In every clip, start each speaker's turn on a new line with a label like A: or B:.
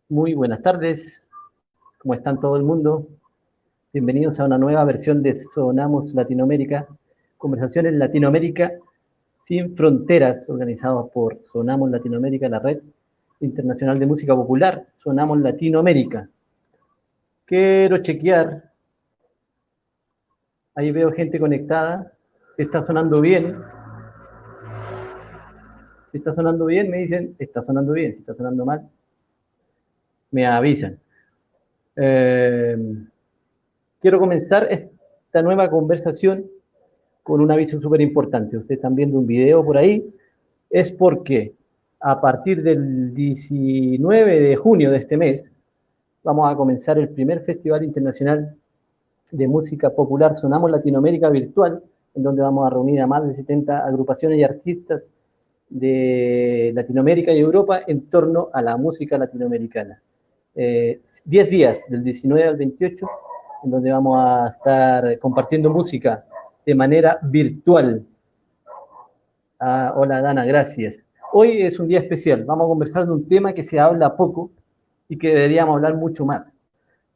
A: Muy buenas tardes, ¿cómo están todo el mundo? Bienvenidos a una nueva versión de Sonamos Latinoamérica, conversaciones Latinoamérica sin fronteras, organizados por Sonamos Latinoamérica, la red internacional de música popular, Sonamos Latinoamérica. Quiero chequear, ahí veo gente conectada, si está sonando bien. Si está sonando bien, me dicen, está sonando bien, si está sonando mal, me avisan. Eh, Quiero comenzar esta nueva conversación con un aviso súper importante. Ustedes están viendo un video por ahí. Es porque a partir del 19 de junio de este mes vamos a comenzar el primer Festival Internacional de Música Popular Sonamos Latinoamérica Virtual, en donde vamos a reunir a más de 70 agrupaciones y artistas de Latinoamérica y Europa en torno a la música latinoamericana. 10 días, del 19 al 28, en donde vamos a estar compartiendo música de manera virtual. Hola Dana, gracias. Hoy es un día especial, vamos a conversar de un tema que se habla poco y que deberíamos hablar mucho más,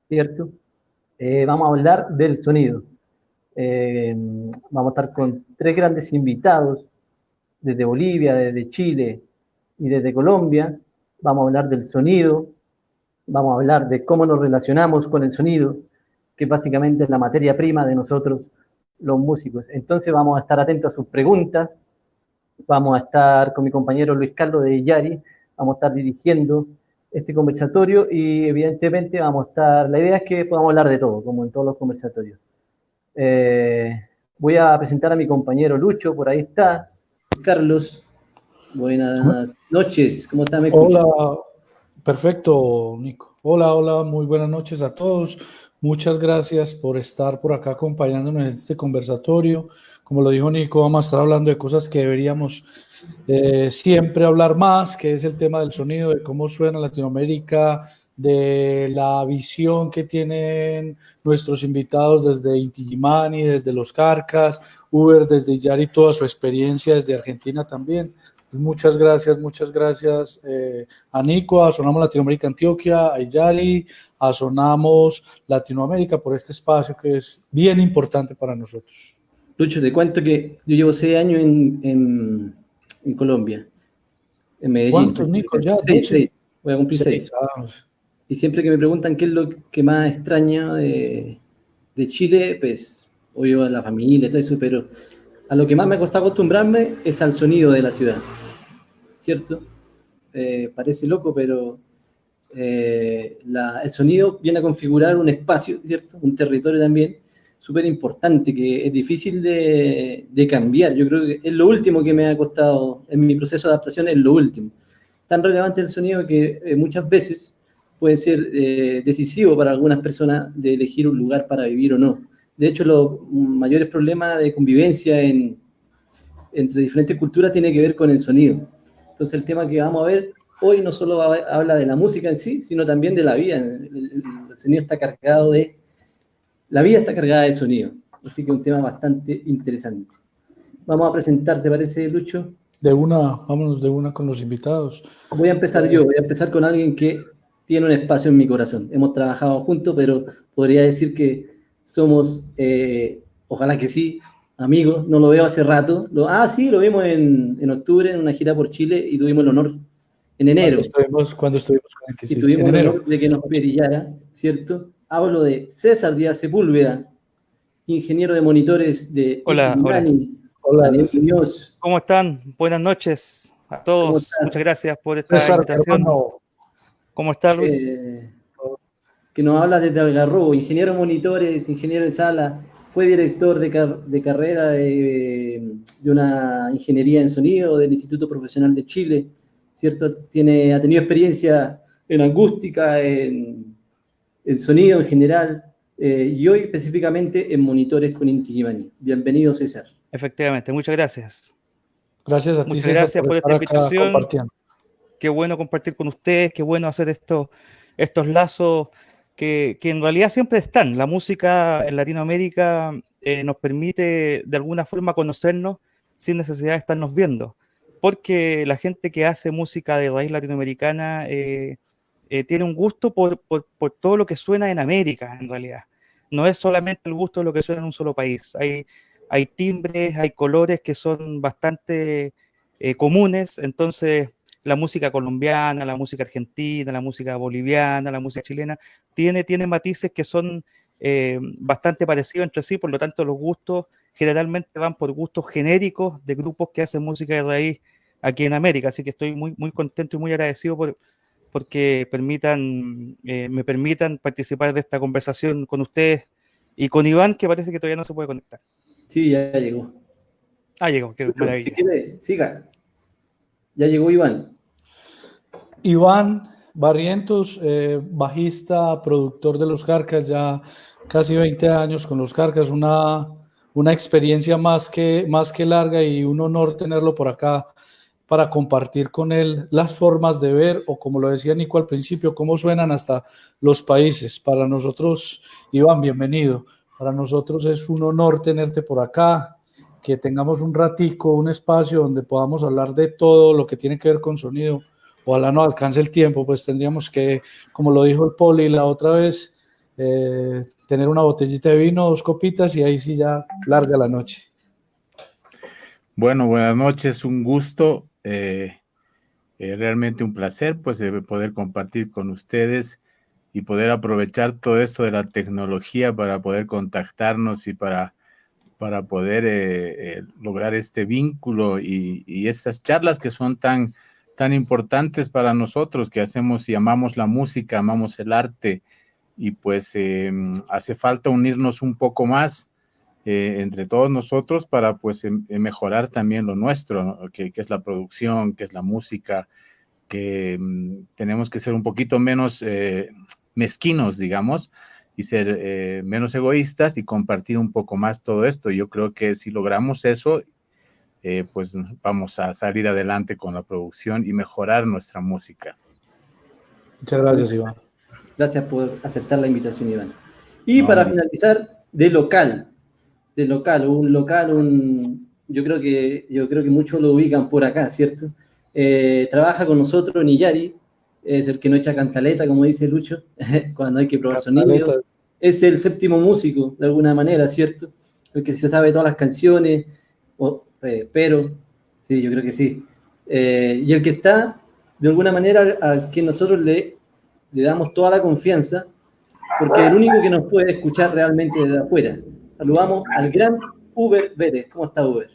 A: ¿cierto? Vamos a hablar del sonido. Vamos a estar con tres grandes invitados, desde Bolivia, desde Chile y desde Colombia. Vamos a hablar del sonido, vamos a hablar de cómo nos relacionamos con el sonido, que básicamente es la materia prima de nosotros, los músicos. Entonces vamos a estar atentos a sus preguntas, vamos a estar con mi compañero Luis Carlos de Yari, vamos a estar dirigiendo este conversatorio y evidentemente vamos a estar, la idea es que podamos hablar de todo, como en todos los conversatorios. Voy a presentar a mi compañero Lucho, por ahí está, Carlos, buenas noches, ¿cómo está? ¿Me escucha?
B: Hola, perfecto, Nico. Hola, hola, muy buenas noches a todos. Muchas gracias por estar por acá acompañándonos en este conversatorio. Como lo dijo Nico, vamos a estar hablando de cosas que deberíamos siempre hablar más, que es el tema del sonido, de cómo suena Latinoamérica, de la visión que tienen nuestros invitados desde Inti Illimani, desde Los Carcas, Uber desde Yari, toda su experiencia desde Argentina también. Muchas gracias a Nico, a Sonamos Latinoamérica Antioquia, a Yari, a Sonamos Latinoamérica por este espacio que es bien importante para nosotros.
A: Lucho, te cuento que yo llevo 6 años en Colombia, en Medellín.
B: ¿Cuántos, Nico? Ya,
A: 6,
B: 12.
A: 6, voy a cumplir
B: 6.
A: 6. Y siempre que me preguntan qué es lo que más extraño de Chile, pues obvio a la familia, todo eso, pero a lo que más me ha costado acostumbrarme es al sonido de la ciudad, ¿cierto? Parece loco, pero el sonido viene a configurar un espacio, ¿cierto? Un territorio también súper importante, que es difícil de cambiar. Yo creo que es lo último que me ha costado en mi proceso de adaptación, es lo último. Tan relevante el sonido que muchas veces puede ser decisivo para algunas personas de elegir un lugar para vivir o no. De hecho, los mayores problemas de convivencia entre diferentes culturas tiene que ver con el sonido. Entonces, el tema que vamos a ver hoy no solo habla de la música en sí, sino también de la vida. El sonido está cargado de... La vida está cargada de sonido. Así que es un tema bastante interesante. Vamos a presentar, ¿te parece, Lucho?
B: Vámonos de una con los invitados.
A: Voy a empezar yo, voy a empezar con alguien que tiene un espacio en mi corazón. Hemos trabajado juntos, pero podría decir que somos, ojalá que sí, amigos. No lo veo hace rato. Sí, lo vimos en octubre en una gira por Chile y tuvimos el honor en enero.
B: Cuando estuvimos con
A: Y
B: sí,
A: tuvimos
B: en
A: el
B: enero.
A: honor de que nos perillara, ¿cierto? Hablo de César Díaz Sepúlveda, ingeniero de monitores de Inti
C: Hola, hola.
A: Illimani,
B: Hola,
A: Daniel Muñoz.
C: ¿Cómo están? Buenas noches a
A: ¿Cómo
C: todos. Muchas
A: estás?
C: gracias por esta
B: César,
C: invitación.
B: hermano.
C: ¿Cómo está Luis?
A: Que nos habla desde Algarrobo, ingeniero de monitores, ingeniero de sala, fue director de carrera de una ingeniería en sonido del Instituto Profesional de Chile, ¿cierto? Ha tenido experiencia en acústica, en sonido en general, y hoy específicamente en monitores con Inti Illimani. Bienvenido, César.
C: Efectivamente, muchas gracias.
B: Gracias a ti,
C: Muchas
B: César,
C: gracias
B: por
C: por esta
B: estar acá
C: invitación.
B: compartiendo.
C: Qué bueno compartir con ustedes, qué bueno hacer estos lazos que en realidad siempre están. La música en Latinoamérica nos permite de alguna forma conocernos sin necesidad de estarnos viendo, porque la gente que hace música de raíz latinoamericana tiene un gusto por todo lo que suena en América, en realidad. No es solamente el gusto de lo que suena en un solo país. Hay timbres, hay colores que son bastante comunes, entonces la música colombiana, la música argentina, la música boliviana, la música chilena, tiene matices que son bastante parecidos entre sí, por lo tanto los gustos generalmente van por gustos genéricos de grupos que hacen música de raíz aquí en América, así que estoy muy, muy contento y muy agradecido porque me permitan participar de esta conversación con ustedes y con Iván, que parece que todavía no se puede conectar.
A: Sí, ya llegó.
C: Llegó, qué maravilla.
A: Si quiere, siga. Ya llegó Iván.
B: Iván Barrientos, bajista, productor de Los Carcas, ya casi 20 años con Los Carcas, una experiencia más que larga y un honor tenerlo por acá para compartir con él las formas de ver, o como lo decía Nico al principio, cómo suenan hasta los países. Para nosotros, Iván, bienvenido. Para nosotros es un honor tenerte por acá, que tengamos un ratico, un espacio donde podamos hablar de todo lo que tiene que ver con sonido. Ojalá no alcance el tiempo, pues tendríamos que, como lo dijo el Poli la otra vez, tener una botellita de vino, 2 copitas y ahí sí ya larga la noche.
D: Bueno, buenas noches, un gusto, realmente un placer pues de poder compartir con ustedes y poder aprovechar todo esto de la tecnología para poder contactarnos y para poder lograr este vínculo y estas charlas que son tan importantes para nosotros, que hacemos y amamos la música, amamos el arte, y pues hace falta unirnos un poco más entre todos nosotros para pues mejorar también lo nuestro, ¿no? que es la producción, que es la música, que tenemos que ser un poquito menos mezquinos, digamos, y ser menos egoístas y compartir un poco más todo esto. Yo creo que si logramos eso, pues vamos a salir adelante con la producción y mejorar nuestra música.
B: Muchas gracias, Iván.
A: Gracias por aceptar la invitación, Iván. Y para finalizar, de local, yo creo que muchos lo ubican por acá, ¿cierto? Trabaja con nosotros Niyari, es el que no echa cantaleta, como dice Lucho, cuando hay que probar sonido. Es el séptimo músico, de alguna manera, ¿cierto? El que se sabe todas las canciones, pero, sí, yo creo que sí. Y el que está, de alguna manera, a quien nosotros le damos toda la confianza, porque es el único que nos puede escuchar realmente desde afuera. Saludamos al gran Uber Vélez. ¿Cómo está, Uber?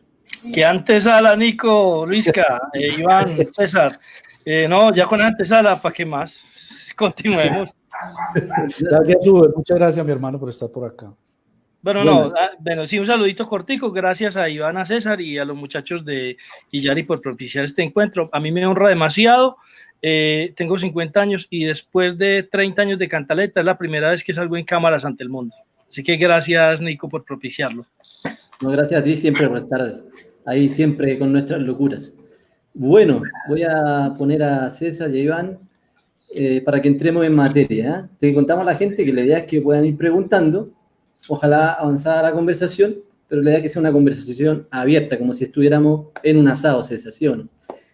E: Que antesala, Nico, Luisca, Iván, César. No, ya con antesala, ¿para qué más? Continuemos.
B: Gracias, Uber. Muchas gracias, mi hermano, por estar por acá.
E: Bueno, sí, un saludito cortico. Gracias a Iván, a César y a los muchachos de Iyari por propiciar este encuentro. A mí me honra demasiado. Tengo 50 años y después de 30 años de cantaleta es la primera vez que salgo en cámaras ante el mundo. Así que gracias, Nico, por propiciarlo.
A: No, gracias a ti siempre por estar ahí siempre con nuestras locuras. Bueno, voy a poner a César y a Iván para que entremos en materia. Te contamos a la gente que la idea es que puedan ir preguntando, ojalá avanzada la conversación, pero la idea es que sea una conversación abierta, como si estuviéramos en un asado, César, ¿sí o no?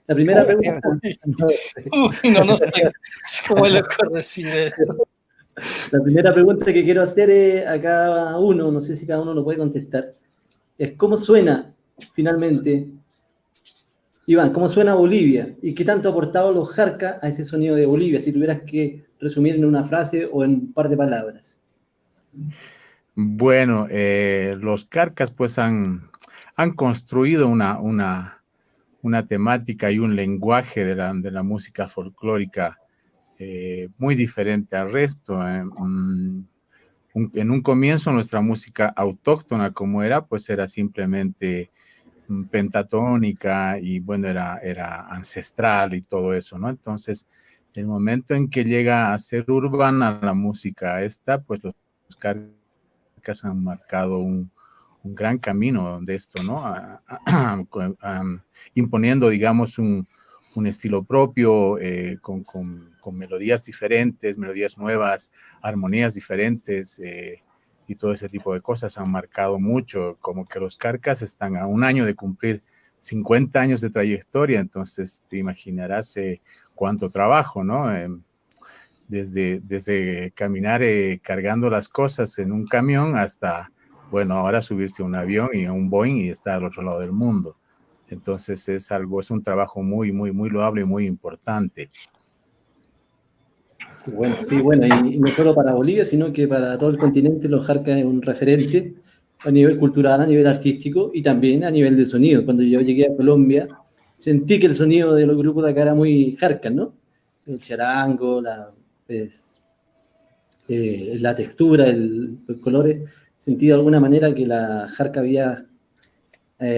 A: La primera pregunta...
E: no sé cómo le ocurre decir eso.
A: La primera pregunta que quiero hacer a cada uno, no sé si cada uno lo puede contestar, es ¿cómo suena finalmente, Iván, cómo suena Bolivia? ¿Y qué tanto ha aportado los Jarcas a ese sonido de Bolivia? Si tuvieras que resumir en una frase o en un par de palabras.
D: Bueno, los Carcas pues han construido una temática y un lenguaje de la música folclórica muy diferente al resto. En un comienzo nuestra música autóctona como era, pues era simplemente pentatónica y bueno, era ancestral y todo eso, ¿no? Entonces, el momento en que llega a ser urbana la música esta, pues los Carcas han marcado un gran camino de esto, ¿no? Imponiendo, digamos, un estilo propio, con melodías diferentes, melodías nuevas, armonías diferentes, y todo ese tipo de cosas han marcado mucho, como que los Carcas están a un año de cumplir 50 años de trayectoria, entonces te imaginarás cuánto trabajo, ¿no? desde caminar cargando las cosas en un camión hasta, bueno, ahora subirse a un avión y a un Boeing y estar al otro lado del mundo. Entonces es un trabajo muy, muy, muy loable y muy importante.
A: Bueno, sí, bueno, y no solo para Bolivia, sino que para todo el continente los Jarcas es un referente a nivel cultural, a nivel artístico y también a nivel de sonido. Cuando yo llegué a Colombia, sentí que el sonido de los grupos de acá era muy Jarcas, ¿no? El charango, la textura, los colores. Sentí de alguna manera que la Jarca había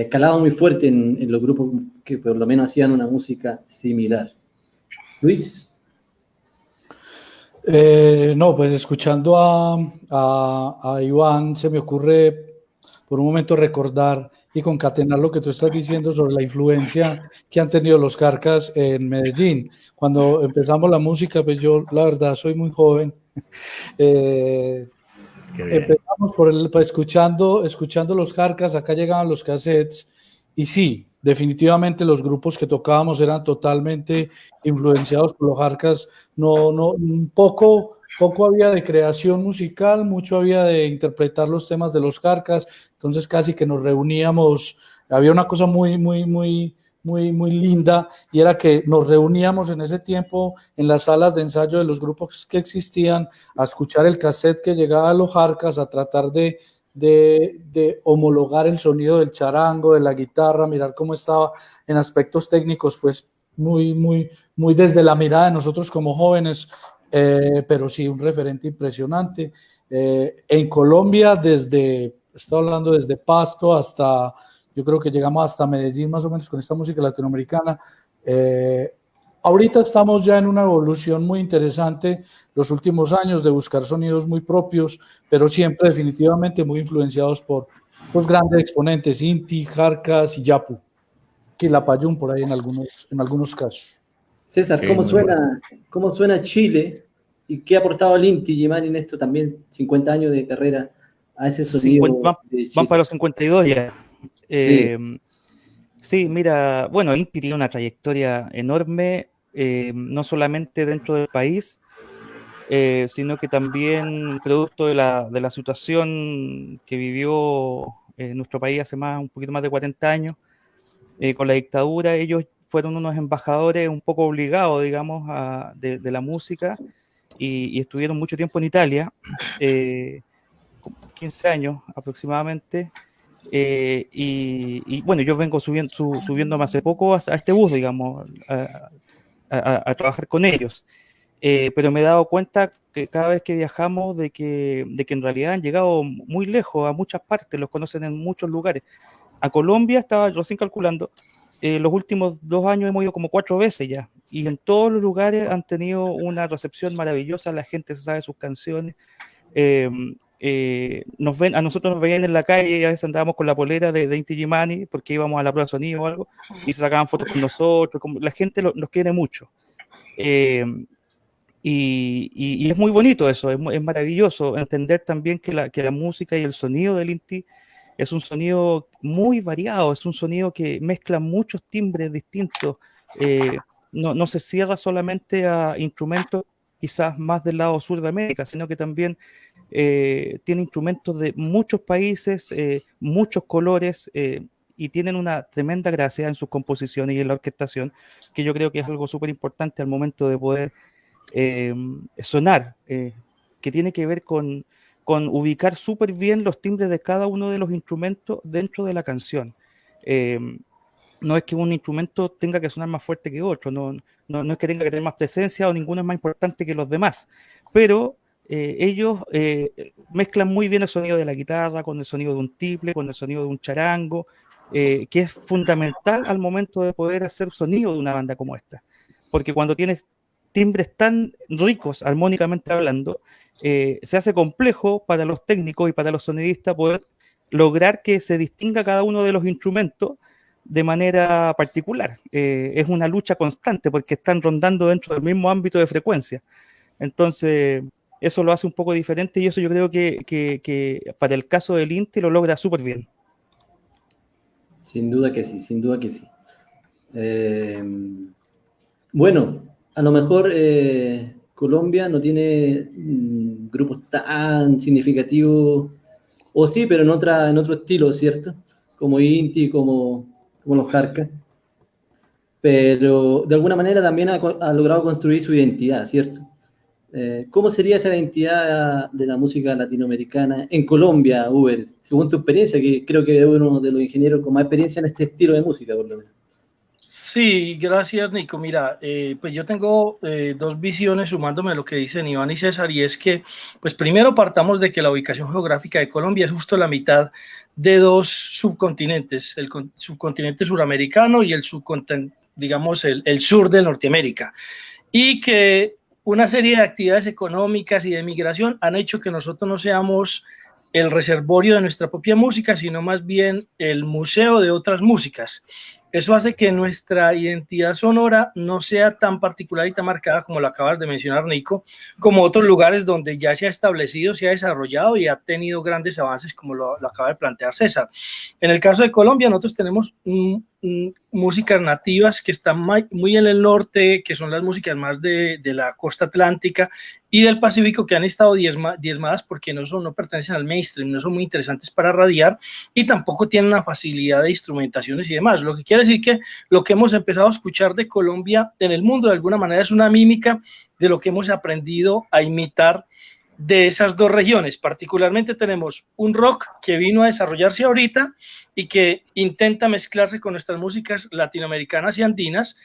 A: calado muy fuerte en los grupos que por lo menos hacían una música similar. Luis.
B: No, pues escuchando a Iván, se me ocurre por un momento recordar y concatenar lo que tú estás diciendo sobre la influencia que han tenido los Carcas en Medellín. Cuando empezamos la música, pues yo la verdad soy muy joven. Empezamos pues, escuchando los Carcas, acá llegaban los cassettes y sí, definitivamente los grupos que tocábamos eran totalmente influenciados por los Carcas. Poco había de creación musical, mucho había de interpretar los temas de los Carcas, entonces casi que nos reuníamos, había una cosa muy linda, y era que nos reuníamos en ese tiempo en las salas de ensayo de los grupos que existían a escuchar el cassette que llegaba a los Jarcas, a tratar de homologar el sonido del charango, de la guitarra, mirar cómo estaba en aspectos técnicos, pues muy desde la mirada de nosotros como jóvenes, pero sí un referente impresionante. En Colombia, estoy hablando desde Pasto hasta, yo creo que llegamos hasta Medellín más o menos con esta música latinoamericana. Ahorita estamos ya en una evolución muy interesante los últimos años de buscar sonidos muy propios, pero siempre definitivamente muy influenciados por estos grandes exponentes, Inti, Jarcas y Yapu, Quilapayún por ahí en algunos casos.
A: César, ¿cómo suena Chile y qué ha aportado el Inti Illimani en esto también, 50 años de carrera, a ese sonido de Chile?
C: Van para los 52 ya.
A: Sí.
C: Sí, mira, bueno, Inti tiene una trayectoria enorme, no solamente dentro del país, sino que también producto de la situación que vivió nuestro país hace un poquito más de 40 años, con la dictadura. Ellos fueron unos embajadores un poco obligados, digamos, de la música, y estuvieron mucho tiempo en Italia, 15 años aproximadamente. Y bueno, yo vengo subiéndome hace poco a este bus, digamos, a trabajar con ellos. Pero me he dado cuenta que cada vez que viajamos de que en realidad han llegado muy lejos, a muchas partes, los conocen en muchos lugares. A Colombia, estaba recién calculando, los últimos 2 años hemos ido como 4 veces ya, y en todos los lugares han tenido una recepción maravillosa, la gente se sabe sus canciones. A nosotros nos veían en la calle y a veces andábamos con la polera de Inti Illimani porque íbamos a la prueba de sonido o algo, y se sacaban fotos con nosotros. La gente nos quiere mucho. Y es muy bonito eso, es maravilloso entender también que la música y el sonido del Inti es un sonido muy variado, es un sonido que mezcla muchos timbres distintos, no se cierra solamente a instrumentos quizás más del lado sur de América, sino que también tiene instrumentos de muchos países, muchos colores, y tienen una tremenda gracia en sus composiciones y en la orquestación, que yo creo que es algo súper importante al momento de poder sonar, que tiene que ver con ubicar súper bien los timbres de cada uno de los instrumentos dentro de la canción. No es que un instrumento tenga que sonar más fuerte que otro, no es que tenga que tener más presencia, o ninguno es más importante que los demás, pero ellos mezclan muy bien el sonido de la guitarra con el sonido de un tiple, con el sonido de un charango, que es fundamental al momento de poder hacer sonido de una banda como esta, porque cuando tienes timbres tan ricos, armónicamente hablando, se hace complejo para los técnicos y para los sonidistas poder lograr que se distinga cada uno de los instrumentos de manera particular. Es una lucha constante porque están rondando dentro del mismo ámbito de frecuencia. Entonces, eso lo hace un poco diferente, y eso yo creo que para el caso del Inti lo logra súper bien.
A: Sin duda que sí, sin duda que sí. Bueno, a lo mejor Colombia no tiene grupos tan significativos, o sí, pero en otro estilo, ¿cierto? Como Inti, como los Jarcas. Pero de alguna manera también ha logrado construir su identidad, ¿cierto? ¿Cómo sería esa identidad de la música latinoamericana en Colombia, Uber? Según tu experiencia, que creo que es uno de los ingenieros con más experiencia en este estilo de música, por lo menos.
E: Sí, gracias, Nico. Mira, pues yo tengo dos visiones sumándome a lo que dicen Iván y César, y es que, pues primero partamos de que la ubicación geográfica de Colombia es justo la mitad de dos subcontinentes, el subcontinente suramericano y el subcontinente, digamos, el sur de Norteamérica, y que una serie de actividades económicas y de migración han hecho que nosotros no seamos el reservorio de nuestra propia música, sino más bien el museo de otras músicas. Eso hace que nuestra identidad sonora no sea tan particular y tan marcada como lo acabas de mencionar, Nico, como otros lugares donde ya se ha establecido, se ha desarrollado y ha tenido grandes avances, como lo acaba de plantear César. En el caso de Colombia, nosotros tenemos músicas nativas que están muy en el norte, que son las músicas más de la costa atlántica y del Pacífico, que han estado diezmadas porque no pertenecen al mainstream, no son muy interesantes para radiar y tampoco tienen una facilidad de instrumentaciones y demás. Lo que quiere decir que lo que hemos empezado a escuchar de Colombia en el mundo de alguna manera es una mímica de lo que hemos aprendido a imitar de esas dos regiones. Particularmente tenemos un rock que vino a desarrollarse ahorita y que intenta mezclarse con nuestras músicas latinoamericanas y andinas,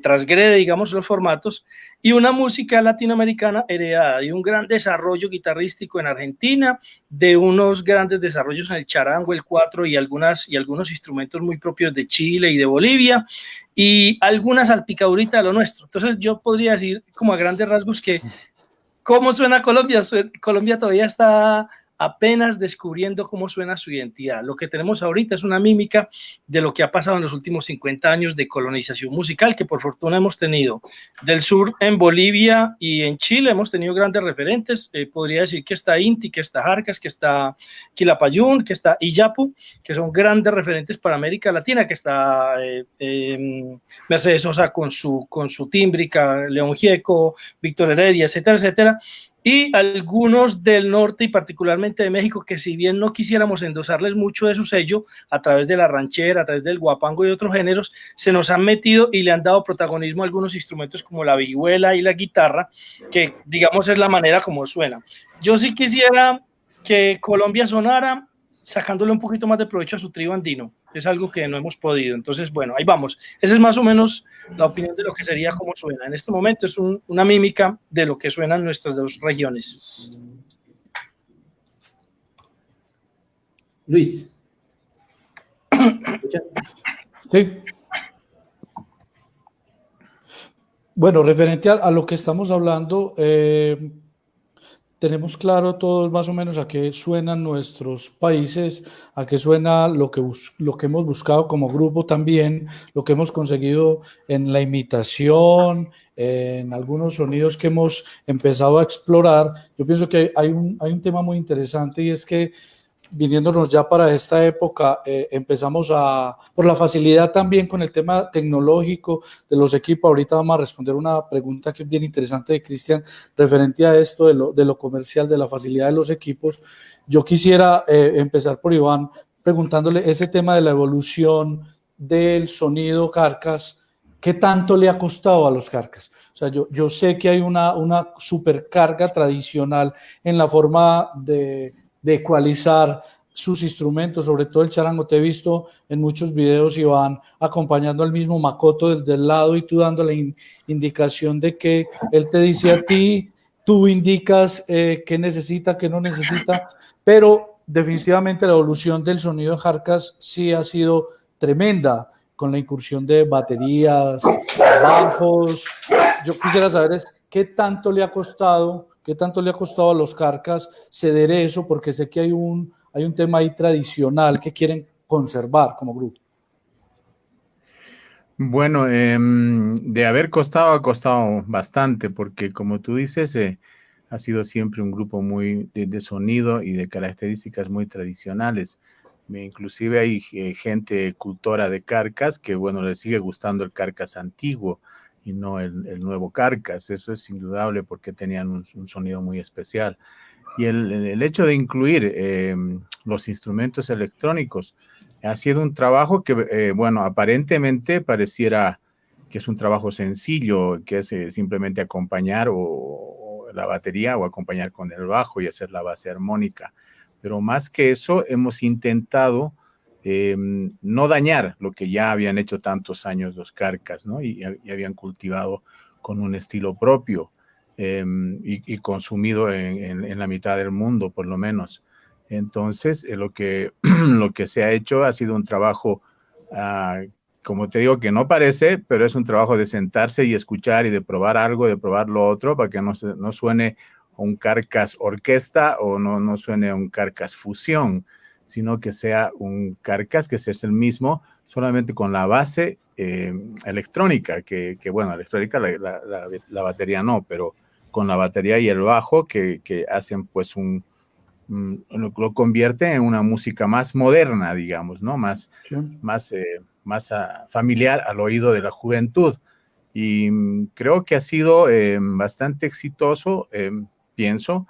E: transgrede, digamos, los formatos, y una música latinoamericana heredada de un gran desarrollo guitarrístico en Argentina, de unos grandes desarrollos en el charango, el cuatro y algunos instrumentos muy propios de Chile y de Bolivia, y alguna salpicadurita de lo nuestro. Entonces yo podría decir como a grandes rasgos que ¿cómo suena Colombia? Colombia todavía está apenas descubriendo cómo suena su identidad. Lo que tenemos ahorita es una mímica de lo que ha pasado en los últimos 50 años de colonización musical, que por fortuna hemos tenido del sur en Bolivia y en Chile. Hemos tenido grandes referentes. Podría decir que está Inti, que está Jarcas, que está Quilapayún, que está Iyapu, que son grandes referentes para América Latina, que está Mercedes Sosa con su tímbrica, León Gieco, Víctor Heredia, etcétera, etcétera. Y algunos del norte y particularmente de México, que si bien no quisiéramos endosarles mucho de su sello, a través de la ranchera, a través del guapango y otros géneros, se nos han metido y le han dado protagonismo a algunos instrumentos como la vihuela y la guitarra, que digamos es la manera como suena. Yo sí quisiera que Colombia sonara sacándole un poquito más de provecho a su tribu andino. Es algo que no hemos podido. Entonces, bueno, ahí vamos. Esa es más o menos la opinión de lo que sería cómo suena. En este momento es una mímica de lo que suenan nuestras dos regiones.
A: Luis.
B: Sí. Bueno, referente a lo que estamos hablando, tenemos claro todos más o menos a qué suenan nuestros países, a qué suena lo que hemos buscado como grupo también, lo que hemos conseguido en la imitación, en algunos sonidos que hemos empezado a explorar. Yo pienso que hay un tema muy interesante, y es que viniéndonos ya para esta época, empezamos por la facilidad también con el tema tecnológico de los equipos. Ahorita vamos a responder una pregunta que es bien interesante de Cristian referente a esto de lo comercial, de la facilidad de los equipos. Yo quisiera empezar por Iván preguntándole ese tema de la evolución del sonido Jarcas. ¿Qué tanto le ha costado a los Jarcas? O sea, yo sé que hay una supercarga tradicional en la forma de ecualizar sus instrumentos, sobre todo el charango. Te he visto en muchos videos, Iván, acompañando al mismo Makoto desde el lado y tú dando la indicación de que él te dice a ti, tú indicas qué necesita, qué no necesita, pero definitivamente la evolución del sonido de Jarcas sí ha sido tremenda, con la incursión de baterías, bajos. Yo quisiera saber qué tanto le ha costado a los Jarcas ceder eso, porque sé que hay un tema ahí tradicional que quieren conservar como grupo.
D: Bueno, de haber costado, ha costado bastante, porque como tú dices, ha sido siempre un grupo muy de sonido y de características muy tradicionales. Inclusive hay gente cultora de Carcas que, bueno, le sigue gustando el Carcas antiguo, y no el nuevo Carcass. Eso es indudable porque tenían un sonido muy especial. Y el hecho de incluir los instrumentos electrónicos ha sido un trabajo que, bueno, aparentemente pareciera que es un trabajo sencillo, que es simplemente acompañar o la batería o acompañar con el bajo y hacer la base armónica. Pero más que eso, hemos intentado no dañar lo que ya habían hecho tantos años los Carcass, ¿no? Y habían cultivado con un estilo propio. Y consumido en la mitad del mundo, por lo menos. Entonces, lo que se ha hecho ha sido un trabajo, como te digo, que no parece, pero es un trabajo de sentarse y escuchar y de probar algo, de probar lo otro, para que no suene un Carcass orquesta o no suene un Carcass fusión, sino que sea un Carcass que sea el mismo, solamente con la base electrónica, que bueno, electrónica la batería no, pero con la batería y el bajo que hacen pues lo convierte en una música más moderna, digamos, ¿no? Más familiar al oído de la juventud. Y creo que ha sido bastante exitoso, pienso,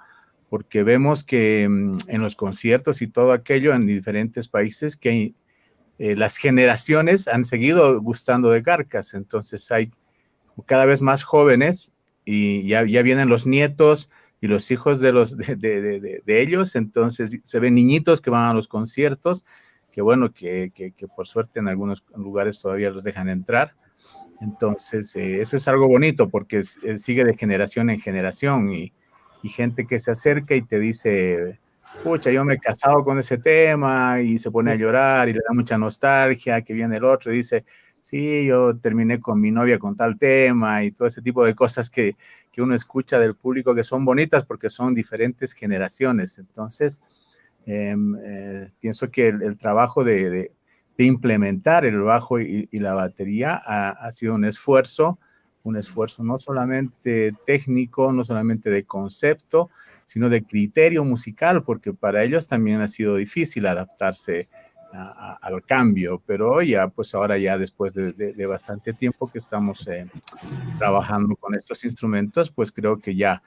D: porque vemos que en los conciertos y todo aquello en diferentes países que las generaciones han seguido gustando de Carcass. Entonces hay cada vez más jóvenes y ya vienen los nietos y los hijos de ellos, entonces se ven niñitos que van a los conciertos, que bueno, que por suerte en algunos lugares todavía los dejan entrar. Entonces eso es algo bonito porque sigue de generación en generación y gente que se acerca y te dice, pucha, yo me he casado con ese tema, y se pone a llorar y le da mucha nostalgia, que viene el otro y dice, sí, yo terminé con mi novia con tal tema, y todo ese tipo de cosas que uno escucha del público, que son bonitas porque son diferentes generaciones. Entonces, pienso que el trabajo de implementar el bajo y la batería ha sido un esfuerzo no solamente técnico, no solamente de concepto, sino de criterio musical, porque para ellos también ha sido difícil adaptarse al cambio, pero ya, pues ahora ya después de bastante tiempo que estamos trabajando con estos instrumentos, pues creo que ya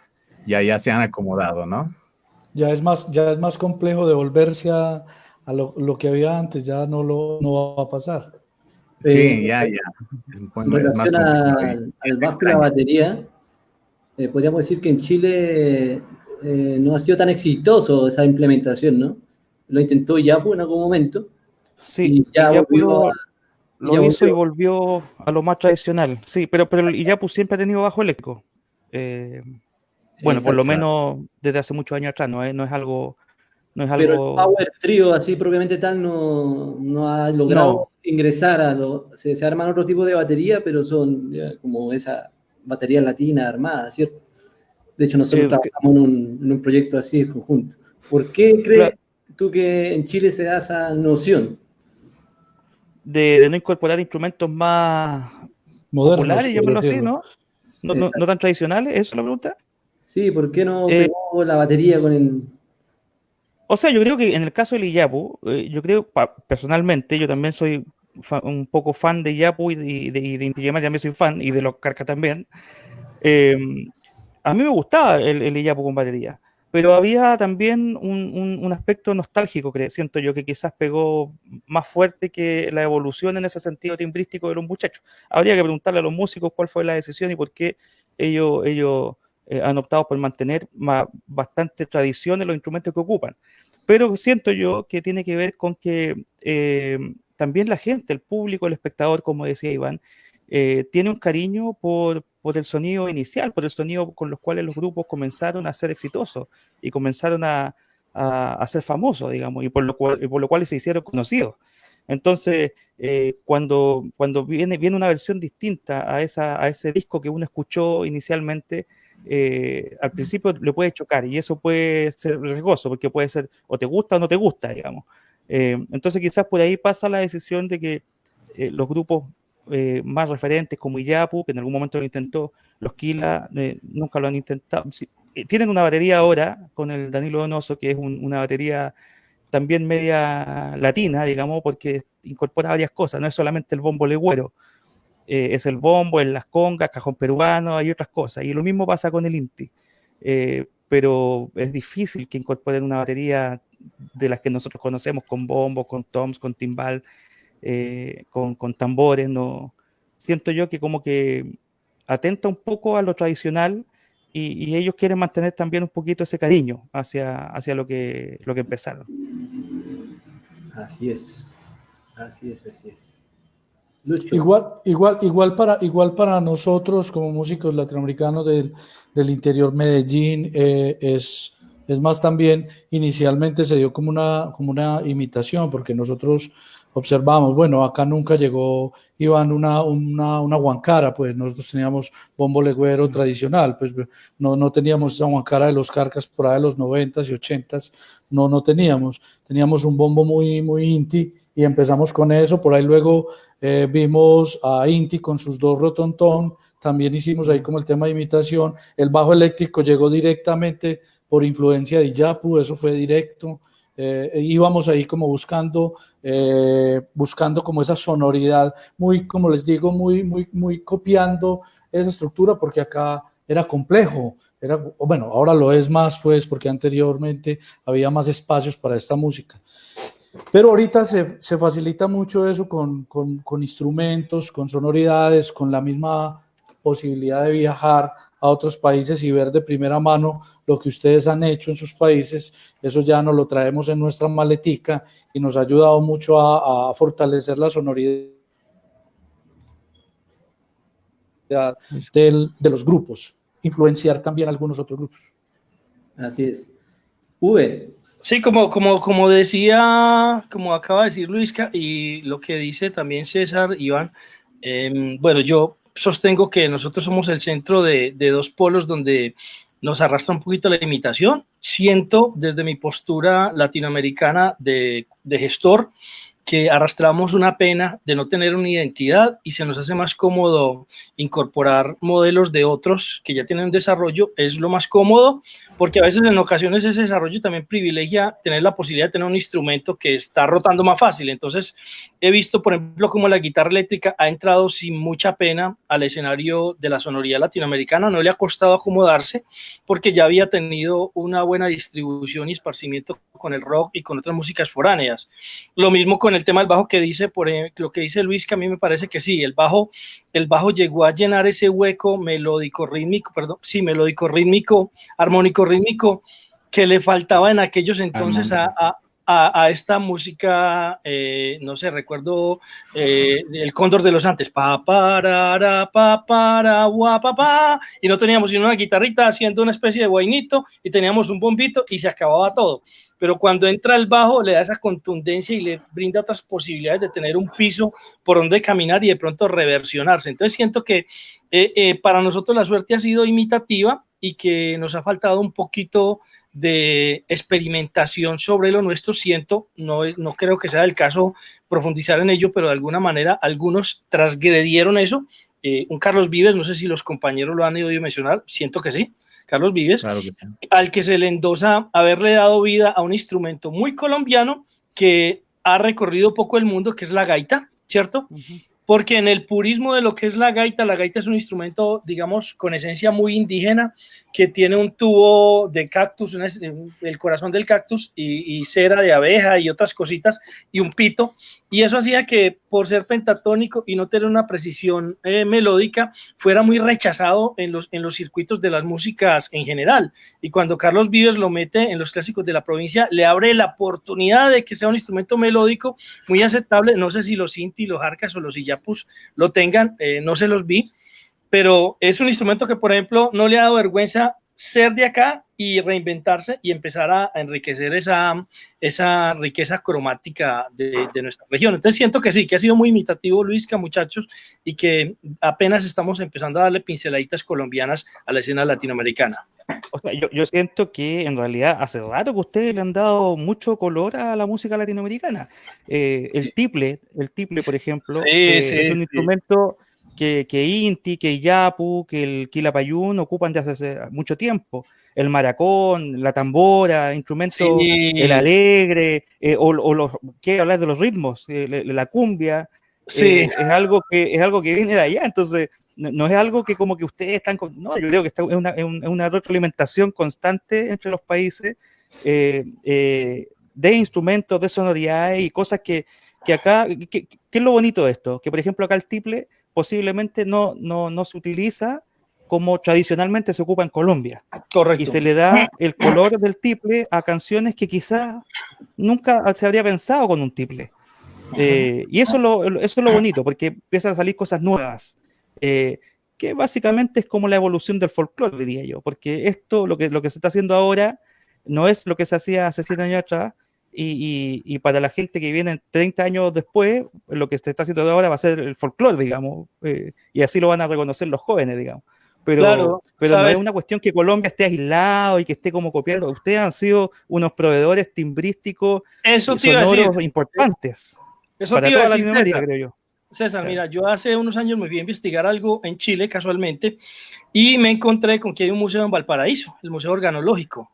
D: se han acomodado, ¿no?
B: Ya es más complejo devolverse a lo que había antes, ya no va a pasar.
D: Sí, ya.
A: En relación al bajo y la batería, podríamos decir que en Chile no ha sido tan exitoso esa implementación, ¿no? Lo intentó Yapu en algún momento.
C: Sí,
A: y ya
C: Iyapu lo hizo y
A: volvió.
C: volvió a lo más tradicional. Sí, pero el Iyapu siempre ha tenido bajo eléctrico. Bueno, por lo menos desde hace muchos años atrás, no es algo...
A: Pero el Power Trio, así propiamente tal, no ha logrado ingresar se arman otro tipo de batería, pero son como esa batería latina armada, ¿cierto? De hecho, nosotros trabajamos en un proyecto así en conjunto. ¿Por qué crees tú que en Chile se da esa noción?
C: De no incorporar instrumentos más
B: modernos,
C: populares, llamarlo así, ¿no? No tan tradicionales, ¿eso es la pregunta?
A: Sí, ¿por qué no pegó la batería con el...?
C: O sea, yo creo que en el caso del Iyapu, yo creo, personalmente, yo también soy un poco fan de Iyapu y de Inti Illimani también soy fan, y de los Carcass también. A mí me gustaba el Iyapu con batería, pero había también un aspecto nostálgico, siento yo, que quizás pegó más fuerte que la evolución en ese sentido timbrístico de los muchachos. Habría que preguntarle a los músicos cuál fue la decisión y por qué ellos han optado por mantener bastante tradición en los instrumentos que ocupan. Pero siento yo que tiene que ver con que también la gente, el público, el espectador, como decía Iván, tiene un cariño por el sonido inicial, por el sonido con los cuales los grupos comenzaron a ser exitosos y comenzaron a ser famosos, digamos, y por lo cual se hicieron conocidos. Entonces, cuando viene una versión distinta a ese disco que uno escuchó inicialmente, al principio le puede chocar, y eso puede ser riesgoso, porque puede ser o te gusta o no te gusta, digamos. Entonces quizás por ahí pasa la decisión de que los grupos más referentes como Iyapu, que en algún momento lo intentó, los Kila nunca lo han intentado. Sí, tienen una batería ahora con el Danilo Donoso, que es una batería también media latina, digamos, porque incorpora varias cosas, no es solamente el bombo legüero. es el bombo, es las congas, cajón peruano, hay otras cosas. Y lo mismo pasa con el inti. Pero es difícil que incorporen una batería de las que nosotros conocemos, con bombo, con toms, con timbal, con tambores. No. Siento yo que como que atenta un poco a lo tradicional y ellos quieren mantener también un poquito ese cariño hacia lo que empezaron.
A: Así es. Así es, así es.
B: Lucho. Igual para nosotros como músicos latinoamericanos del interior Medellín, es más también inicialmente se dio como una imitación, porque nosotros observamos, bueno, acá nunca llegó Iván una guancara, pues nosotros teníamos bombo legüero tradicional, pues no teníamos esa guancara de los carcas por ahí de los 90s y 80s, no teníamos un bombo muy, muy inti y empezamos con eso, por ahí luego vimos a Inti con sus 2 rotontón, también hicimos ahí como el tema de imitación, el bajo eléctrico llegó directamente por influencia de Iyapu, eso fue directo, íbamos ahí como buscando como esa sonoridad, muy, como les digo, muy copiando esa estructura, porque acá era complejo, bueno, ahora lo es más, pues, porque anteriormente había más espacios para esta música. Pero ahorita se facilita mucho eso con instrumentos, con sonoridades, con la misma posibilidad de viajar a otros países y ver de primera mano lo que ustedes han hecho en sus países. Eso ya nos lo traemos en nuestra maletica y nos ha ayudado mucho a fortalecer la sonoridad de los grupos, influenciar también algunos otros grupos.
A: Así es. Uwe.
E: Sí, como decía, como acaba de decir Luisca, y lo que dice también César, Iván, bueno, yo sostengo que nosotros somos el centro de 2 polos donde nos arrastra un poquito la imitación. Siento desde mi postura latinoamericana de gestor que arrastramos una pena de no tener una identidad y se nos hace más cómodo incorporar modelos de otros que ya tienen un desarrollo, es lo más cómodo, porque a veces en ocasiones ese desarrollo también privilegia tener la posibilidad de tener un instrumento que está rotando más fácil. Entonces he visto, por ejemplo, como la guitarra eléctrica ha entrado sin mucha pena al escenario de la sonoridad latinoamericana, no le ha costado acomodarse porque ya había tenido una buena distribución y esparcimiento con el rock y con otras músicas foráneas. Lo mismo con el tema del bajo que dice, por ejemplo, lo que dice Luis, que a mí me parece que sí, el bajo llegó a llenar ese hueco melódico rítmico, armónico rítmico que le faltaba en aquellos entonces a esta música, no sé, recuerdo el Cóndor de los Andes, y no teníamos sino una guitarrita haciendo una especie de guainito y teníamos un bombito y se acababa todo. Pero cuando entra el bajo le da esa contundencia y le brinda otras posibilidades de tener un piso por donde caminar y de pronto reversionarse. Entonces siento que para nosotros la suerte ha sido imitativa y que nos ha faltado un poquito de experimentación sobre lo nuestro. Siento, no creo que sea el caso profundizar en ello, pero de alguna manera algunos transgredieron eso. Un Carlos Vives, no sé si los compañeros lo han oído mencionar, siento que sí. Carlos Vives, claro que sí. Al que se le endosa haberle dado vida a un instrumento muy colombiano que ha recorrido poco el mundo, que es la gaita, ¿cierto? Porque en el purismo de lo que es la gaita es un instrumento, digamos, con esencia muy indígena, que tiene un tubo de cactus, el corazón del cactus y cera de abeja y otras cositas y un pito, y eso hacía que por ser pentatónico y no tener una precisión melódica fuera muy rechazado en los circuitos de las músicas en general, y cuando Carlos Vives lo mete en los clásicos de la provincia le abre la oportunidad de que sea un instrumento melódico muy aceptable. No sé si los Inti, los Jarcas o los Iyapus lo tengan, no se los vi, pero es un instrumento que, por ejemplo, no le ha dado vergüenza ser de acá y reinventarse y empezar a enriquecer esa riqueza cromática de nuestra región. Entonces siento que sí, que ha sido muy imitativo, Luisca, muchachos, y que apenas estamos empezando a darle pinceladitas colombianas a la escena latinoamericana.
C: O sea, yo siento que en realidad hace rato que ustedes le han dado mucho color a la música latinoamericana. El tiple, por ejemplo, es un instrumento que Inti, que Iyapu, que el Quilapayún ocupan desde hace mucho tiempo. El maracón, la tambora, instrumentos, el alegre, ¿qué hablar de los ritmos? La cumbia.
E: Sí.
C: es algo que viene de allá, entonces no es algo que como que ustedes están no, yo creo que es una retroalimentación constante entre los países de instrumentos, de sonoridades y cosas que acá, ¿qué es lo bonito de esto? Que por ejemplo acá el tiple posiblemente no se utiliza como tradicionalmente se ocupa en Colombia.
E: Correcto.
C: Y se le da el color del tiple a canciones que quizás nunca se habría pensado con un tiple. Y eso es lo bonito, porque empiezan a salir cosas nuevas, que básicamente es como la evolución del folclore, diría yo, porque esto, lo que se está haciendo ahora, no es lo que se hacía hace 100 años atrás, y para la gente que viene 30 años después, lo que se está haciendo ahora va a ser el folclore, digamos, y así lo van a reconocer los jóvenes, digamos.
E: Claro,
C: pero no es una cuestión que Colombia esté aislado y que esté como copiando. Ustedes han sido unos proveedores timbrísticos y sonoros importantes.
E: Eso
C: para
E: te iba
C: toda
E: a decir,
C: Latinoamérica,
E: César.
C: creo yo.
E: César, claro. Mira, yo hace unos años me fui a investigar algo en Chile, casualmente, y me encontré con que hay un museo en Valparaíso, el Museo Organológico.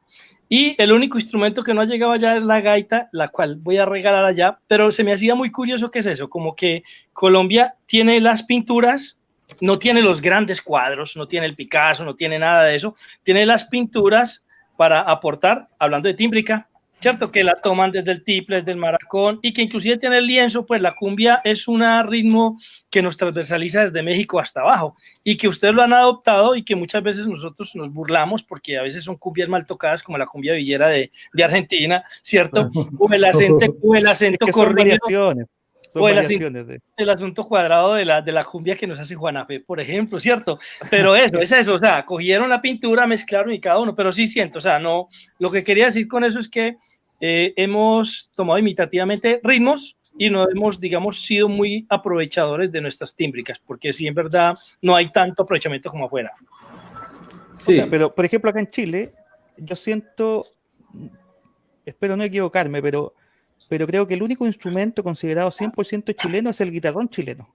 E: Y el único instrumento que no ha llegado allá es la gaita, la cual voy a regalar allá, pero se me hacía muy curioso qué es eso, como que Colombia tiene las pinturas, no tiene los grandes cuadros, no tiene el Picasso, no tiene nada de eso, tiene las pinturas para aportar, hablando de tímbrica, ¿cierto? Que la toman desde el tiple, desde el maracón, y que inclusive tiene el lienzo, pues la cumbia es un ritmo que nos transversaliza desde México hasta abajo, y que ustedes lo han adoptado y que muchas veces nosotros nos burlamos porque a veces son cumbias mal tocadas, como la cumbia villera de Argentina, ¿cierto? O el acento
C: es que son variaciones. Son variaciones
E: el asunto cuadrado de la cumbia que nos hace Juana Fe, por ejemplo, ¿cierto? Pero es eso, o sea, cogieron la pintura, mezclaron y cada uno, pero sí siento, o sea, no, lo que quería decir con eso es que hemos tomado imitativamente ritmos y no hemos, digamos, sido muy aprovechadores de nuestras tímbricas, porque sí, en verdad, no hay tanto aprovechamiento como afuera.
C: Sí. O sea, pero, por ejemplo, acá en Chile, yo siento, espero no equivocarme, pero creo que el único instrumento considerado 100% chileno es el guitarrón chileno.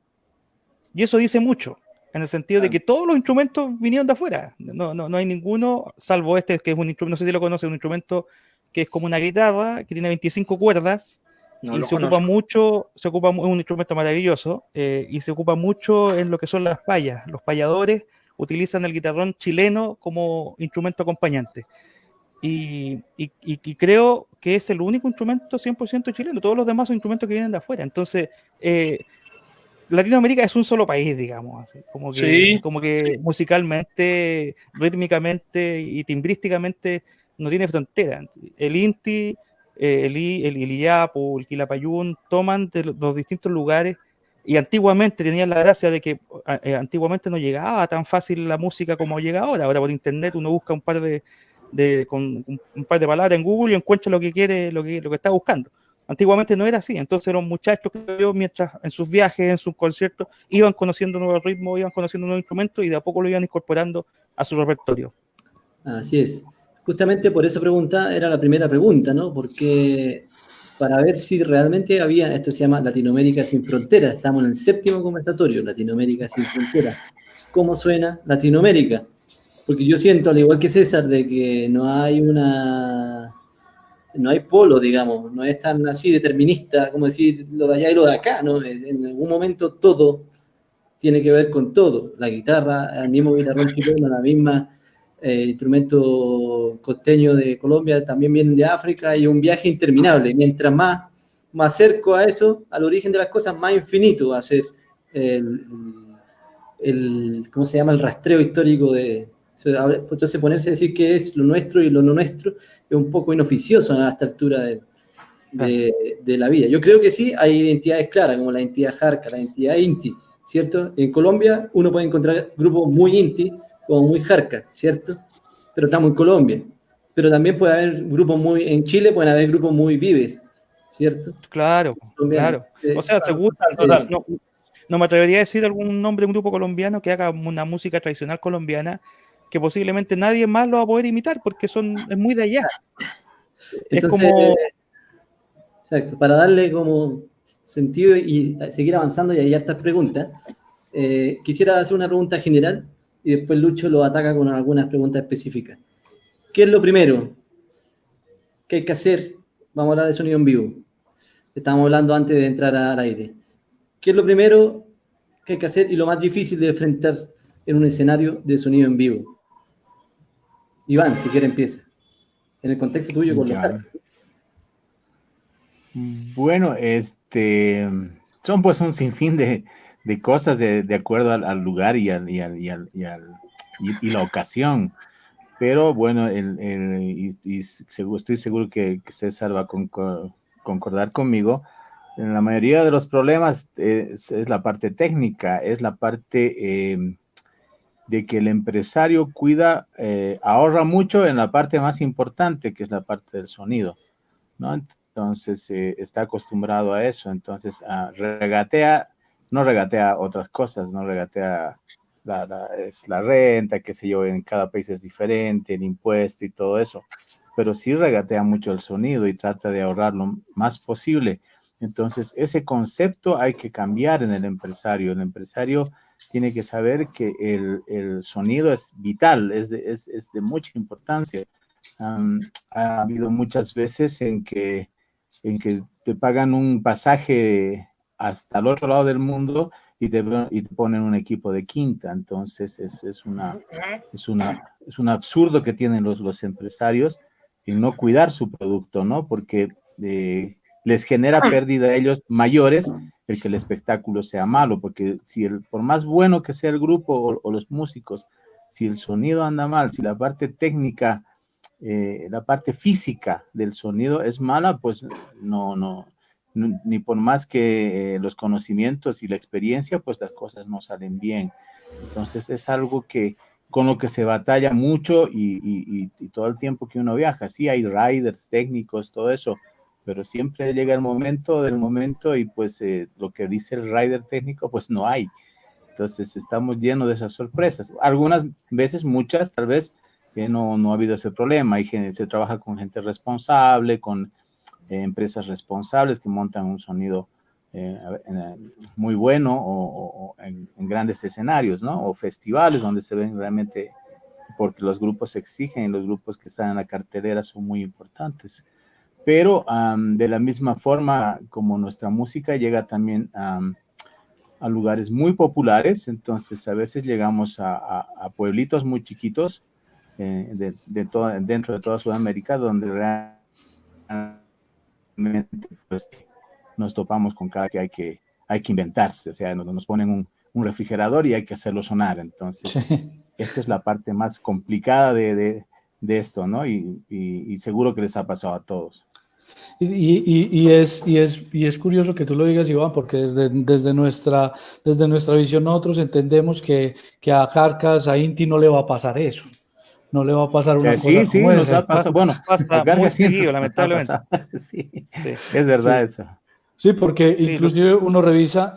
C: Y eso dice mucho, en el sentido de que todos los instrumentos vinieron de afuera. No hay ninguno, salvo este, que es un instrumento, no sé si lo conocen, un instrumento que es como una guitarra, que tiene 25 cuerdas, y se ocupa mucho, es un instrumento maravilloso, y se ocupa mucho en lo que son las payas. Los payadores utilizan el guitarrón chileno como instrumento acompañante. Y creo que es el único instrumento 100% chileno. Todos los demás son instrumentos que vienen de afuera. Entonces, Latinoamérica es un solo país, digamos, así, como que musicalmente, rítmicamente y timbrísticamente no tiene frontera. El Inti, el Iyapu, el Quilapayún toman de los distintos lugares, y antiguamente tenían la gracia de que antiguamente no llegaba tan fácil la música como llega ahora. Ahora por internet uno busca un par de palabras en Google y encuentra lo que quiere, lo que está buscando. Antiguamente no era así, entonces los muchachos, mientras en sus viajes, en sus conciertos, iban conociendo nuevos ritmos, iban conociendo nuevos instrumentos y de a poco lo iban incorporando a su repertorio.
A: Así es. Justamente por esa pregunta era la primera pregunta, ¿no? Porque para ver si realmente había, esto se llama Latinoamérica sin fronteras, estamos en el 7º conversatorio, Latinoamérica sin fronteras. ¿Cómo suena Latinoamérica? Porque yo siento, al igual que César, de que no hay polo, digamos, no es tan así determinista, como decir lo de allá y lo de acá, ¿no? En algún momento todo tiene que ver con todo. La guitarra, el mismo guitarrón chileno, la misma instrumento costeño de Colombia, también vienen de África, y un viaje interminable. Mientras más acerco a eso, al origen de las cosas, más infinito va a ser ¿cómo se llama? El rastreo histórico de... Entonces ponerse a decir qué es lo nuestro y lo no nuestro es un poco inoficioso a esta altura de la vida. Yo creo que sí, hay identidades claras, como la identidad Jarca, la identidad Inti, ¿cierto? En Colombia uno puede encontrar grupos muy Inti como muy Jarca, ¿cierto? Pero estamos en Colombia. Pero también puede haber grupos en Chile pueden haber grupos muy Vives, ¿cierto?
C: Claro. O sea, seguro, no me atrevería a decir algún nombre de un grupo colombiano que haga una música tradicional colombiana que posiblemente nadie más lo va a poder imitar porque es muy de allá.
A: Entonces, exacto, para darle como sentido y seguir avanzando, y hay hartas preguntas, quisiera hacer una pregunta general y después Lucho lo ataca con algunas preguntas específicas. ¿Qué es lo primero que hay que hacer? Vamos a hablar de sonido en vivo. Estábamos hablando antes de entrar al aire. ¿qué es lo primero que hay que hacer y lo más difícil de enfrentar en un escenario de sonido en vivo? Iván, si quiere empieza. En el contexto tuyo con los carcas.
D: Bueno, son pues un sinfín de cosas de acuerdo al lugar y la ocasión. Pero bueno, estoy seguro que César va a concordar conmigo. En la mayoría de los problemas es la parte técnica, es la parte de que el empresario ahorra mucho en la parte más importante, que es la parte del sonido, ¿no? Entonces está acostumbrado a eso, entonces no regatea otras cosas, no regatea la renta, qué sé yo, en cada país es diferente, el impuesto y todo eso, pero sí regatea mucho el sonido y trata de ahorrar lo más posible. Entonces ese concepto hay que cambiar en el empresario. El empresario tiene que saber que el sonido es vital, es de mucha importancia. Ha habido muchas veces en que te pagan un pasaje hasta el otro lado del mundo y te ponen un equipo de quinta. Entonces es un absurdo que tienen los empresarios en no cuidar su producto, ¿no? Porque les genera pérdida a ellos mayores el que el espectáculo sea malo, porque por más bueno que sea el grupo o los músicos, si el sonido anda mal, si la parte técnica, la parte física del sonido es mala, pues ni por más que los conocimientos y la experiencia, pues las cosas no salen bien. Entonces es algo con lo que se batalla mucho y todo el tiempo que uno viaja. Sí, hay riders técnicos, todo eso, pero siempre llega el momento y pues lo que dice el rider técnico, pues no hay. Entonces estamos llenos de esas sorpresas. Algunas veces, muchas, tal vez, no ha habido ese problema. Se trabaja con gente responsable, con empresas responsables que montan un sonido muy bueno o en grandes escenarios, ¿no? O festivales donde se ven realmente, porque los grupos exigen, los grupos que están en la cartelera son muy importantes. Pero de la misma forma como nuestra música llega también a lugares muy populares, entonces a veces llegamos a pueblitos muy chiquitos dentro de toda Sudamérica, donde realmente pues, nos topamos con cada que hay que inventarse, o sea, nos ponen un refrigerador y hay que hacerlo sonar. Entonces esa es la parte más complicada de esto, ¿no? Y seguro que les ha pasado a todos.
B: Y es curioso que tú lo digas, Iván, porque desde nuestra visión nosotros entendemos que a Carcas, a Inti no le va a pasar eso. No le va a pasar una cosa como
D: nos
B: esa.
D: Ha pasado. Bueno,
C: pasa muy seguido, lamentablemente.
D: Sí, es verdad eso.
B: Sí, porque inclusive uno revisa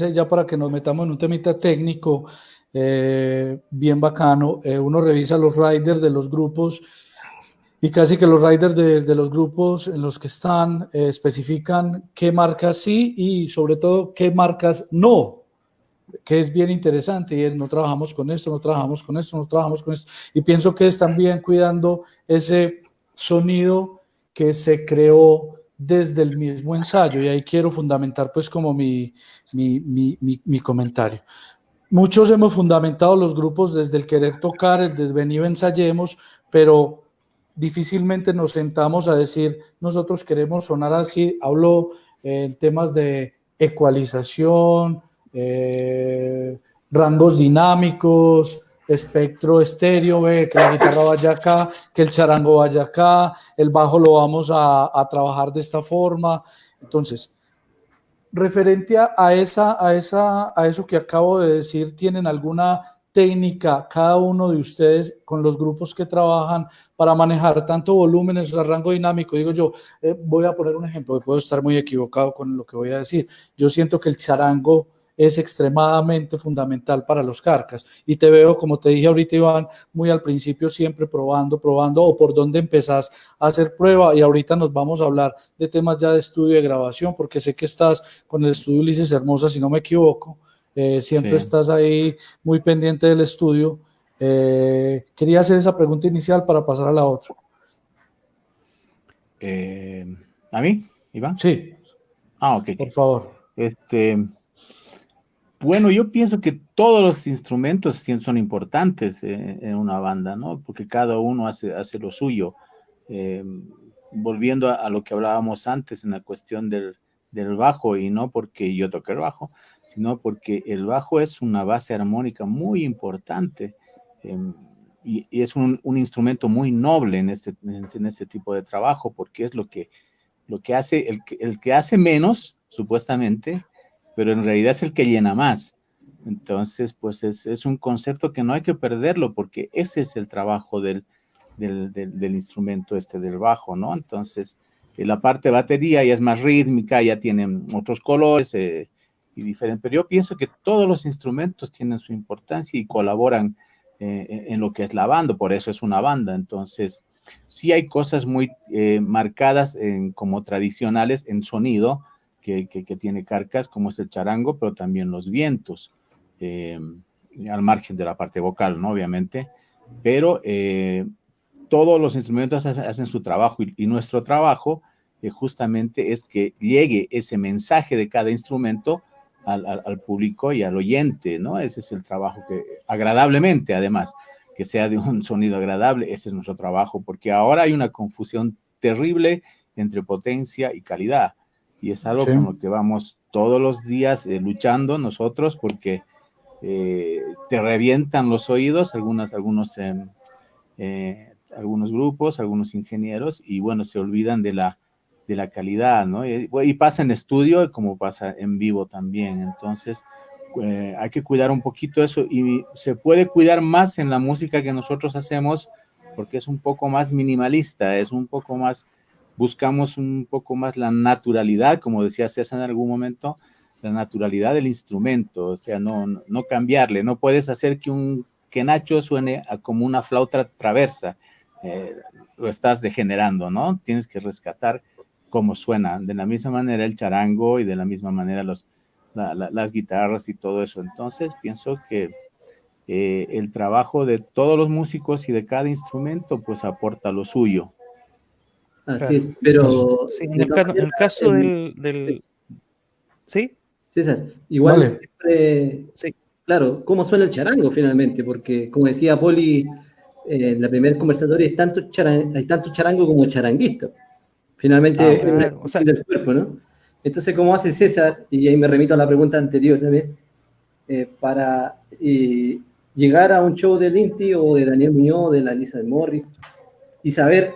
B: ya para que nos metamos en un temita técnico bien bacano, uno revisa los riders de los grupos y casi que los riders de los grupos en los que están especifican qué marcas sí y sobre todo qué marcas no, que es bien interesante, y no trabajamos con esto, no trabajamos con esto, no trabajamos con esto, y pienso que es también cuidando ese sonido que se creó desde el mismo ensayo, y ahí quiero fundamentar pues como mi comentario. Muchos hemos fundamentado los grupos desde el querer tocar, el desde venido ensayemos, pero difícilmente nos sentamos a decir, nosotros queremos sonar así. Hablo en temas de ecualización, rangos dinámicos, espectro estéreo, que la guitarra vaya acá, que el charango vaya acá, el bajo lo vamos a trabajar de esta forma. Entonces, referente a eso que acabo de decir, ¿tienen alguna técnica cada uno de ustedes con los grupos que trabajan para manejar tanto volúmenes, rango dinámico? Digo yo, voy a poner un ejemplo, puedo estar muy equivocado con lo que voy a decir. Yo siento que el charango es extremadamente fundamental para los Carcas, y te veo, como te dije ahorita, Iván, muy al principio siempre probando, o por dónde empezás a hacer prueba, y ahorita nos vamos a hablar de temas ya de estudio y de grabación, porque sé que estás con el estudio Ulises Hermosa, si no me equivoco, siempre estás ahí muy pendiente del estudio. Quería hacer esa pregunta inicial para pasar a la otra.
D: ¿A mí, Iván?
B: Sí.
D: Ok.
B: Por favor.
D: Bueno, yo pienso que todos los instrumentos son importantes en una banda, ¿no? Porque cada uno hace lo suyo. Eh, Volviendo a lo que hablábamos antes en la cuestión del bajo, y no porque yo toque el bajo, sino porque el bajo es una base armónica muy importante, y es un instrumento muy noble en este tipo de trabajo, porque es lo que hace el que hace menos, supuestamente, pero en realidad es el que llena más. Entonces, pues es un concepto que no hay que perderlo, porque ese es el trabajo del instrumento del bajo, ¿no? Entonces, la parte de batería ya es más rítmica, ya tienen otros colores y diferentes, pero yo pienso que todos los instrumentos tienen su importancia y colaboran en lo que es la banda, por eso es una banda. Entonces, sí hay cosas muy marcadas como tradicionales en sonido que tiene Carcass, como es el charango, pero también los vientos, al margen de la parte vocal, ¿no? Obviamente, pero todos los instrumentos hacen su trabajo, y nuestro trabajo justamente es que llegue ese mensaje de cada instrumento al público y al oyente, ¿no? Ese es el trabajo, que agradablemente, además, que sea de un sonido agradable. Ese es nuestro trabajo, porque ahora hay una confusión terrible entre potencia y calidad, y es algo con lo que vamos todos los días luchando nosotros, porque te revientan los oídos algunos grupos, algunos ingenieros, y bueno, se olvidan de la calidad, ¿no? Y pasa en estudio como pasa en vivo también. Entonces, hay que cuidar un poquito eso, y se puede cuidar más en la música que nosotros hacemos, porque es un poco más minimalista, es un poco más, buscamos un poco más la naturalidad, como decía César en algún momento, la naturalidad del instrumento, o sea, no cambiarle. No puedes hacer que Nacho suene como una flauta traversa, lo estás degenerando, ¿no? Tienes que rescatar cómo suena. De la misma manera el charango, y de la misma manera las guitarras y todo eso. Entonces pienso que el trabajo de todos los músicos y de cada instrumento pues aporta lo suyo.
A: Así es, pero...
C: Sí, en el caso del... ¿Sí?
A: César, igual
C: siempre, sí.
A: Claro, cómo suena el charango finalmente, porque como decía Poli en la primera conversatoria, hay tanto charango como charanguista. Finalmente,
C: claro,
A: del cuerpo, ¿no? Entonces, ¿cómo hace César? Y ahí me remito a la pregunta anterior también, para llegar a un show del Inti o de Daniel Muñoz, o de la Lisa de Morris, y saber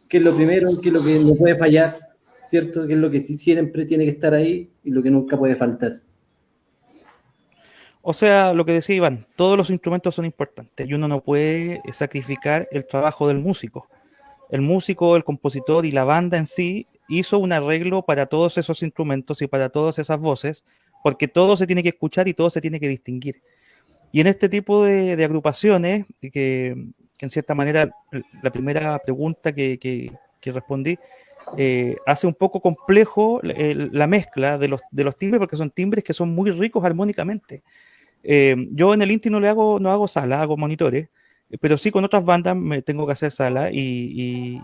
A: qué es lo primero, qué es lo que no puede fallar, ¿cierto? Qué es lo que siempre tiene que estar ahí y lo que nunca puede faltar.
C: O sea, lo que decía Iván, todos los instrumentos son importantes y uno no puede sacrificar el trabajo del músico. El músico, el compositor y la banda en sí hizo un arreglo para todos esos instrumentos y para todas esas voces, porque todo se tiene que escuchar y todo se tiene que distinguir. Y en este tipo de agrupaciones, que en cierta manera la primera pregunta que respondí, hace un poco complejo la mezcla de los timbres, porque son timbres que son muy ricos armónicamente. Yo en el Inti no hago sala, hago monitores, pero sí con otras bandas me tengo que hacer sala y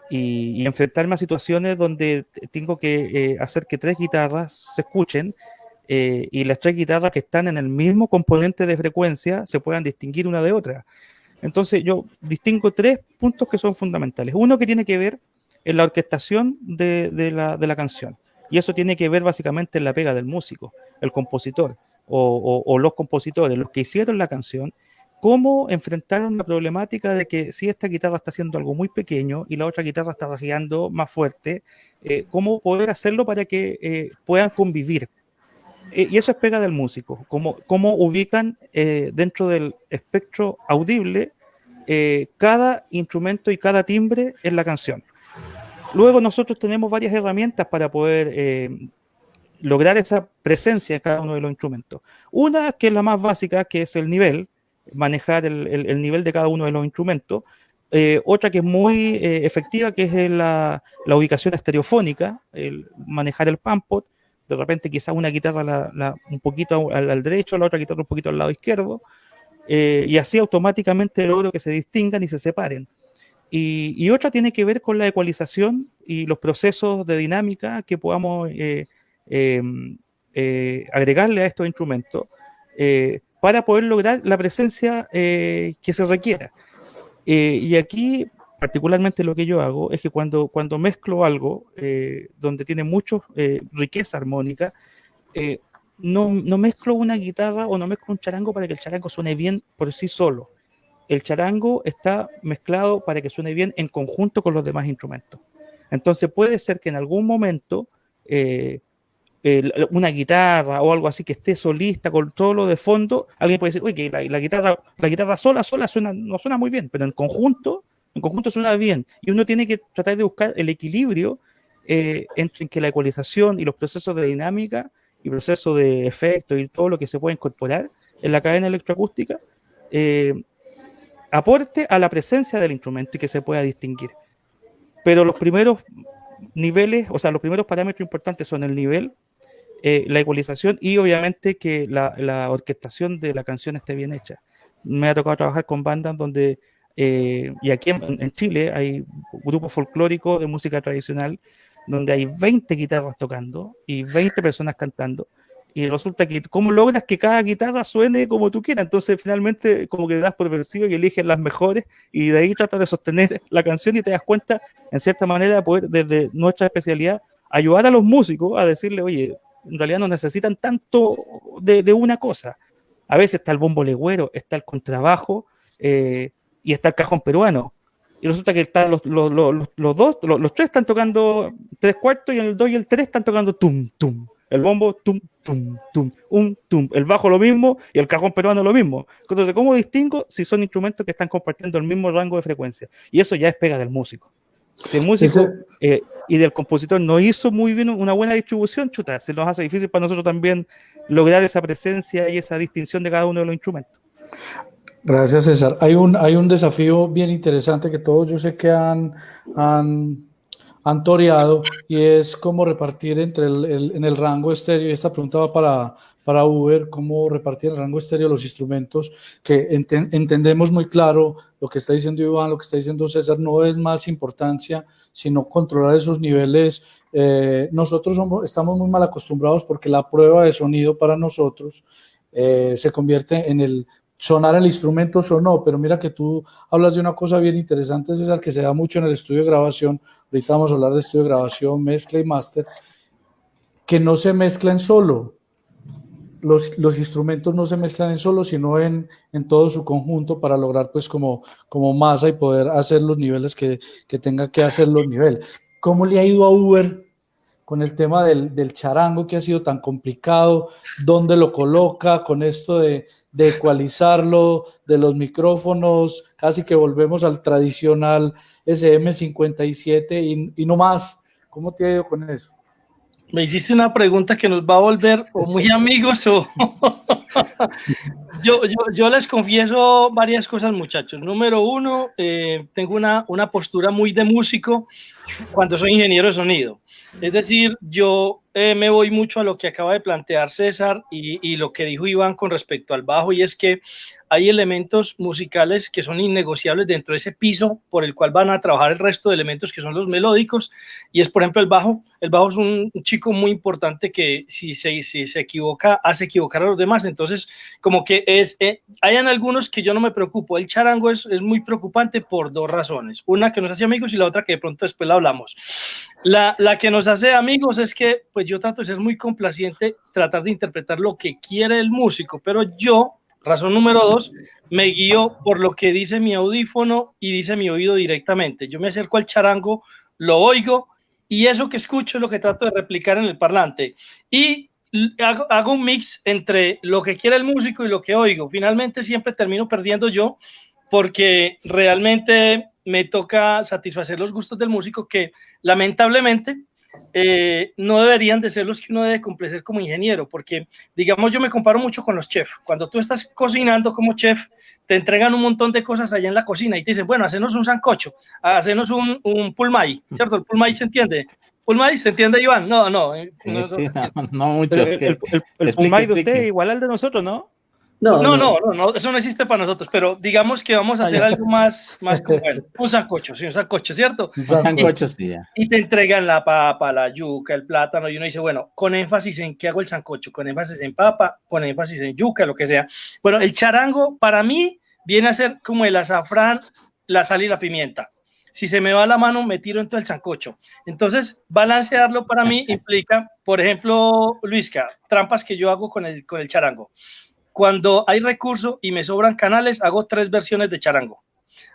C: enfrentarme a situaciones donde tengo que hacer que 3 guitarras se escuchen, y las 3 guitarras que están en el mismo componente de frecuencia se puedan distinguir una de otra. Entonces yo distingo 3 puntos que son fundamentales. Uno que tiene que ver en la orquestación de la canción, y eso tiene que ver básicamente en la pega del músico, el compositor o los compositores, los que hicieron la canción, cómo enfrentaron la problemática de que si esta guitarra está haciendo algo muy pequeño y la otra guitarra está rasgueando más fuerte, cómo poder hacerlo para que puedan convivir. Y eso es pega del músico, cómo ubican dentro del espectro audible cada instrumento y cada timbre en la canción. Luego nosotros tenemos varias herramientas para poder lograr esa presencia en cada uno de los instrumentos. Una que es la más básica, que es el nivel, manejar el nivel de cada uno de los instrumentos. Otra que es muy efectiva, que es la ubicación estereofónica, el manejar el pampot. De repente quizás una guitarra un poquito al derecho, la otra guitarra un poquito al lado izquierdo, y así automáticamente logro que se distingan y se separen. Y otra tiene que ver con la ecualización y los procesos de dinámica que podamos agregarle a estos instrumentos para poder lograr la presencia que se requiera. Y aquí, particularmente lo que yo hago es que cuando mezclo algo donde tiene mucha riqueza armónica, no mezclo una guitarra o no mezclo un charango para que el charango suene bien por sí solo. El charango está mezclado para que suene bien en conjunto con los demás instrumentos. Entonces puede ser que en algún momento una guitarra o algo así que esté solista con todo lo de fondo, alguien puede decir, oye, que la guitarra sola no suena muy bien, pero en conjunto suena bien. Y uno tiene que tratar de buscar el equilibrio entre que la ecualización y los procesos de dinámica y procesos de efecto y todo lo que se puede incorporar en la cadena electroacústica aporte a la presencia del instrumento y que se pueda distinguir. Pero los primeros niveles, o sea, los primeros parámetros importantes son el nivel, la ecualización y obviamente que la orquestación de la canción esté bien hecha. Me ha tocado trabajar con bandas donde, y aquí en Chile hay grupos folclóricos de música tradicional donde hay 20 guitarras tocando y 20 personas cantando, y resulta que ¿cómo logras que cada guitarra suene como tú quieras? Entonces finalmente como que das por vencido y eliges las mejores y de ahí tratas de sostener la canción y te das cuenta en cierta manera de poder desde nuestra especialidad ayudar a los músicos a decirle, oye, en realidad no necesitan tanto de una cosa. A veces está el bombo legüero, está el contrabajo y está el cajón peruano. Y resulta que están los tres están tocando 3/4 y en el 2 y el 3 están tocando tum, tum. El bombo, tum, tum, tum, tum. El bajo lo mismo y el cajón peruano lo mismo. Entonces, ¿cómo distingo si son instrumentos que están compartiendo el mismo rango de frecuencia? Y eso ya es pega del músico. Si el músico y del compositor no hizo muy bien una buena distribución, chuta, se nos hace difícil para nosotros también lograr esa presencia y esa distinción de cada uno de los instrumentos.
B: Gracias, César. Hay un desafío bien interesante que todos yo sé que han toreado, y es cómo repartir en el rango estéreo. Y esta pregunta va para Uber, cómo repartir el rango estéreo de los instrumentos, que entendemos muy claro lo que está diciendo Iván, lo que está diciendo César, no es más importancia, sino controlar esos niveles. Nosotros estamos muy mal acostumbrados porque la prueba de sonido para nosotros se convierte en el sonar el instrumento o no, pero mira que tú hablas de una cosa bien interesante, César, que se da mucho en el estudio de grabación. Ahorita vamos a hablar de estudio de grabación, mezcla y máster, que no se mezclan solo. Los instrumentos no se mezclan en solo, sino en todo su conjunto para lograr pues como masa y poder hacer los niveles que tenga que hacer los niveles. ¿Cómo le ha ido a Uber con el tema del charango, que ha sido tan complicado? ¿Dónde lo coloca con esto de ecualizarlo, de los micrófonos? Casi que volvemos al tradicional SM57 y no más. ¿Cómo te ha ido con eso?
E: Me hiciste una pregunta que nos va a volver o muy amigos o... yo les confieso varias cosas, muchachos. Número uno, tengo una postura muy de músico cuando soy ingeniero de sonido. Es decir, yo me voy mucho a lo que acaba de plantear César y lo que dijo Iván con respecto al bajo, y es que hay elementos musicales que son innegociables dentro de ese piso por el cual van a trabajar el resto de elementos que son los melódicos, y es por ejemplo el bajo. El bajo es un chico muy importante que si se equivoca, hace equivocar a los demás. Entonces como que hayan algunos que yo no me preocupo. El charango es muy preocupante por dos razones, una que nos hace amigos y la otra que de pronto después la hablamos. La que nos hace amigos es que pues yo trato de ser muy complaciente, tratar de interpretar lo que quiere el músico, pero yo, razón número dos, me guío por lo que dice mi audífono y dice mi oído directamente. Yo me acerco al charango, lo oigo y eso que escucho es lo que trato de replicar en el parlante y hago un mix entre lo que quiere el músico y lo que oigo. Finalmente siempre termino perdiendo yo porque realmente me toca satisfacer los gustos del músico, que lamentablemente no deberían de ser los que uno debe complacer como ingeniero, porque digamos yo me comparo mucho con los chefs. Cuando tú estás cocinando como chef, te entregan un montón de cosas allá en la cocina y te dicen, bueno, hacenos un sancocho, hacenos un pulmay, ¿cierto? El pulmay se entiende. ¿Pulmay se entiende, Iván? No
D: mucho.
C: El pulmay de usted es igual al de nosotros, ¿no?
E: No, eso no existe para nosotros, pero digamos que vamos a hacer algo más bueno, un sancocho, ¿cierto?
D: Un sancocho, sí, ya.
E: Y te entregan la papa, la yuca, el plátano, y uno dice, bueno, con énfasis en qué hago el sancocho, con énfasis en papa, con énfasis en yuca, lo que sea. Bueno, el charango para mí viene a ser como el azafrán, la sal y la pimienta. Si se me va la mano, me tiro en todo el sancocho. Entonces, balancearlo para mí implica, por ejemplo, Luisca, trampas que yo hago con el charango. Cuando hay recurso y me sobran canales, hago 3 versiones de charango.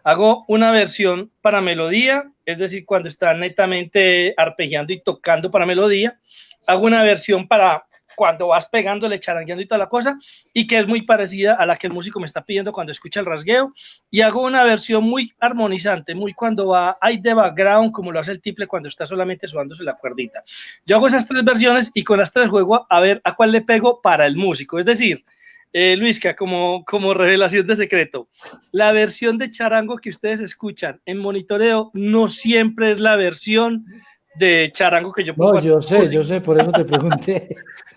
E: Hago una versión para melodía, es decir, cuando está netamente arpegiando y tocando para melodía. Hago una versión para cuando vas pegándole, charangueando y toda la cosa, y que es muy parecida a la que el músico me está pidiendo cuando escucha el rasgueo. Y hago una versión muy armonizante, muy cuando va ahí de background, como lo hace el tiple cuando está solamente sudándose la cuerdita. Yo hago esas 3 versiones y con las 3 juego a ver a cuál le pego para el músico. Es decir, Luisca, como revelación de secreto, la versión de charango que ustedes escuchan en monitoreo no siempre es la versión de charango que yo pongo.
B: No, yo sé, por eso te pregunté.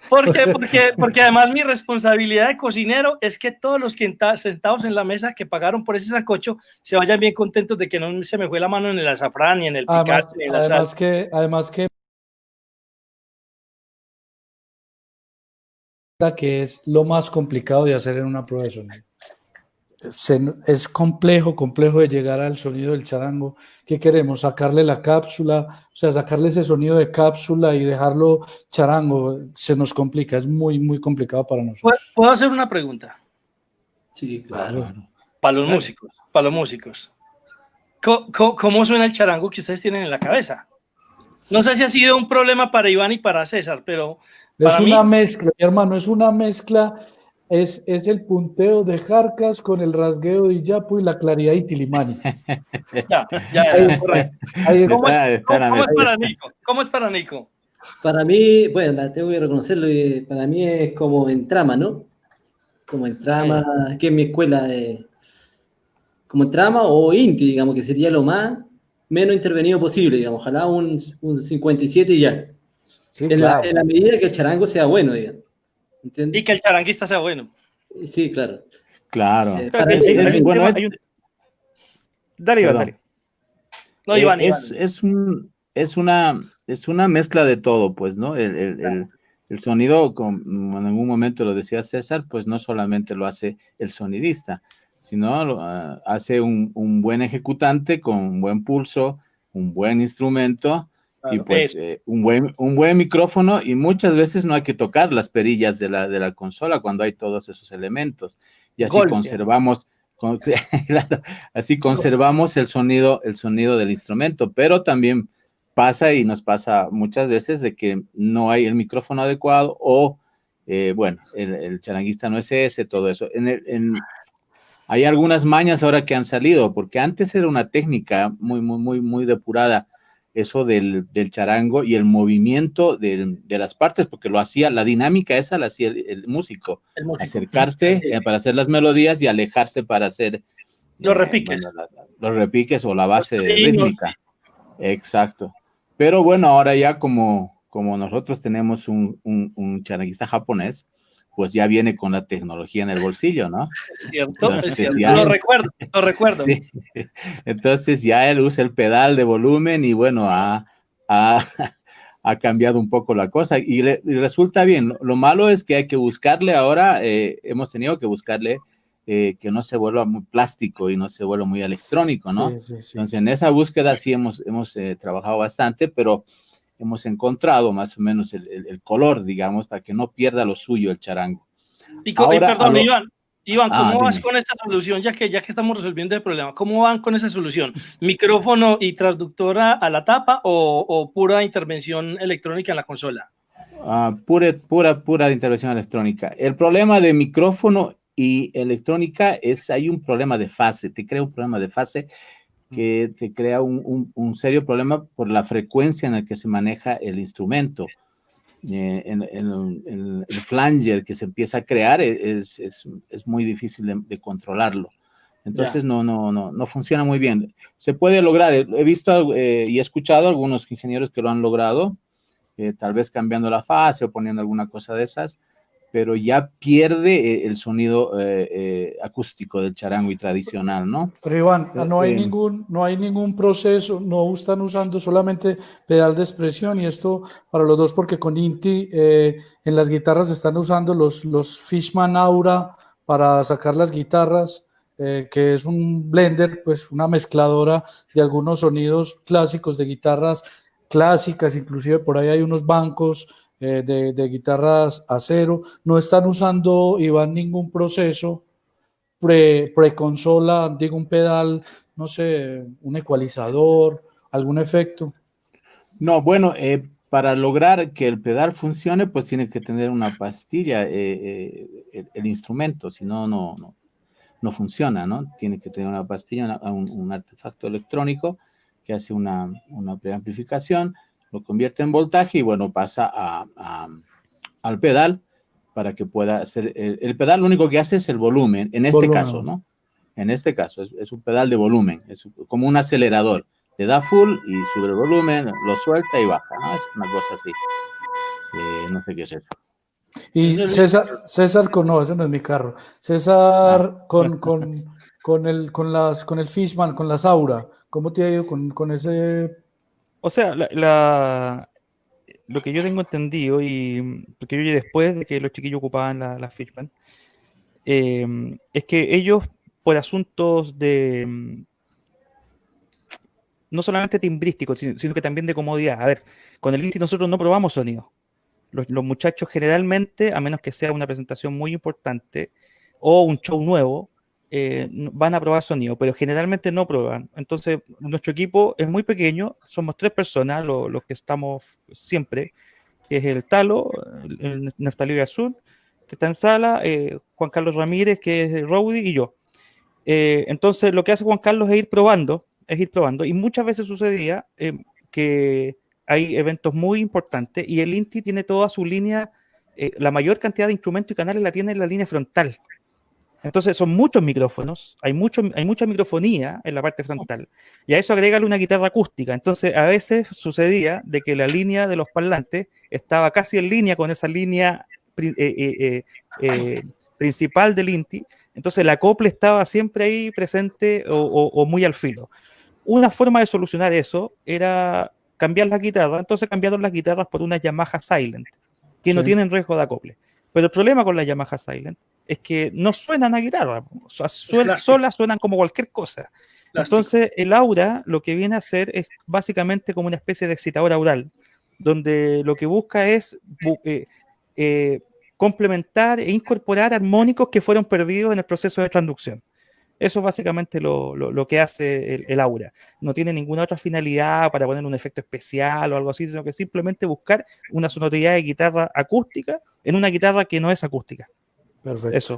E: Porque además mi responsabilidad de cocinero es que todos los que sentados en la mesa que pagaron por ese sancocho se vayan bien contentos de que no se me fue la mano en el azafrán ni en el picante ni en la sal.
B: Además que es lo más complicado de hacer en una prueba de sonido. Es complejo de llegar al sonido del charango. ¿Qué queremos? Sacarle la cápsula, o sea, sacarle ese sonido de cápsula y dejarlo charango. Se nos complica, es muy, muy complicado para nosotros.
E: ¿Puedo hacer una pregunta?
A: Sí, claro.
E: Para los músicos. ¿Cómo suena el charango que ustedes tienen en la cabeza? No sé si ha sido un problema para Iván y para César, pero
B: es una mezcla, mi hermano, es una mezcla. Es el punteo de Jarcas con el rasgueo de Iyapu y la claridad de Tilimani.
E: Ya, correcto. ¿Cómo es para Nico?
A: Para mí, bueno, tengo que reconocerlo, para mí es como en trama, ¿no? Como en trama, que es mi escuela como en trama o Inti, digamos, que sería lo menos intervenido posible, digamos, ojalá un 57 y ya. Sí, claro. En la medida que el charango sea bueno, digamos. ¿Entiendes?
E: Y que el charanguista sea bueno.
A: Sí, claro.
D: Claro.
C: Dale, Iván.
E: No, Iván.
D: Es una mezcla de todo, pues, ¿no? El sonido, como en algún momento lo decía César, pues no solamente lo hace el sonidista, sino hace un buen ejecutante con un buen pulso, un buen instrumento. Y pues un buen micrófono, y muchas veces no hay que tocar las perillas de la consola cuando hay todos esos elementos, y así conservamos el sonido del instrumento. Pero también pasa, y nos pasa muchas veces, de que no hay el micrófono adecuado o el charanguista no es ese, todo eso. Hay algunas mañas ahora que han salido, porque antes era una técnica muy, muy, muy, muy depurada, eso del charango y el movimiento de las partes, porque la dinámica esa la hacía el músico. Acercarse para hacer las melodías y alejarse para hacer
E: los repiques.
D: Los repiques o la base rítmica. Exacto. Pero bueno, ahora ya como nosotros tenemos un charanguista japonés, pues ya viene con la tecnología en el bolsillo, ¿no?
E: Es cierto. Lo recuerdo.
D: Sí. Entonces ya él usa el pedal de volumen y bueno, ha cambiado un poco la cosa y resulta bien. Lo malo es que hay que buscarle ahora, hemos tenido que buscarle que no se vuelva muy plástico y no se vuelva muy electrónico, ¿no? Sí. Entonces en esa búsqueda sí hemos trabajado bastante, pero hemos encontrado más o menos el color, digamos, para que no pierda lo suyo el charango.
E: Perdón, Iván, ¿cómo vas con esta solución? Ya que estamos resolviendo el problema, ¿cómo van con esa solución? ¿Micrófono y transductora a la tapa o pura intervención electrónica en la consola?
D: Pura intervención electrónica. El problema de micrófono y electrónica hay un problema de fase, te crea un problema de fase que te crea un serio problema por la frecuencia en la que se maneja el instrumento. El flanger que se empieza a crear es muy difícil de controlarlo. Entonces no funciona muy bien. Se puede lograr, he visto y he escuchado a algunos ingenieros que lo han logrado, tal vez cambiando la fase o poniendo alguna cosa de esas, pero ya pierde el sonido acústico del charango y tradicional, ¿no?
B: Pero Iván, no hay ningún proceso, no están usando solamente pedal de expresión, y esto para los dos, porque con Inti en las guitarras están usando los Fishman Aura para sacar las guitarras, que es un blender, pues una mezcladora de algunos sonidos clásicos de guitarras clásicas, inclusive por ahí hay unos bancos de guitarras acero. No están usando, Iván, ningún proceso pre-consola, digo, un pedal, no sé, un ecualizador, algún efecto.
D: No, bueno, para lograr que el pedal funcione, pues tiene que tener una pastilla, el instrumento, si no, no funciona, ¿no? Tiene que tener una pastilla, un artefacto electrónico que hace una preamplificación, lo convierte en voltaje y, bueno, pasa al pedal para que pueda hacer. El pedal lo único que hace es el volumen, en este caso, ¿no? En este caso, es un pedal de volumen, es como un acelerador. Le da full y sube el volumen, lo suelta y baja, ¿no? Es una cosa así. No sé qué es eso.
B: Y César no, ese no es mi carro. César con el Fishman, con las Aura, ¿cómo te ha ido con ese?
C: O sea, lo que yo tengo entendido y lo que yo oí después de que los chiquillos ocupaban la Fishman, es que ellos, por asuntos de no solamente timbrísticos, sino que también de comodidad. A ver, con el Inti nosotros no probamos sonido. Los muchachos generalmente, a menos que sea una presentación muy importante o un show nuevo, van a probar sonido, pero generalmente no prueban. Entonces, nuestro equipo es muy pequeño, somos 3 personas, los que estamos siempre, que es el Talo, el Neftalí Azul, que está en sala, Juan Carlos Ramírez, que es Rowdy, y yo. Entonces, lo que hace Juan Carlos es ir probando, y muchas veces sucedía que hay eventos muy importantes y el Inti tiene toda su línea, la mayor cantidad de instrumentos y canales la tiene en la línea frontal. Entonces son muchos micrófonos, hay mucha microfonía en la parte frontal, y a eso agrégale una guitarra acústica. Entonces a veces sucedía de que la línea de los parlantes estaba casi en línea con esa línea principal del Inti, entonces el acople estaba siempre ahí presente o muy al filo. Una forma de solucionar eso era cambiar la guitarra. Entonces cambiaron las guitarras por unas Yamaha Silent, que no tienen riesgo de acople. Pero el problema con la Yamaha Silent es que no suenan a guitarra, o sea, solas suenan como cualquier cosa. Entonces el Aura lo que viene a hacer es básicamente como una especie de excitador aural, donde lo que busca es complementar e incorporar armónicos que fueron perdidos en el proceso de transducción. Eso es básicamente lo que hace el Aura. No tiene ninguna otra finalidad para poner un efecto especial o algo así, sino que simplemente buscar una sonoridad de guitarra acústica en una guitarra que no es acústica.
B: Perfecto.
C: Eso.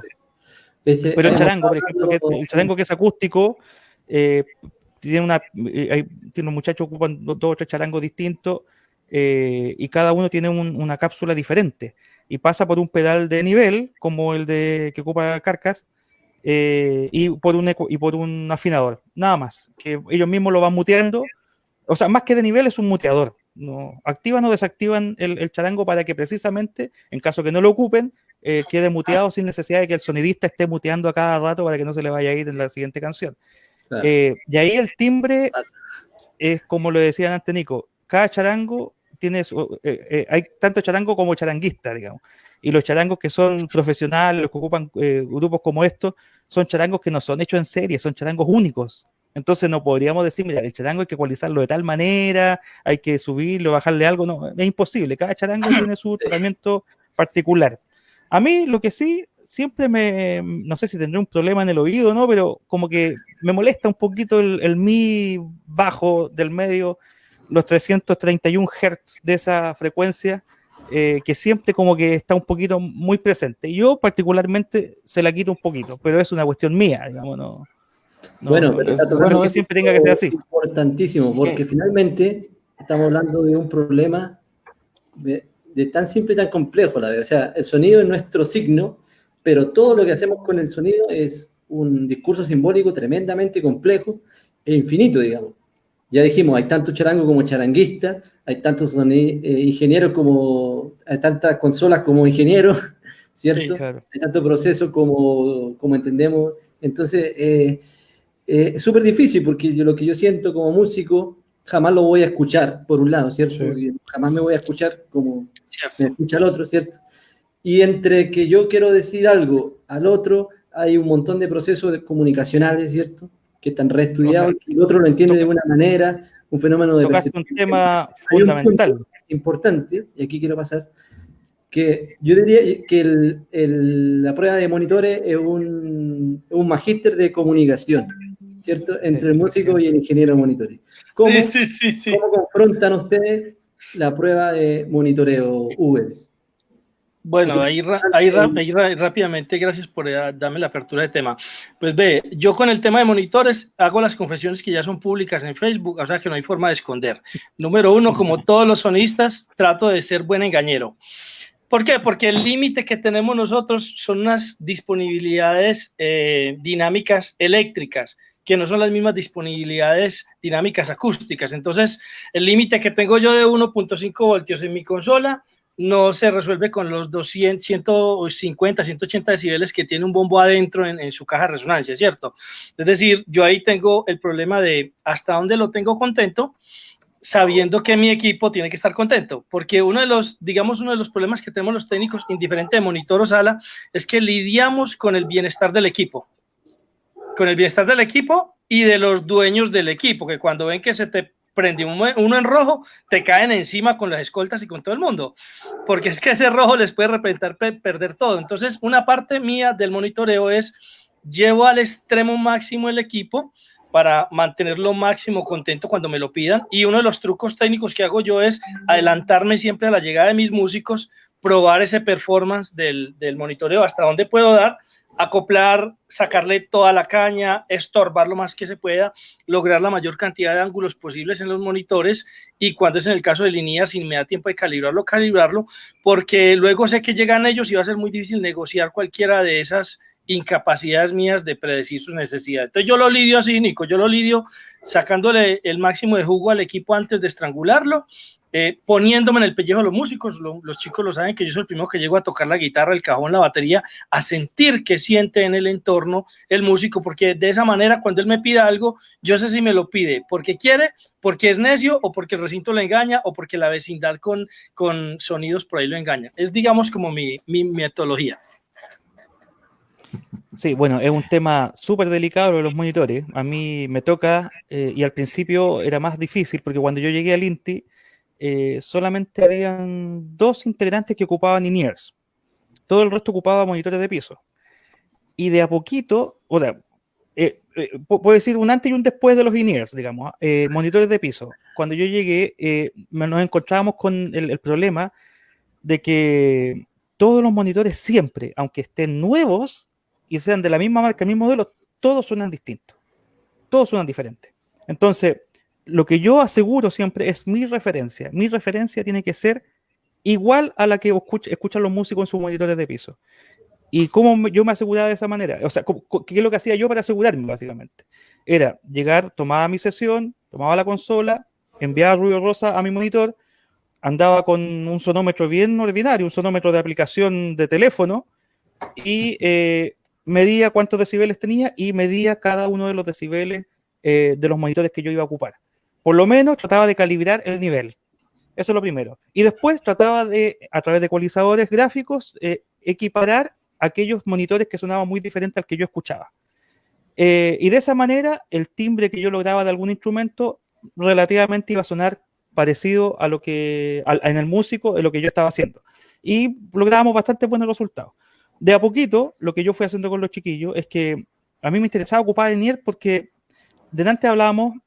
C: Pero el charango, por ejemplo, el charango que es acústico, tiene los muchachos ocupan 2 o 3 charangos distintos, y cada uno tiene una cápsula diferente y pasa por un pedal de nivel como el que ocupa Carcass, y por un afinador, nada más, que ellos mismos lo van muteando. O sea, más que de nivel es un muteador, no activan o desactivan el charango para que precisamente, en caso que no lo ocupen, quede muteado sin necesidad de que el sonidista esté muteando a cada rato para que no se le vaya a ir en la siguiente canción. Claro. Y ahí el timbre es como lo decían antes, Nico, cada charango tiene hay tanto charango como charanguista, digamos, y los charangos que son profesionales, los que ocupan grupos como estos, son charangos que no son hechos en serie, son charangos únicos. Entonces no podríamos decir, mira, el charango hay que ecualizarlo de tal manera, hay que subirlo, bajarle algo, no, es imposible, cada charango tiene su tratamiento particular. A mí lo que sí, siempre no sé si tendré un problema en el oído, ¿no? Pero como que me molesta un poquito el mi bajo del medio, los 331 Hz de esa frecuencia, que siempre como que está un poquito muy presente. Y yo particularmente se la quito un poquito, pero es una cuestión mía, digamos, no
A: pero
C: bueno que siempre tenga que ser así.
A: Importantísimo, porque finalmente estamos hablando de un problema de tan simple y tan complejo, la verdad. O sea, el sonido es nuestro signo, pero todo lo que hacemos con el sonido es un discurso simbólico tremendamente complejo e infinito, digamos. Ya dijimos, hay tanto charango como charanguista, hay tantos ingenieros hay tantas consolas como ingenieros, ¿cierto?
C: Sí, claro.
A: Hay tanto proceso como entendemos. Entonces, es súper difícil porque lo que yo siento como músico jamás lo voy a escuchar, por un lado, ¿cierto?
B: Sí.
A: Porque jamás me voy a escuchar como
E: Cierto.
A: me escucha el otro, ¿cierto? Y entre que yo quiero decir algo al otro, hay un montón de procesos comunicacionales, ¿cierto? Que están reestudiados,
C: O sea,
A: que el otro lo entiende de una manera, un fenómeno de
C: tocaste un
A: percepción.
C: tema
A: Hay un
C: fundamental.
A: punto importante, y aquí quiero pasar, que yo diría que la prueba de monitores es un magíster de comunicación, ¿cierto? Entre el músico y el ingeniero de monitores. ¿Cómo confrontan ustedes la prueba de monitoreo V?
E: Bueno, ahí rápidamente, gracias por darme la apertura de tema. Pues ve, yo con el tema de monitores hago las confesiones que ya son públicas en Facebook, o sea que no hay forma de esconder. Número uno, como todos los sonistas, trato de ser buen engañero. ¿Por qué? Porque el límite que tenemos nosotros son unas disponibilidades dinámicas eléctricas, que no son las mismas disponibilidades dinámicas acústicas. Entonces, el límite que tengo yo de 1.5 voltios en mi consola no se resuelve con los 200, 150, 180 decibeles que tiene un bombo adentro en su caja de resonancia, ¿cierto? Es decir, yo ahí tengo el problema de hasta dónde lo tengo contento, sabiendo que mi equipo tiene que estar contento, porque uno de los problemas que tenemos los técnicos, indiferente de monitor o sala, es que lidiamos con el bienestar del equipo, y de los dueños del equipo, que cuando ven que se te prende uno en rojo, te caen encima con las escoltas y con todo el mundo, porque es que ese rojo les puede representar perder todo. Entonces, una parte mía del monitoreo es llevo al extremo máximo el equipo para mantenerlo máximo contento cuando me lo pidan, y uno de los trucos técnicos que hago yo es adelantarme siempre a la llegada de mis músicos, probar ese performance del monitoreo, hasta dónde puedo dar, acoplar, sacarle toda la caña, estorbar lo más que se pueda, lograr la mayor cantidad de ángulos posibles en los monitores, y cuando es en el caso de líneas, si me da tiempo de calibrarlo, porque luego sé que llegan ellos y va a ser muy difícil negociar cualquiera de esas incapacidades mías de predecir sus necesidades. Entonces yo lo lidio así, Nico, yo lo lidio sacándole el máximo de jugo al equipo antes de estrangularlo, poniéndome en el pellejo de los músicos. Los chicos lo saben que yo soy el primero que llego a tocar la guitarra, el cajón, la batería, a sentir que siente en el entorno el músico, porque de esa manera cuando él me pida algo, yo sé si me lo pide porque quiere, porque es necio, o porque el recinto lo engaña, o porque la vecindad con sonidos por ahí lo engaña. Es, digamos, como mi metodología.
C: Sí, bueno, es un tema súper delicado lo de los monitores. A mí me toca, y al principio era más difícil, porque cuando yo llegué al INTI, solamente habían 2 integrantes que ocupaban in-ears. Todo el resto ocupaba monitores de piso. Y de a poquito, o sea, puedo decir un antes y un después de los in-ears, digamos, monitores de piso. Cuando yo llegué, nos encontrábamos con el problema de que todos los monitores siempre, aunque estén nuevos y sean de la misma marca, el mismo modelo, todos suenan distintos, todos suenan diferentes. Entonces, lo que yo aseguro siempre es mi referencia. Mi referencia tiene que ser igual a la que escuchan los músicos en sus monitores de piso. ¿Y cómo yo me aseguraba de esa manera? O sea, ¿qué es lo que hacía yo para asegurarme, básicamente? Era llegar, tomaba mi sesión, tomaba la consola, enviaba ruido rosa a mi monitor, andaba con un sonómetro bien ordinario, un sonómetro de aplicación de teléfono, y medía cuántos decibeles tenía y medía cada uno de los decibeles de los monitores que yo iba a ocupar. Por lo menos trataba de calibrar el nivel. Eso es lo primero. Y después trataba de, a través de ecualizadores gráficos, equiparar aquellos monitores que sonaban muy diferentes al que yo escuchaba. Y de esa manera, el timbre que yo lograba de algún instrumento relativamente iba a sonar parecido a lo que en el músico, en lo que yo estaba haciendo. Y lográbamos bastante buenos resultados. De a poquito, lo que yo fui haciendo con los chiquillos es que a mí me interesaba ocupar el in-ear porque delante hablábamos,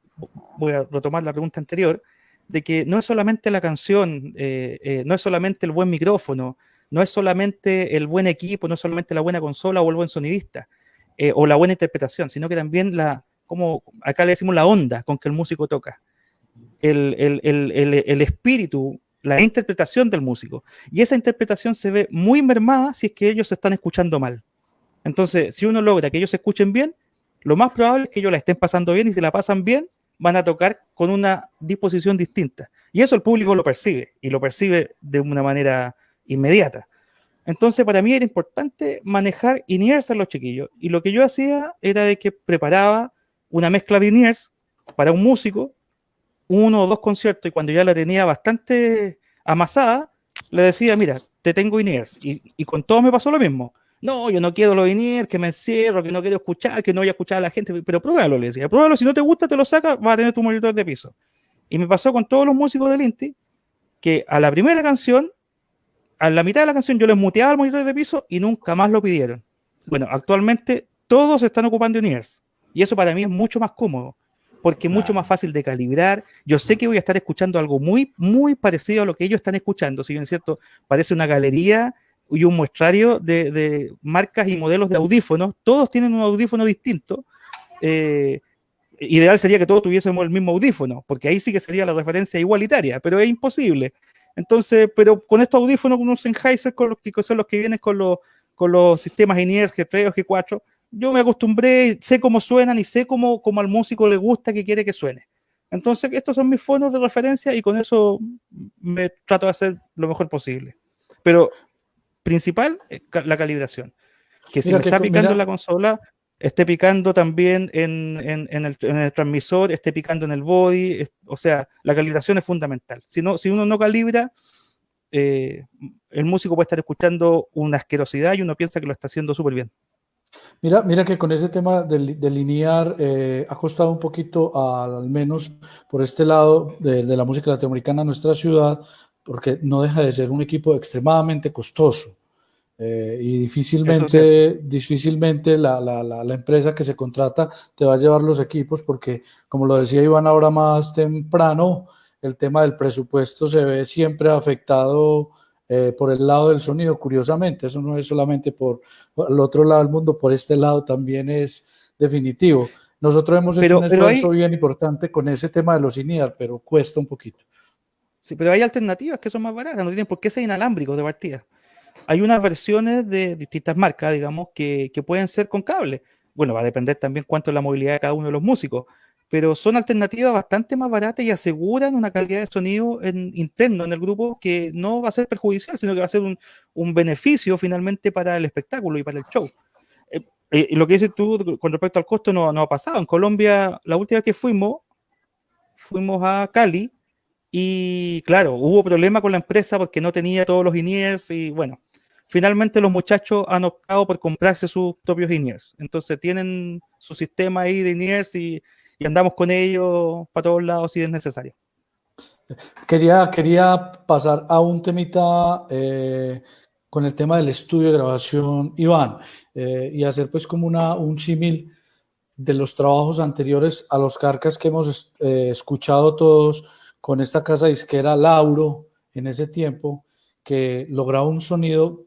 C: voy a retomar la pregunta anterior, de que no es solamente la canción, no es solamente el buen micrófono, no es solamente el buen equipo, no es solamente la buena consola o el buen sonidista, o la buena interpretación, sino que también como acá le decimos, la onda con que el músico toca, el espíritu, la interpretación del músico. Y esa interpretación se ve muy mermada si es que ellos se están escuchando mal. Entonces, si uno logra que ellos se escuchen bien, lo más probable es que ellos la estén pasando bien, y si la pasan bien, van a tocar con una disposición distinta. Y eso el público lo percibe, y lo percibe de una manera inmediata. Entonces, para mí era importante manejar in-ears a los chiquillos. Y lo que yo hacía era de que preparaba una mezcla de in-ears para un músico, 1 o 2 conciertos, y cuando ya la tenía bastante amasada, le decía, mira, te tengo in-ears. Y con todo me pasó lo mismo. No, yo no quiero los in-ears, que me encierro, que no quiero escuchar, que no voy a escuchar a la gente, pero pruébalo, le decía, pruébalo, si no te gusta, te lo sacas, vas a tener tu monitor de piso. Y me pasó con todos los músicos del Inti, que a la primera canción, a la mitad de la canción, yo les muteaba el monitor de piso y nunca más lo pidieron. Bueno, actualmente todos están ocupando in-ears. Y eso para mí es mucho más cómodo, porque es mucho más fácil de calibrar. Yo sé que voy a estar escuchando algo muy, muy parecido a lo que ellos están escuchando. Si bien es cierto, parece una galería y un muestrario de marcas y modelos de audífonos. Todos tienen un audífono distinto. Ideal sería que todos tuviésemos el mismo audífono, porque ahí sí que sería la referencia igualitaria, pero es imposible. Entonces, pero con estos audífonos, con unos Sennheiser, que son los que vienen con los sistemas in-ears G3 o G4, yo me acostumbré, sé cómo suenan y sé cómo al músico le gusta que quiere que suene. Entonces, estos son mis fonos de referencia y con eso me trato de hacer lo mejor posible. Pero principal, la calibración. Que si me está picando en la consola, esté picando también en el transmisor, esté picando en el body, o sea, la calibración es fundamental. Si uno no calibra, el músico puede estar escuchando una asquerosidad y uno piensa que lo está haciendo súper bien.
B: Mira que con ese tema del linear ha costado un poquito, al menos por este lado de la música latinoamericana en nuestra ciudad, porque no deja de ser un equipo extremadamente costoso. Y difícilmente la empresa que se contrata te va a llevar los equipos, porque como lo decía Iván ahora más temprano, el tema del presupuesto se ve siempre afectado por el lado del sonido. Curiosamente, eso no es solamente por el otro lado del mundo, por este lado también es definitivo. Nosotros hemos hecho un esfuerzo bien importante con ese tema de los in-ear, pero cuesta un poquito.
C: Sí, pero hay alternativas que son más baratas, no tienen por qué ser inalámbricos de partida. Hay unas versiones de distintas marcas, digamos, que pueden ser con cable. Bueno, va a depender también cuánto es la movilidad de cada uno de los músicos, pero son alternativas bastante más baratas y aseguran una calidad de sonido interno en el grupo que no va a ser perjudicial, sino que va a ser un beneficio finalmente para el espectáculo y para el show. Lo que dices tú con respecto al costo no ha pasado. En Colombia, la última vez que fuimos a Cali y claro, hubo problema con la empresa porque no tenía todos los in-ears y bueno, finalmente los muchachos han optado por comprarse sus propios in-ears. Entonces tienen su sistema ahí de in-ears y andamos con ellos para todos lados si es necesario.
B: Quería pasar a un temita con el tema del estudio de grabación, Iván, y hacer pues como un símil de los trabajos anteriores a los Carcas que hemos escuchado todos con esta casa disquera Lauro en ese tiempo, que lograba un sonido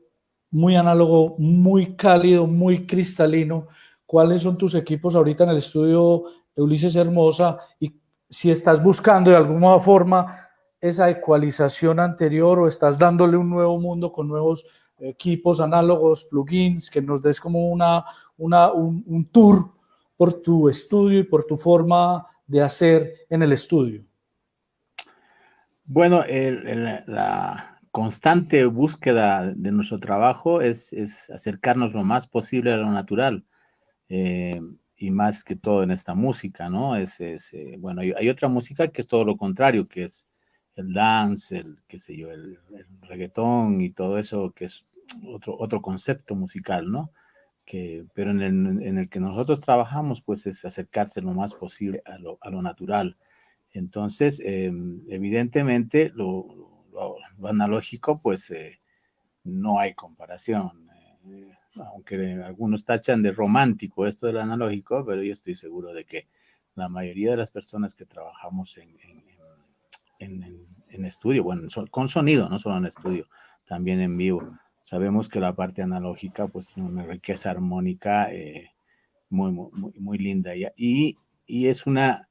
B: muy análogo, muy cálido, muy cristalino. ¿Cuáles son tus equipos ahorita en el estudio Ulises Hermosa? Y si estás buscando de alguna forma esa ecualización anterior o estás dándole un nuevo mundo con nuevos equipos análogos, plugins, que nos des como un tour por tu estudio y por tu forma de hacer en el estudio.
D: Bueno, la constante búsqueda de nuestro trabajo es acercarnos lo más posible a lo natural, y más que todo en esta música, ¿no? Bueno, hay otra música que es todo lo contrario, que es el dance, el reggaetón y todo eso, que es otro concepto musical, ¿no? Pero en el que nosotros trabajamos, pues es acercarse lo más posible a lo natural. Entonces, evidentemente, lo analógico, pues no hay comparación. Aunque algunos tachan de romántico esto del analógico, pero yo estoy seguro de que la mayoría de las personas que trabajamos en estudio, bueno, con sonido, no solo en estudio, también en vivo, sabemos que la parte analógica, pues, tiene una riqueza armónica muy linda. Y es una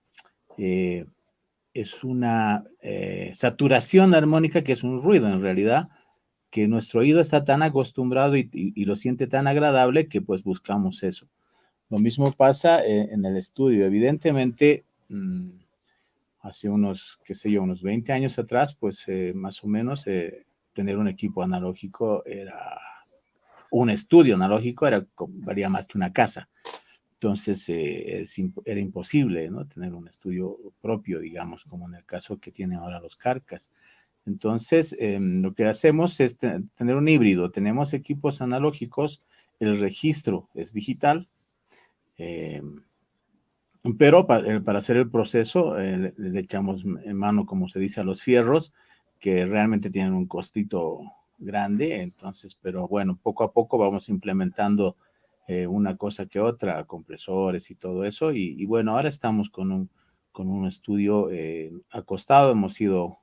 D: saturación armónica que es un ruido en realidad, que nuestro oído está tan acostumbrado y lo siente tan agradable que pues buscamos eso. Lo mismo pasa en el estudio. Evidentemente, hace unos 20 años atrás, pues más o menos tener un equipo analógico era un estudio analógico valía más que una casa. Entonces era imposible, ¿no?, tener un estudio propio, digamos, como en el caso que tienen ahora los Carcas. Entonces, lo que hacemos es tener un híbrido. Tenemos equipos analógicos, el registro es digital, pero para hacer el proceso le echamos en mano, como se dice, a los fierros, que realmente tienen un costito grande. Entonces, pero bueno, poco a poco vamos implementando una cosa que otra, compresores y todo eso. Y bueno, ahora estamos con un estudio acostado. Hemos ido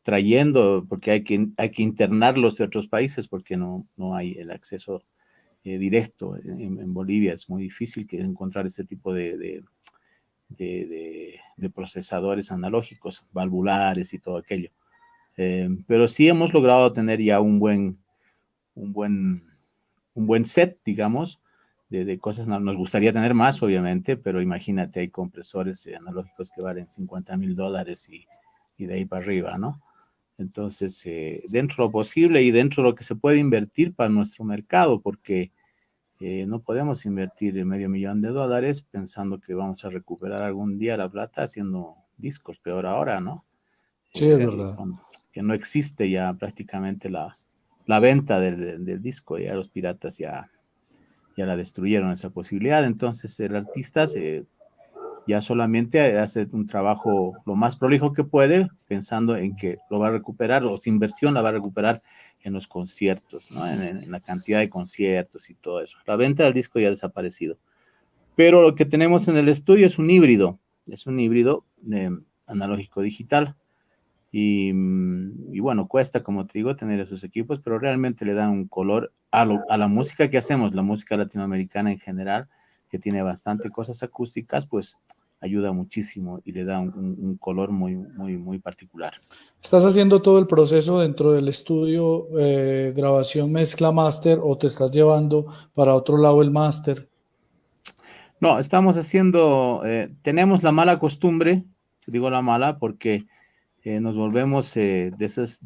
D: trayendo, porque hay que internarlos de otros países, porque no hay el acceso directo. En Bolivia es muy difícil encontrar este tipo de procesadores analógicos, valvulares y todo aquello. Pero sí hemos logrado tener ya un buen set, digamos, de cosas. Nos gustaría tener más, obviamente, pero imagínate, hay compresores analógicos que valen $50,000 y de ahí para arriba, ¿no? Entonces, dentro de lo posible y dentro de lo que se puede invertir para nuestro mercado, porque no podemos invertir $500,000 pensando que vamos a recuperar algún día la plata haciendo discos, peor ahora, ¿no?
B: Sí, es verdad.
D: Que no existe ya prácticamente la venta del disco. Ya los piratas ya la destruyeron esa posibilidad. Entonces el artista ya solamente hace un trabajo lo más prolijo que puede, pensando en que lo va a recuperar, o su inversión la va a recuperar en los conciertos, ¿no? En la cantidad de conciertos y todo eso. La venta del disco ya ha desaparecido. Pero lo que tenemos en el estudio es un híbrido analógico digital. Y bueno, cuesta, como te digo, tener esos equipos, pero realmente le dan un color a la música que hacemos, la música latinoamericana en general, que tiene bastante cosas acústicas, pues ayuda muchísimo y le da un color muy, muy, muy particular.
B: ¿Estás haciendo todo el proceso dentro del estudio, grabación, mezcla, máster, o te estás llevando para otro lado el máster?
D: No, estamos haciendo, tenemos la mala costumbre, digo la mala porque nos volvemos de esos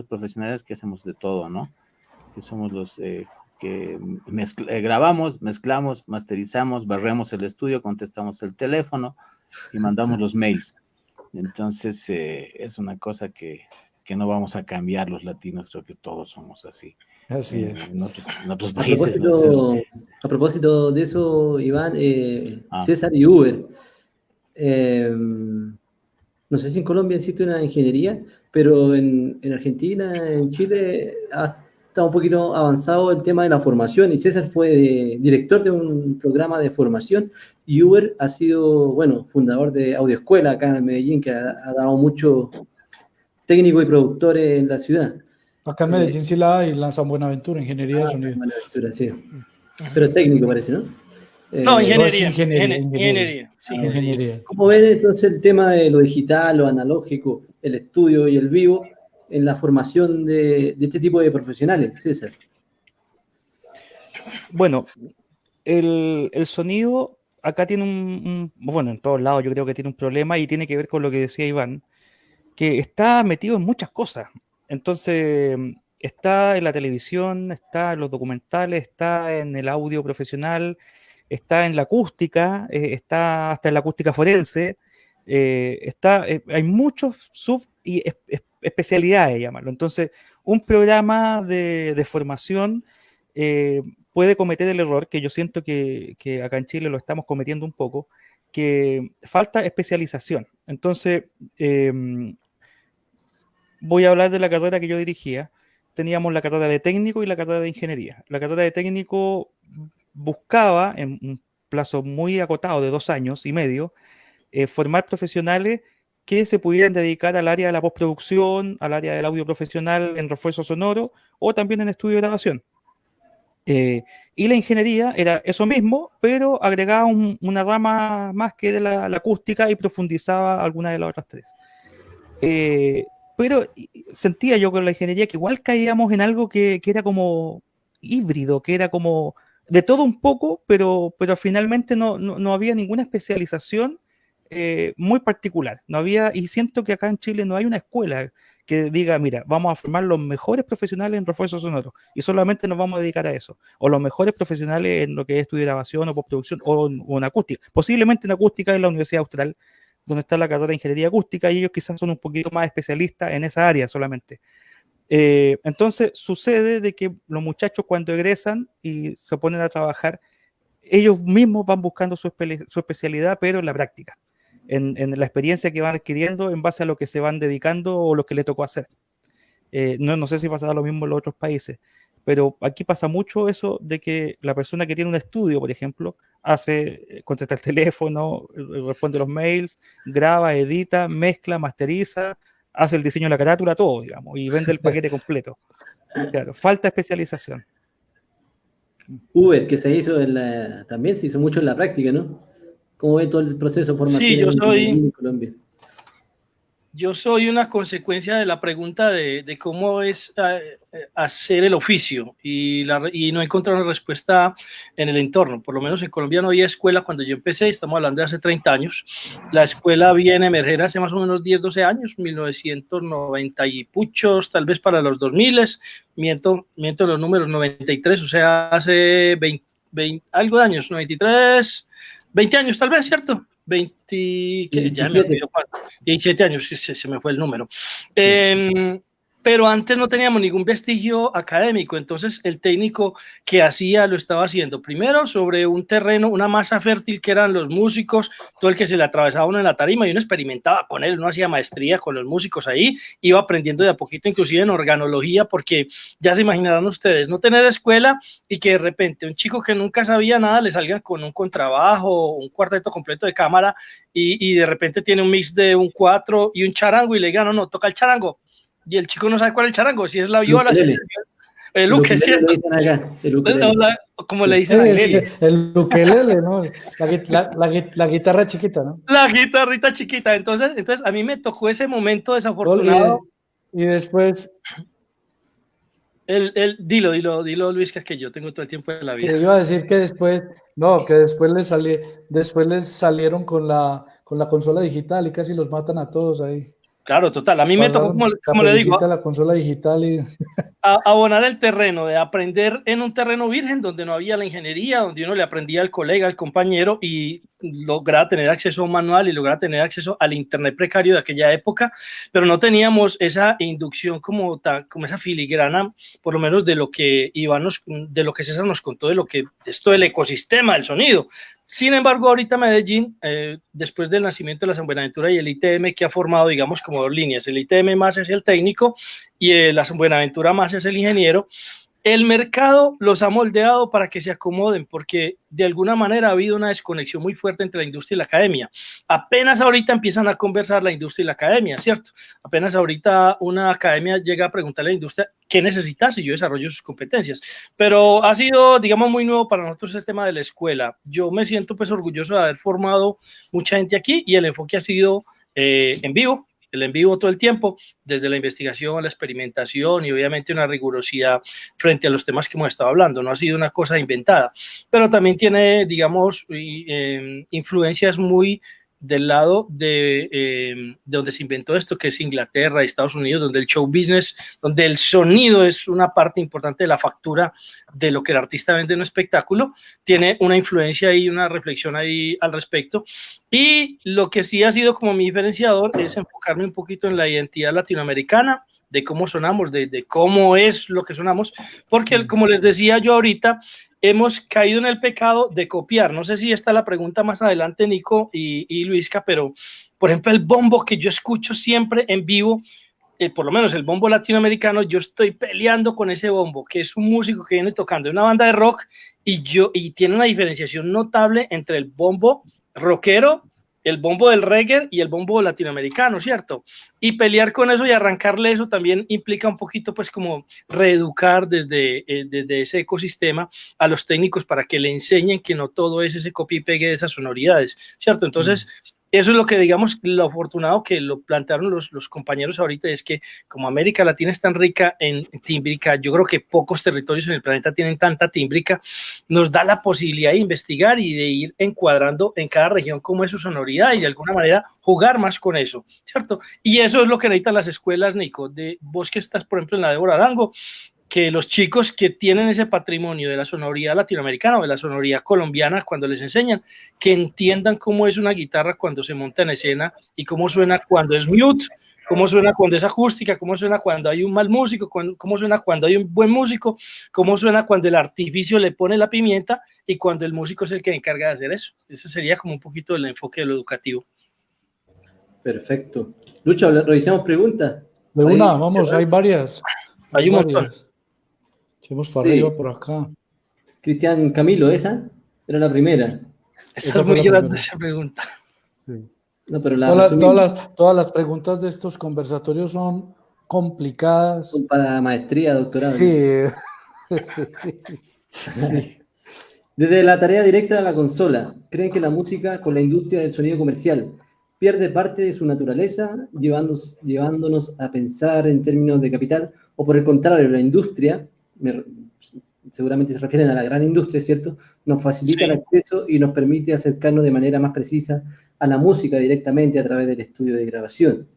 D: profesionales que hacemos de todo, ¿no? Que somos los que grabamos, mezclamos, masterizamos, barremos el estudio, contestamos el teléfono y mandamos los mails. Entonces, es una cosa que no vamos a cambiar los latinos. Creo que todos somos así.
B: Así es.
D: En otros países.
A: A propósito de eso, Iván, César y Uber. No sé si en Colombia existe una ingeniería, pero en Argentina, en Chile, está un poquito avanzado el tema de la formación, y César fue director de un programa de formación, y Uber ha sido, bueno, fundador de Audioescuela acá en Medellín, que ha dado mucho técnico y productores en la ciudad.
B: Acá en Medellín sí la hay, la San Buenaventura, ingeniería de sonido.
A: San Buenaventura, sí. Pero técnico parece, ¿no?
E: No, ingeniería.
B: Sí, ingeniería.
A: ¿Cómo ven entonces el tema de lo digital, lo analógico, el estudio y el vivo en la formación de este tipo de profesionales, César?
C: Bueno, el sonido acá tiene bueno, en todos lados yo creo que tiene un problema, y tiene que ver con lo que decía Iván, que está metido en muchas cosas. Entonces, está en la televisión, está en los documentales, está en el audio profesional, está en la acústica, está hasta en la acústica forense, hay muchos y especialidades, llamarlo. Entonces, un programa de formación puede cometer el error, que yo siento que acá en Chile lo estamos cometiendo un poco, que falta especialización. Entonces, voy a hablar de la carrera que yo dirigía. Teníamos la carrera de técnico y la carrera de ingeniería. La carrera de técnico buscaba, en un plazo muy acotado de 2 años y medio, formar profesionales que se pudieran dedicar al área de la postproducción, al área del audio profesional en refuerzo sonoro, o también en estudio de grabación. Y la ingeniería era eso mismo, pero agregaba una rama más, que de la acústica, y profundizaba alguna de las otras tres. Pero sentía yo con la ingeniería que igual caíamos en algo que era como híbrido, que era como de todo un poco, pero finalmente no había ninguna especialización muy particular. No había, y siento que acá en Chile no hay una escuela que diga, mira, vamos a formar los mejores profesionales en refuerzo sonoro y solamente nos vamos a dedicar a eso, o los mejores profesionales en lo que es estudio de grabación o postproducción o en acústica, posiblemente en acústica en la Universidad Austral, donde está la carrera de Ingeniería Acústica, y ellos quizás son un poquito más especialistas en esa área solamente. Entonces sucede de que los muchachos cuando egresan y se ponen a trabajar, ellos mismos van buscando su especialidad, pero en la práctica, en la experiencia que van adquiriendo en base a lo que se van dedicando o lo que les tocó hacer. No sé si pasará lo mismo en los otros países, pero aquí pasa mucho eso de que la persona que tiene un estudio, por ejemplo, contesta el teléfono, responde los mails, graba, edita, mezcla, masteriza, hace el diseño de la carátula, todo, digamos, y vende el paquete completo. Claro, falta especialización.
A: Uber, que se hizo también se hizo mucho en la práctica, ¿no? ¿Cómo ve todo el proceso de formación en Colombia?
E: Yo soy una consecuencia de la pregunta de cómo es hacer el oficio y no encontrar una respuesta en el entorno. Por lo menos en Colombia no había escuela cuando yo empecé, estamos hablando de hace 30 años. La escuela viene a emerger hace más o menos 10, 12 años, 1990 y puchos, tal vez para los 2000, miento los números, 93, o sea, hace 20 algo de años, 93, 20 años tal vez, ¿cierto? 17 años, se me fue el número. Pero antes no teníamos ningún vestigio académico, entonces el técnico que hacía lo estaba haciendo primero sobre un terreno, una masa fértil que eran los músicos, todo el que se le atravesaba uno en la tarima y uno experimentaba con él, uno hacía maestría con los músicos ahí, iba aprendiendo de a poquito, inclusive en organología, porque ya se imaginarán ustedes, no tener escuela y que de repente un chico que nunca sabía nada le salga con un contrabajo, un cuarteto completo de cámara y de repente tiene un mix de un 4 y un charango y le diga, no, toca el charango. Y el chico no sabe cuál es el charango, si es la viola, si es el ukelele, como le dicen a él.
B: El ukelele, ¿no? La guitarra chiquita, ¿no?
E: La guitarrita chiquita. Entonces a mí me tocó ese momento desafortunado.
B: Y después...
E: Dilo, Luis, que es que yo tengo todo el tiempo de la vida.
B: Que iba a decir que después les salieron con la consola digital y casi los matan a todos ahí.
E: Claro, total. A mí me tocó, como le digo,
B: la consola digital y...
E: abonar el terreno, de aprender en un terreno virgen donde no había la ingeniería, donde uno le aprendía al colega, al compañero y lograba tener acceso a un manual y lograba tener acceso al internet precario de aquella época, pero no teníamos esa inducción como esa filigrana, por lo menos de lo que César nos contó, de lo que esto del ecosistema del sonido. Sin embargo, ahorita Medellín, después del nacimiento de la San Buenaventura y el ITM, que ha formado, digamos, como dos líneas, el ITM más es el técnico y la San Buenaventura más es el ingeniero, el mercado los ha moldeado para que se acomoden, porque de alguna manera ha habido una desconexión muy fuerte entre la industria y la academia. Apenas ahorita empiezan a conversar la industria y la academia, ¿cierto? Apenas ahorita una academia llega a preguntarle a la industria qué necesitas y yo desarrollo sus competencias. Pero ha sido, digamos, muy nuevo para nosotros el tema de la escuela. Yo me siento pues orgulloso de haber formado mucha gente aquí y el enfoque ha sido en vivo. El en vivo todo el tiempo, desde la investigación, la experimentación y obviamente una rigurosidad frente a los temas que hemos estado hablando. No ha sido una cosa inventada, pero también tiene, digamos, influencias muy del lado de donde se inventó esto, que es Inglaterra y Estados Unidos, donde el show business, donde el sonido es una parte importante de la factura de lo que el artista vende en un espectáculo, tiene una influencia y una reflexión ahí al respecto. Y lo que sí ha sido como mi diferenciador es enfocarme un poquito en la identidad latinoamericana, de cómo sonamos, de cómo es lo que sonamos, porque como les decía yo ahorita, hemos caído en el pecado de copiar. No sé si está la pregunta más adelante, Nico y Luisca, pero por ejemplo el bombo que yo escucho siempre en vivo, por lo menos el bombo latinoamericano, yo estoy peleando con ese bombo, que es un músico que viene tocando en una banda de rock y tiene una diferenciación notable entre el bombo rockero, el bombo del reggae y el bombo latinoamericano, ¿cierto? Y pelear con eso y arrancarle eso también implica un poquito, pues, como reeducar desde ese ecosistema a los técnicos para que le enseñen que no todo es ese copia y pegue de esas sonoridades, ¿cierto? Entonces, eso es lo que, digamos, lo afortunado que lo plantearon los compañeros ahorita, es que como América Latina es tan rica en tímbrica, yo creo que pocos territorios en el planeta tienen tanta tímbrica, nos da la posibilidad de investigar y de ir encuadrando en cada región cómo es su sonoridad y de alguna manera jugar más con eso, ¿cierto? Y eso es lo que necesitan las escuelas, Nico, de vos que estás, por ejemplo, en la Débora Arango, que los chicos que tienen ese patrimonio de la sonoridad latinoamericana o de la sonoridad colombiana, cuando les enseñan, que entiendan cómo es una guitarra cuando se monta en escena y cómo suena cuando es mute, cómo suena cuando es acústica, cómo suena cuando hay un mal músico, cómo suena cuando hay un buen músico, cómo suena cuando el artificio le pone la pimienta y cuando el músico es el que encarga de hacer eso. Eso sería como un poquito el enfoque de lo educativo.
A: Perfecto. Lucho, revisamos preguntas.
B: De una, vamos, hay varias.
E: Hay un montón.
B: Echemos para arriba por acá.
A: Cristian Camilo, esa era la primera.
E: Esa es muy grande esa pregunta.
B: Sí.
A: No, pero
B: todas las preguntas de estos conversatorios son complicadas.
A: Son para maestría, doctorado.
B: Sí. Sí.
A: Desde la tarea directa a la consola, ¿creen que la música con la industria del sonido comercial pierde parte de su naturaleza, llevándonos a pensar en términos de capital? O por el contrario, la industria, seguramente se refieren a la gran industria, ¿cierto?, nos facilita el acceso y nos permite acercarnos de manera más precisa a la música directamente a través del estudio de grabación.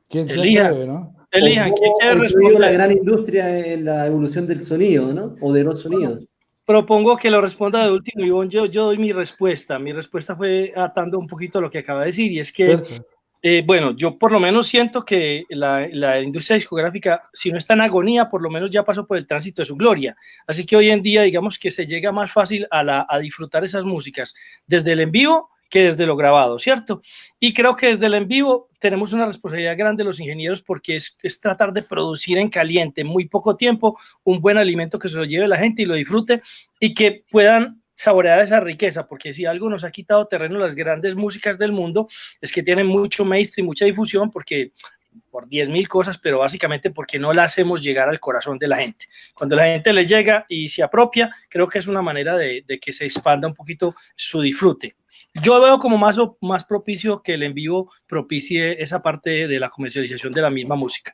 B: ¿Quién se atreve, no?
E: Elijan, ¿quién quiere responder?
A: La gran industria en la evolución del sonido, ¿no? O de los sonidos.
E: Propongo que lo responda de último, Ivonne. Yo doy mi respuesta. Mi respuesta fue atando un poquito lo que acaba de decir, y es que, bueno, yo por lo menos siento que la industria discográfica, si no está en agonía, por lo menos ya pasó por el tránsito de su gloria. Así que hoy en día, digamos que se llega más fácil a disfrutar esas músicas desde el en vivo que desde lo grabado, ¿cierto? Y creo que desde el en vivo tenemos una responsabilidad grande los ingenieros, porque es tratar de producir en caliente, en muy poco tiempo, un buen alimento que se lo lleve la gente y lo disfrute y que puedan saborear esa riqueza, porque si algo nos ha quitado terreno las grandes músicas del mundo es que tienen mucho mainstream, mucha difusión, porque por 10.000 cosas, pero básicamente porque no la hacemos llegar al corazón de la gente. Cuando la gente le llega y se apropia, creo que es una manera de que se expanda un poquito su disfrute. Yo veo como más propicio que el en vivo propicie esa parte de la comercialización de la misma música.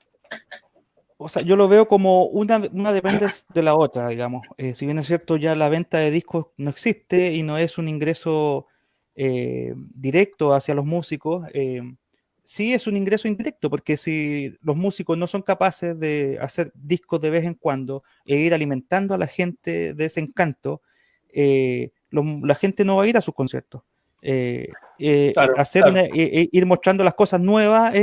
C: O sea, yo lo veo como una depende de la otra, digamos. Si bien es cierto, ya la venta de discos no existe y no es un ingreso directo hacia los músicos, sí es un ingreso indirecto, porque si los músicos no son capaces de hacer discos de vez en cuando e ir alimentando a la gente de ese encanto, la gente no va a ir a sus conciertos. Ir mostrando las cosas nuevas,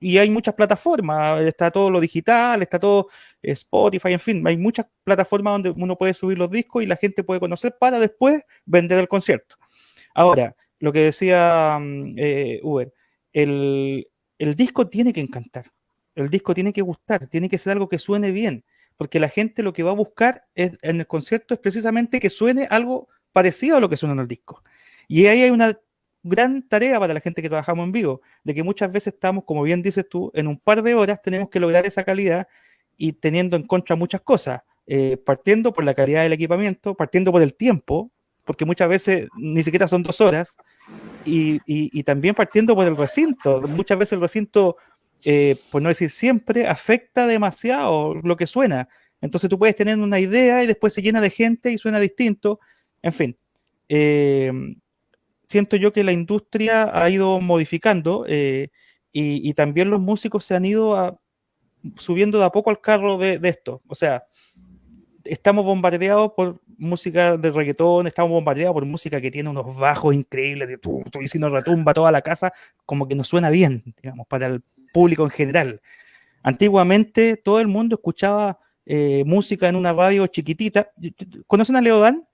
C: y hay muchas plataformas, está todo lo digital, está todo Spotify, en fin, hay muchas plataformas donde uno puede subir los discos y la gente puede conocer para después vender el concierto. Ahora, lo que decía Uber, el disco tiene que encantar, el disco tiene que gustar, tiene que ser algo que suene bien, porque la gente lo que va a buscar en el concierto es precisamente que suene algo parecido a lo que suena en el disco. Y ahí hay una gran tarea para la gente que trabajamos en vivo, de que muchas veces estamos, como bien dices tú, en un par de horas tenemos que lograr esa calidad y teniendo en contra muchas cosas, partiendo por la calidad del equipamiento, partiendo por el tiempo, porque muchas veces ni siquiera son 2 horas, y también partiendo por el recinto. Muchas veces el recinto, por no decir siempre, afecta demasiado lo que suena. Entonces tú puedes tener una idea y después se llena de gente y suena distinto. En fin, siento yo que la industria ha ido modificando, y también los músicos se han ido subiendo de a poco al carro de esto. O sea, estamos bombardeados por música de reggaetón, estamos bombardeados por música que tiene unos bajos increíbles, y si nos retumba toda la casa, como que nos suena bien, digamos, para el público en general. Antiguamente todo el mundo escuchaba música en una radio chiquitita. ¿Conocen a Leodán?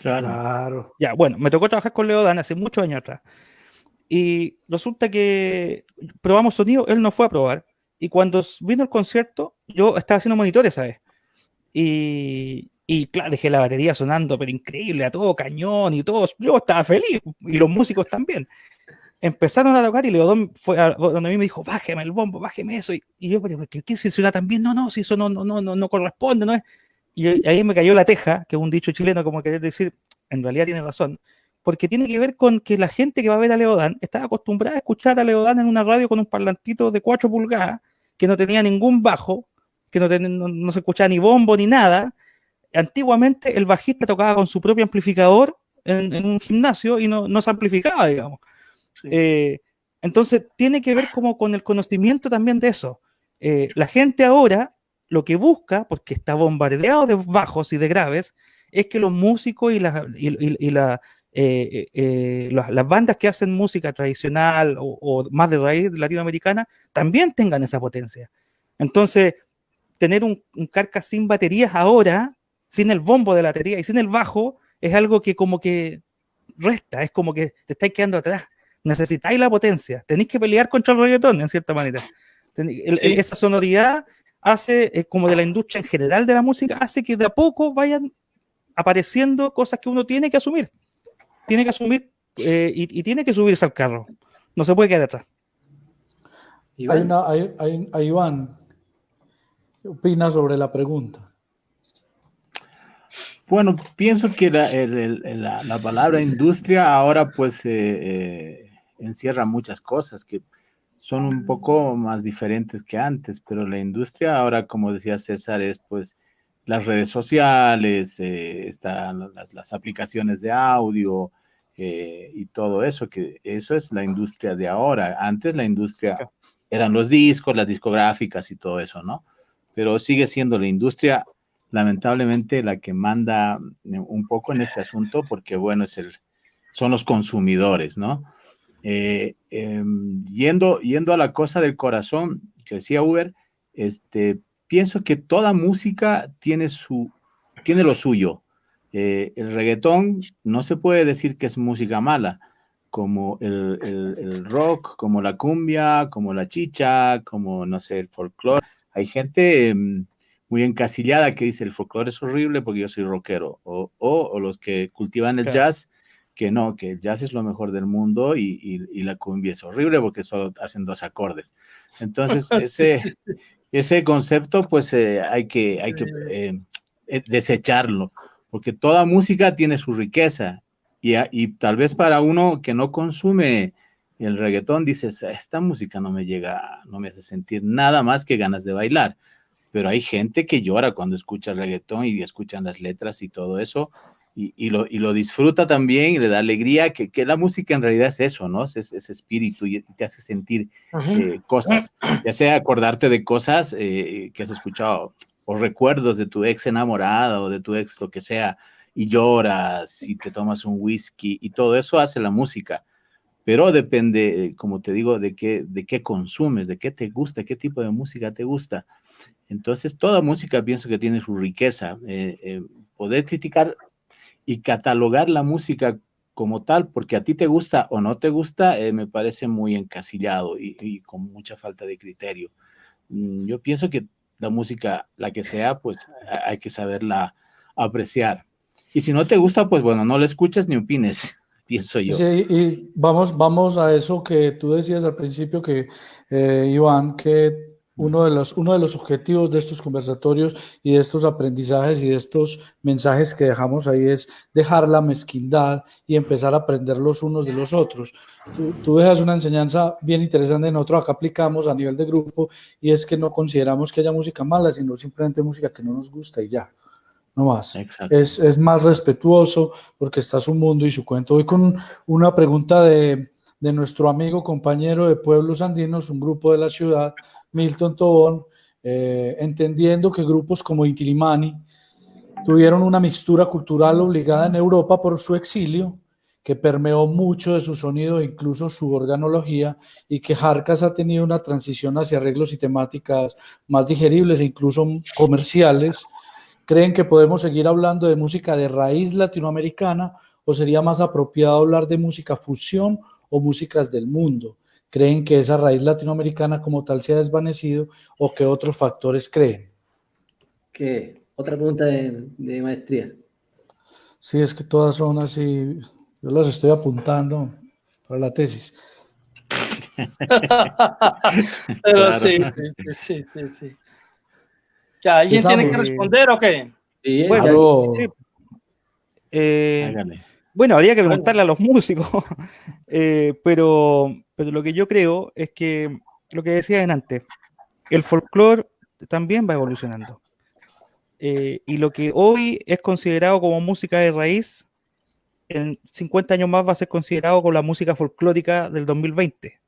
B: Claro.
C: Ya, bueno, me tocó trabajar con Leodán hace muchos años atrás. Y resulta que probamos sonido, él no fue a probar. Y cuando vino el concierto, yo estaba haciendo monitores, ¿sabes? Y claro, dejé la batería sonando, pero increíble, a todo cañón y todo. Yo estaba feliz, y los músicos también. Empezaron a tocar y Leodán fue a donde a mí me dijo, bájeme el bombo, bájeme eso. Y yo, pero ¿qué si suena tan bien? No, si eso no corresponde, no es. Y ahí me cayó la teja, que es un dicho chileno como querer decir, en realidad tiene razón, porque tiene que ver con que la gente que va a ver a Leodán estaba acostumbrada a escuchar a Leodán en una radio con un parlantito de 4 pulgadas, que no tenía ningún bajo, que no se escuchaba ni bombo ni nada. Antiguamente el bajista tocaba con su propio amplificador en un gimnasio y no se amplificaba, digamos. Sí. Entonces tiene que ver como con el conocimiento también de eso. La gente ahora lo que busca, porque está bombardeado de bajos y de graves, es que los músicos y las bandas que hacen música tradicional o más de raíz latinoamericana también tengan esa potencia. Entonces, tener un Carcas sin baterías ahora, sin el bombo de la batería y sin el bajo, es algo que como que resta, es como que te estáis quedando atrás. Necesitáis la potencia, tenéis que pelear contra el reggaetón, en cierta manera. Esa sonoridad hace, como de la industria en general de la música, hace que de a poco vayan apareciendo cosas que uno tiene que asumir. Tiene que asumir y tiene que subirse al carro. No se puede quedar atrás.
B: Iván, ¿qué opinas sobre la pregunta?
D: Bueno, pienso que la palabra industria ahora pues encierra muchas cosas que son un poco más diferentes que antes, pero la industria ahora, como decía César, es pues las redes sociales, están las aplicaciones de audio y todo eso, que eso es la industria de ahora. Antes la industria eran los discos, las discográficas y todo eso, ¿no? Pero sigue siendo la industria, lamentablemente, la que manda un poco en este asunto, porque bueno, son los consumidores, ¿no? Yendo a la cosa del corazón, que decía Uber, pienso que toda música tiene lo suyo. El reggaetón no se puede decir que es música mala, como el rock, como la cumbia, como la chicha, como, no sé, el folclore. Hay gente muy encasillada que dice el folclore es horrible porque yo soy rockero, o los que cultivan el jazz, que no, que el jazz es lo mejor del mundo y la cumbia es horrible porque solo hacen 2 acordes. Entonces, ese concepto, pues hay que desecharlo, porque toda música tiene su riqueza y tal vez para uno que no consume el reggaetón, dices, esta música no me hace sentir nada más que ganas de bailar. Pero hay gente que llora cuando escucha el reggaetón y escuchan las letras y todo eso, y lo disfruta también y le da alegría, que la música en realidad es eso, ¿no? Es espíritu y te hace sentir cosas, ya sea acordarte de cosas que has escuchado, o recuerdos de tu ex enamorada o de tu ex lo que sea, y lloras y te tomas un whisky, y todo eso hace la música. Pero depende, como te digo, de qué consumes, de qué te gusta, qué tipo de música te gusta. Entonces, toda música pienso que tiene su riqueza. Poder criticar y catalogar la música como tal, porque a ti te gusta o no te gusta, me parece muy encasillado y con mucha falta de criterio. Yo pienso que la música, la que sea, pues hay que saberla apreciar. Y si no te gusta, pues bueno, no la escuches ni opines, pienso yo.
B: Sí, y vamos a eso que tú decías al principio, que Iván, que uno de los objetivos de estos conversatorios y de estos aprendizajes y de estos mensajes que dejamos ahí es dejar la mezquindad y empezar a aprender los unos de los otros. Tú dejas una enseñanza bien interesante, nosotros acá aplicamos a nivel de grupo, y es que no consideramos que haya música mala, sino simplemente música que no nos gusta y ya. No más. Es más respetuoso porque está su mundo y su cuento. Voy con una pregunta de nuestro amigo, compañero de Pueblos Andinos, un grupo de la ciudad, Milton Tobón, entendiendo que grupos como Inti Illimani tuvieron una mixtura cultural obligada en Europa por su exilio, que permeó mucho de su sonido e incluso su organología, y que Jarcas ha tenido una transición hacia arreglos y temáticas más digeribles e incluso comerciales. ¿Creen que podemos seguir hablando de música de raíz latinoamericana o sería más apropiado hablar de música fusión o músicas del mundo? ¿Creen que esa raíz latinoamericana como tal se ha desvanecido o que otros factores creen?
A: ¿Qué? Otra pregunta de maestría.
B: Sí, es que todas son así, yo las estoy apuntando para la tesis.
E: Pero claro. Sí. ¿Que alguien tiene que responder o qué?
C: Sí, bueno, sí. Bueno, habría que preguntarle a los músicos, pero lo que yo creo es que, lo que decía antes, el folclore también va evolucionando. Y lo que hoy es considerado como música de raíz, en 50 años más va a ser considerado como la música folclórica del 2020.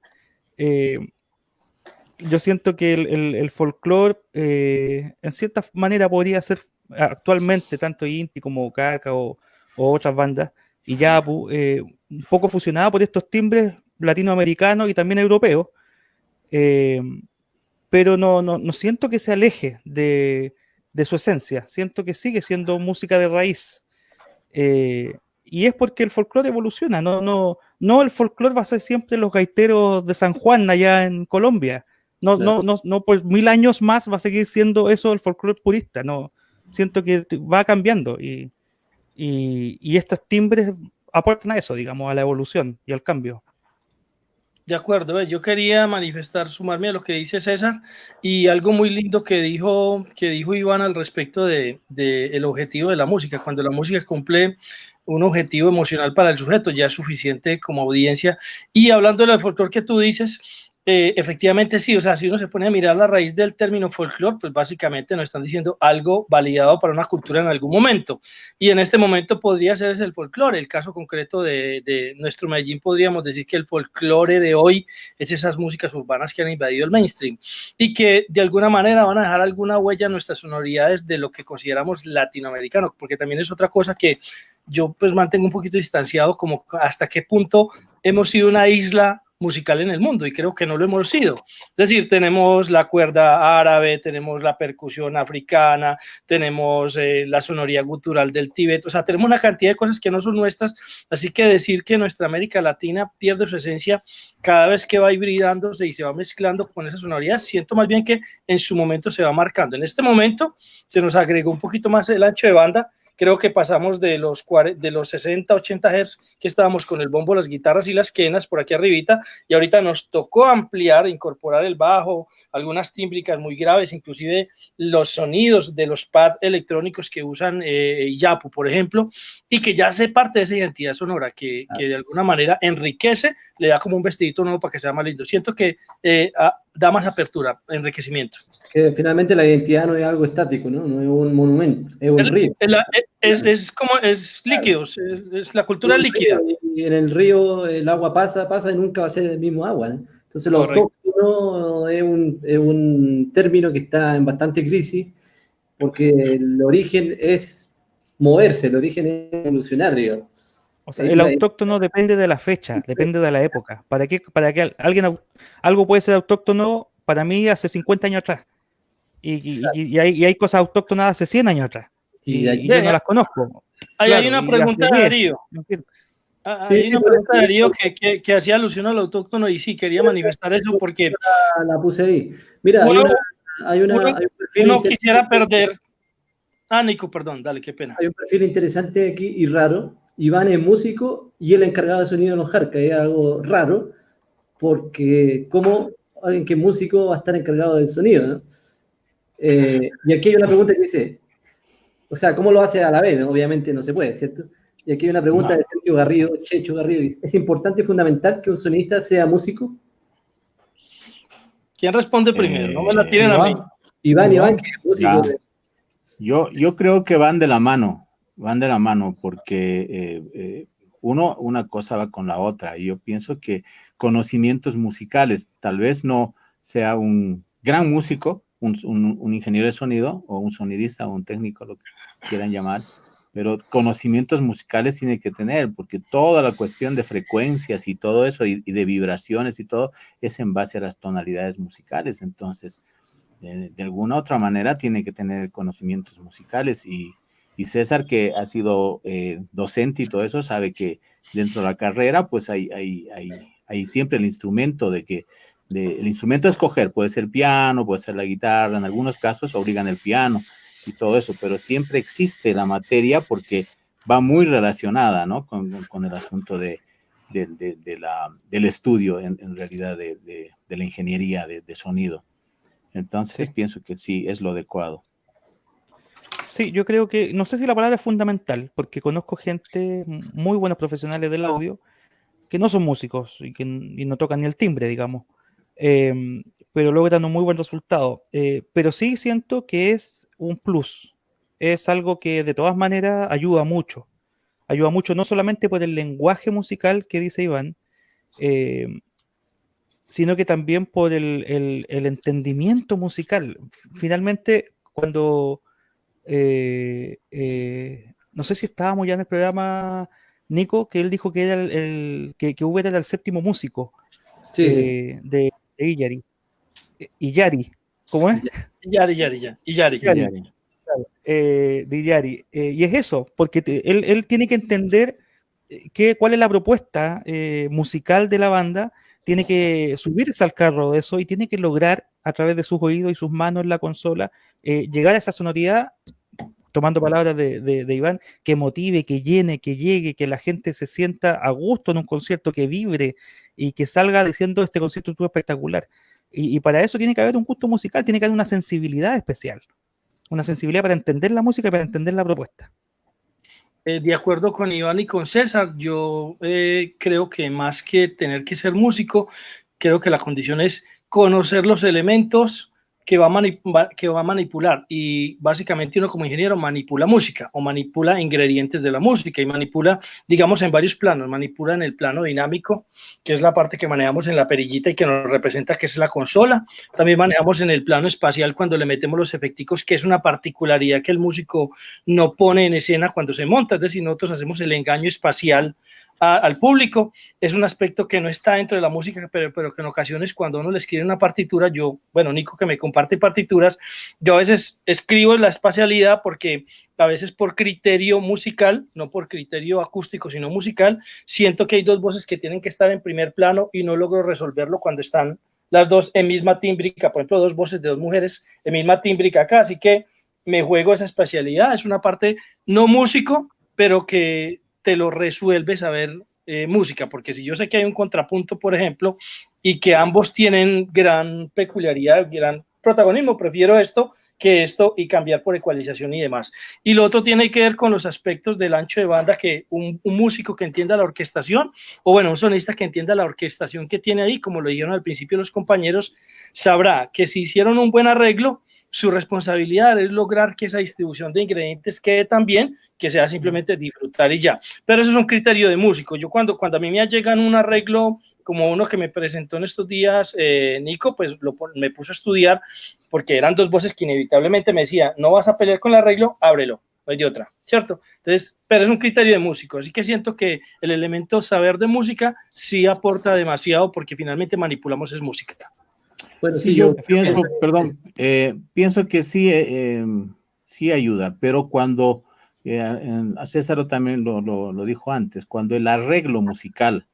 C: Yo siento que el folclore, en cierta manera, podría ser actualmente, tanto Inti como Kaka o otras bandas, y Yapu, un poco fusionada por estos timbres latinoamericanos y también europeos, pero no siento que se aleje de su esencia, siento que sigue siendo música de raíz. Y es porque el folclore evoluciona, no el folclore va a ser siempre los gaiteros de San Juan allá en Colombia. No, por 1000 años más va a seguir siendo eso el folclore purista. No, siento que va cambiando y estos timbres aportan a eso, digamos, a la evolución y al cambio.
E: De acuerdo, yo quería sumarme a lo que dice César y algo muy lindo que dijo Iván al respecto de el objetivo de la música. Cuando la música cumple un objetivo emocional para el sujeto, ya es suficiente como audiencia. Y hablando del folclore que tú dices, efectivamente sí, o sea, si uno se pone a mirar la raíz del término folclore, pues básicamente nos están diciendo algo validado para una cultura en algún momento, y en este momento podría ser ese el folclore. El caso concreto de nuestro Medellín, podríamos decir que el folclore de hoy es esas músicas urbanas que han invadido el mainstream y que de alguna manera van a dejar alguna huella en nuestras sonoridades de lo que consideramos latinoamericano, porque también es otra cosa que yo pues mantengo un poquito distanciado, como hasta qué punto hemos sido una isla musical en el mundo, y creo que no lo hemos sido. Es decir, tenemos la cuerda árabe, tenemos la percusión africana, tenemos la sonoridad gutural del Tíbet, o sea, tenemos una cantidad de cosas que no son nuestras, así que decir que nuestra América Latina pierde su esencia cada vez que va hibridándose y se va mezclando con esa sonoridad, siento más bien que en su momento se va marcando. En este momento se nos agregó un poquito más el ancho de banda. Creo que pasamos de los 60, 80 Hz que estábamos con el bombo, las guitarras y las quenas por aquí arribita, y ahorita nos tocó ampliar, incorporar el bajo, algunas tímbricas muy graves, inclusive los sonidos de los pads electrónicos que usan Yapu, por ejemplo, y que ya hace parte de esa identidad sonora que de alguna manera enriquece, le da como un vestidito nuevo para que sea más lindo. Siento que da más apertura, enriquecimiento.
A: Que finalmente la identidad no es algo estático, ¿no? No es un monumento, es un río.
E: Es líquido, es la cultura líquida.
A: Y en el río el agua pasa y nunca va a ser el mismo agua, ¿no? Entonces lo autóctono es un término que está en bastante crisis, porque el origen es moverse, el origen es evolucionar, digamos.
C: O sea, el autóctono depende de la fecha, depende de la época. Para que algo puede ser autóctono para mí hace 50 años atrás. Y hay cosas autóctonas hace 100 años atrás. Y yo no las conozco.
E: Hay una pregunta de Darío. Hay una pregunta de Darío que hacía alusión al autóctono, y sí, quería manifestar eso porque...
A: La puse ahí. Mira, hay un perfil
E: no quisiera perder... Nico, perdón, dale, qué pena.
A: Hay un perfil interesante aquí y raro. Iván es músico y él encargado de sonido de los Jarcas. Es algo raro, porque como alguien que es músico va a estar encargado del sonido, ¿no? Y aquí hay una pregunta que dice, o sea, ¿cómo lo hace a la vez? ¿No? Obviamente no se puede, ¿cierto? Y aquí hay una pregunta de Sergio Garrido, Checho Garrido, dice, ¿es importante y fundamental que un sonidista sea músico?
E: ¿Quién responde primero? No me la tienen a mí.
A: Iván, que es músico.
D: Yo creo que van de la mano, porque una cosa va con la otra, y yo pienso que conocimientos musicales, tal vez no sea un gran músico, un ingeniero de sonido, o un sonidista, o un técnico, lo que quieran llamar, pero conocimientos musicales tiene que tener, porque toda la cuestión de frecuencias y todo eso, y de vibraciones y todo, es en base a las tonalidades musicales. Entonces, de alguna otra manera tiene que tener conocimientos musicales, y César, que ha sido docente y todo eso, sabe que dentro de la carrera pues hay siempre el instrumento el instrumento a escoger, puede ser piano, puede ser la guitarra, en algunos casos obligan el piano y todo eso, pero siempre existe la materia porque va muy relacionada, ¿no? con el asunto del estudio en realidad de la ingeniería de sonido. Entonces pienso que sí, es lo adecuado.
C: Sí, yo creo que, no sé si la palabra es fundamental, porque conozco gente, muy buenos profesionales del audio, que no son músicos y no tocan ni el timbre, digamos, eh, pero logran un muy buen resultado. Pero sí siento que es un plus, es algo que de todas maneras ayuda mucho no solamente por el lenguaje musical que dice Iván, eh, sino que también por el entendimiento musical. Finalmente, cuando no sé si estábamos ya en el programa, Nico, que él dijo que era que Uber era el séptimo músico
A: Sí, sí.
C: de Illari. Illari, ¿cómo es?
E: Yari, Yari, ya. Y Yari.
C: Illari,
A: Ya.
C: de Illari. Y es eso, porque él tiene que entender cuál es la propuesta musical de la banda, tiene que subirse al carro de eso y tiene que lograr, a través de sus oídos y sus manos en la consola, llegar a esa sonoridad, tomando palabras de Iván, que motive, que llene, que llegue, que la gente se sienta a gusto en un concierto, que vibre y que salga diciendo este concierto estuvo espectacular. Y para eso tiene que haber un gusto musical, tiene que haber una sensibilidad especial, una sensibilidad para entender la música y para entender la propuesta.
E: De acuerdo con Iván y con César, yo creo que más que tener que ser músico, creo que la condición es conocer los elementos que va a manipular, y básicamente uno como ingeniero manipula música o manipula ingredientes de la música y manipula, digamos, en varios planos. Manipula en el plano dinámico, que es la parte que manejamos en la perillita y que nos representa que es la consola. También manejamos en el plano espacial cuando le metemos los efecticos, que es una particularidad que el músico no pone en escena cuando se monta, es decir, nosotros hacemos el engaño espacial al público. Es un aspecto que no está dentro de la música, pero que en ocasiones cuando uno le escribe una partitura, yo, bueno, Nico que me comparte partituras, yo a veces escribo la espacialidad porque a veces por criterio musical, no por criterio acústico, sino musical, siento que hay dos voces que tienen que estar en primer plano y no logro resolverlo cuando están las dos en misma tímbrica, por ejemplo, dos voces de dos mujeres en misma tímbrica acá, así que me juego esa espacialidad. Es una parte no músico, pero que te lo resuelve saber música, porque si yo sé que hay un contrapunto, por ejemplo, y que ambos tienen gran peculiaridad, gran protagonismo, prefiero esto que esto y cambiar por ecualización y demás. Y lo otro tiene que ver con los aspectos del ancho de banda, que un músico que entienda la orquestación, o bueno, un sonista que entienda la orquestación que tiene ahí, como lo dijeron al principio los compañeros, sabrá que si hicieron un buen arreglo, su responsabilidad es lograr que esa distribución de ingredientes quede tan bien que sea simplemente disfrutar y ya. Pero eso es un criterio de músico. Yo cuando a mí me llegan un arreglo como uno que me presentó en estos días, Nico, pues me puso a estudiar, porque eran dos voces que inevitablemente me decían, no vas a pelear con el arreglo, ábrelo, no hay de otra, ¿cierto? Entonces, pero es un criterio de músico, así que siento que el elemento saber de música sí aporta demasiado, porque finalmente manipulamos es música.
A: Bueno,
D: sí, yo pienso, perdón, pienso que sí, sí ayuda, pero cuando, a César también lo dijo antes, cuando el arreglo musical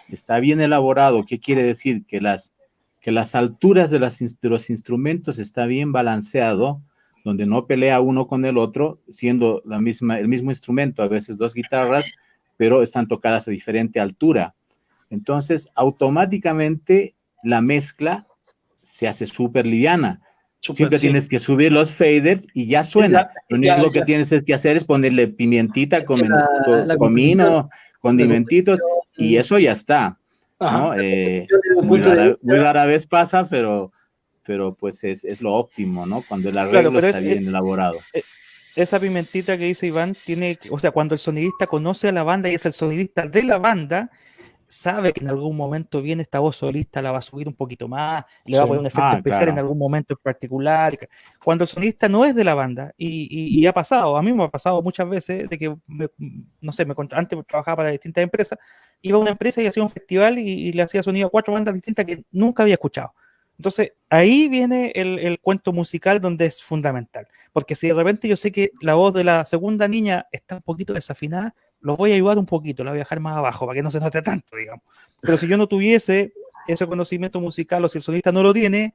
D: está bien elaborado, ¿qué quiere decir? Que las alturas de los instrumentos está bien balanceado, donde no pelea uno con el otro, siendo el mismo instrumento, a veces dos guitarras, pero están tocadas a diferente altura. Entonces, automáticamente la mezcla se hace súper liviana. Siempre tienes que subir los faders y ya suena. Lo único que tienes que hacer es ponerle pimientita, comino, condimentitos, y eso ya está, ¿no? Muy rara vez pasa, pero pues es lo óptimo, ¿no? Cuando el arreglo está bien elaborado.
C: Esa pimentita que dice Iván tiene, o sea, cuando el sonidista conoce a la banda y es el sonidista de la banda, sabe que en algún momento viene esta voz solista, la va a subir un poquito más, le va a poner un efecto especial en algún momento en particular. Cuando el sonidista no es de la banda, y ha pasado, a mí me ha pasado muchas veces, de que, no sé, antes trabajaba para distintas empresas, iba a una empresa y hacía un festival y le hacía sonido a 4 bandas distintas que nunca había escuchado. Entonces, ahí viene el cuento musical donde es fundamental, porque si de repente yo sé que la voz de la segunda niña está un poquito desafinada, lo voy a ayudar un poquito, la voy a dejar más abajo para que no se note tanto, digamos. Pero si yo no tuviese ese conocimiento musical, o si el solista no lo tiene,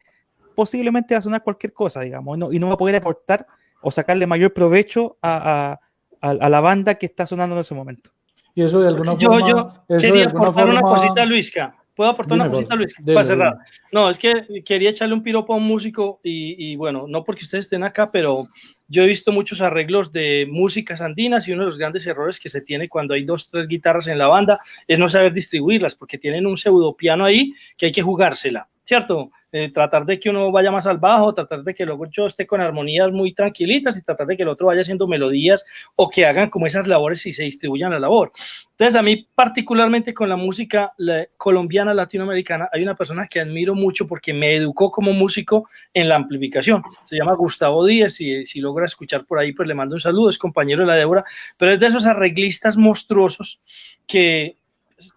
C: posiblemente va a sonar cualquier cosa, digamos, y no va a poder aportar o sacarle mayor provecho a la banda que está sonando en ese momento.
B: Y eso de alguna forma...
E: Yo quería aportar una cosita, Luisca. ¿Puedo aportar una cosita, Luis? Para cerrar. No, es que quería echarle un piropo a un músico y bueno, no porque ustedes estén acá, pero Yo he visto muchos arreglos de músicas andinas y uno de los grandes errores que se tiene cuando hay 2, 3 guitarras en la banda es no saber distribuirlas, porque tienen un pseudo piano ahí que hay que jugársela, ¿cierto? Tratar de que uno vaya más al bajo, tratar de que luego yo esté con armonías muy tranquilitas y tratar de que el otro vaya haciendo melodías o que hagan como esas labores y se distribuyan la labor. Entonces, a mí particularmente con la música colombiana, latinoamericana, hay una persona que admiro mucho porque me educó como músico en la amplificación. Se llama Gustavo Díez y si logra escuchar por ahí, pues le mando un saludo, es compañero de la Débora, pero es de esos arreglistas monstruosos que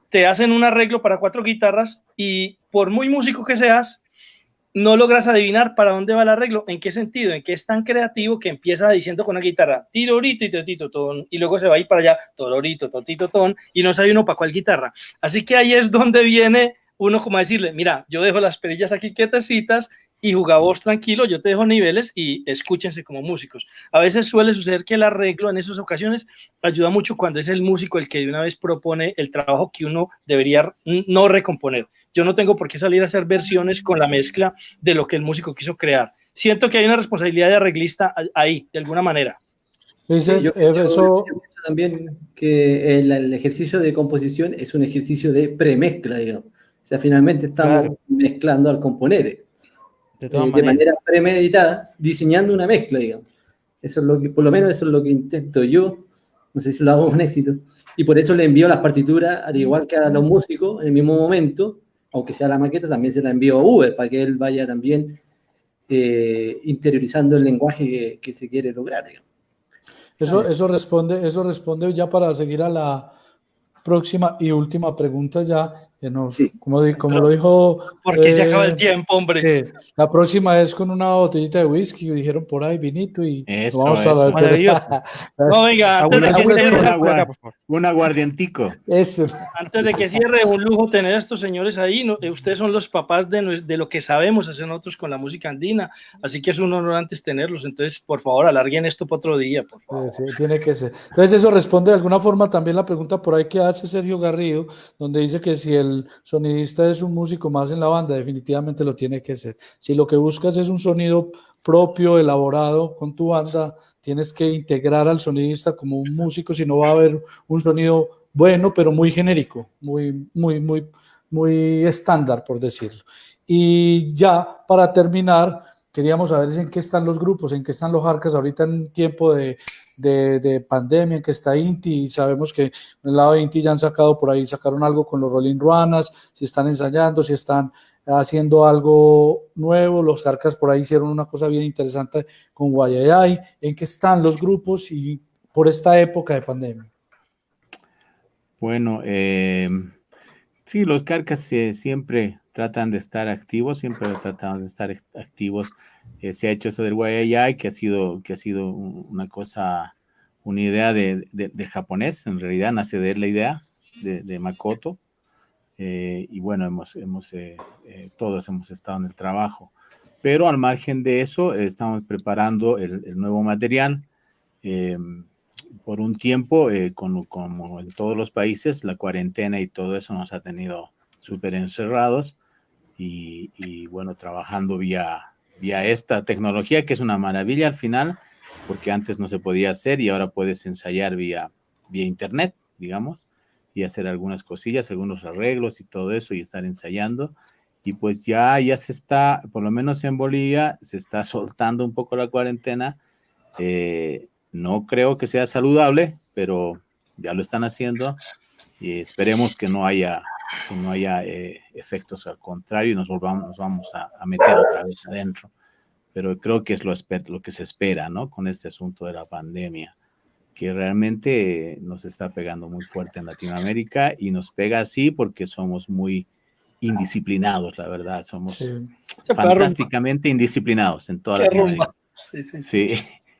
E: te hacen un arreglo para 4 guitarras y por muy músico que seas, no logras adivinar para dónde va el arreglo, en qué sentido, en qué es tan creativo que empieza diciendo con una guitarra tirorito y totito ton, y luego se va a ir para allá tororito, totito ton, y no sabe uno para cuál guitarra. Así que ahí es donde viene uno como a decirle, mira, yo dejo las perillas aquí quietecitas y jugá vos tranquilo, yo te dejo niveles y escúchense como músicos. A veces suele suceder que el arreglo en esas ocasiones ayuda mucho cuando es el músico el que de una vez propone el trabajo que uno debería no recomponer. Yo no tengo por qué salir a hacer versiones con la mezcla de lo que el músico quiso crear. Siento que hay una responsabilidad de arreglista ahí, de alguna manera.
A: Sí, yo pienso también que el ejercicio de composición es un ejercicio de premezcla, digamos. O sea, finalmente estamos mezclando al componer de manera premeditada, diseñando una mezcla, digamos. Eso es lo que, por lo menos eso es lo que intento yo, no sé si lo hago con éxito, y por eso le envío las partituras, al igual que a los músicos, en el mismo momento, aunque sea la maqueta, también se la envío a Uber, para que él vaya también interiorizando el lenguaje que se quiere lograr, digamos.
B: Eso responde ya para seguir a la próxima y última pregunta ya.
A: Sí.
B: Como lo dijo...
E: Porque se acaba el tiempo, hombre.
B: La próxima es con una botellita de whisky, dijeron por ahí, vinito, y
D: eso,
B: vamos a hablar.
C: Maravilloso.
E: No, venga, antes de que cierre,
D: un aguardientico.
B: Eso.
E: Antes de que cierre, un lujo tener a estos señores ahí. ¿No? Ustedes son los papás de lo que sabemos hacer nosotros con la música andina, así que es un honor antes tenerlos. Entonces, por favor, alarguen esto para otro día, por favor.
B: Sí, tiene que ser. Entonces, eso responde de alguna forma también la pregunta por ahí que hace Sergio Garrido, donde dice que si el sonidista es un músico más en la banda, definitivamente lo tiene que ser. Si lo que buscas es un sonido propio, elaborado con tu banda, tienes que integrar al sonidista como un músico, si no va a haber un sonido bueno, pero muy genérico, muy estándar, por decirlo. Y ya para terminar, queríamos saber en qué están los grupos, en qué están los Jarcas ahorita en tiempo de pandemia, en que está Inti, y sabemos que en el lado de Inti ya han sacado por ahí, sacaron algo con los Rolling Ruanas, si están ensayando, si están haciendo algo nuevo, los Jarcas por ahí hicieron una cosa bien interesante con Guayayay, en qué están los grupos y por esta época de pandemia.
D: Bueno, sí, los Carcas siempre tratan de estar activos, siempre tratan de estar activos. Se ha hecho eso del Guayayay, que ha sido una cosa, una idea de japonés, en realidad nace de la idea de Makoto, y bueno, todos hemos estado en el trabajo, pero al margen de eso, estamos preparando el nuevo material. Por un tiempo, como en todos los países, la cuarentena y todo eso nos ha tenido súper encerrados y bueno, trabajando vía esta tecnología que es una maravilla al final, porque antes no se podía hacer y ahora puedes ensayar vía internet, digamos, y hacer algunas cosillas, algunos arreglos y todo eso y estar ensayando. Y pues ya se está, por lo menos en Bolivia, se está soltando un poco la cuarentena. No creo que sea saludable, pero ya lo están haciendo y esperemos que no haya efectos al contrario y nos vamos a meter otra vez adentro. Pero creo que es lo que se espera, ¿no? Con este asunto de la pandemia, que realmente nos está pegando muy fuerte en Latinoamérica y nos pega así porque somos muy indisciplinados, la verdad. Somos fantásticamente indisciplinados en toda Latinoamérica. Sí.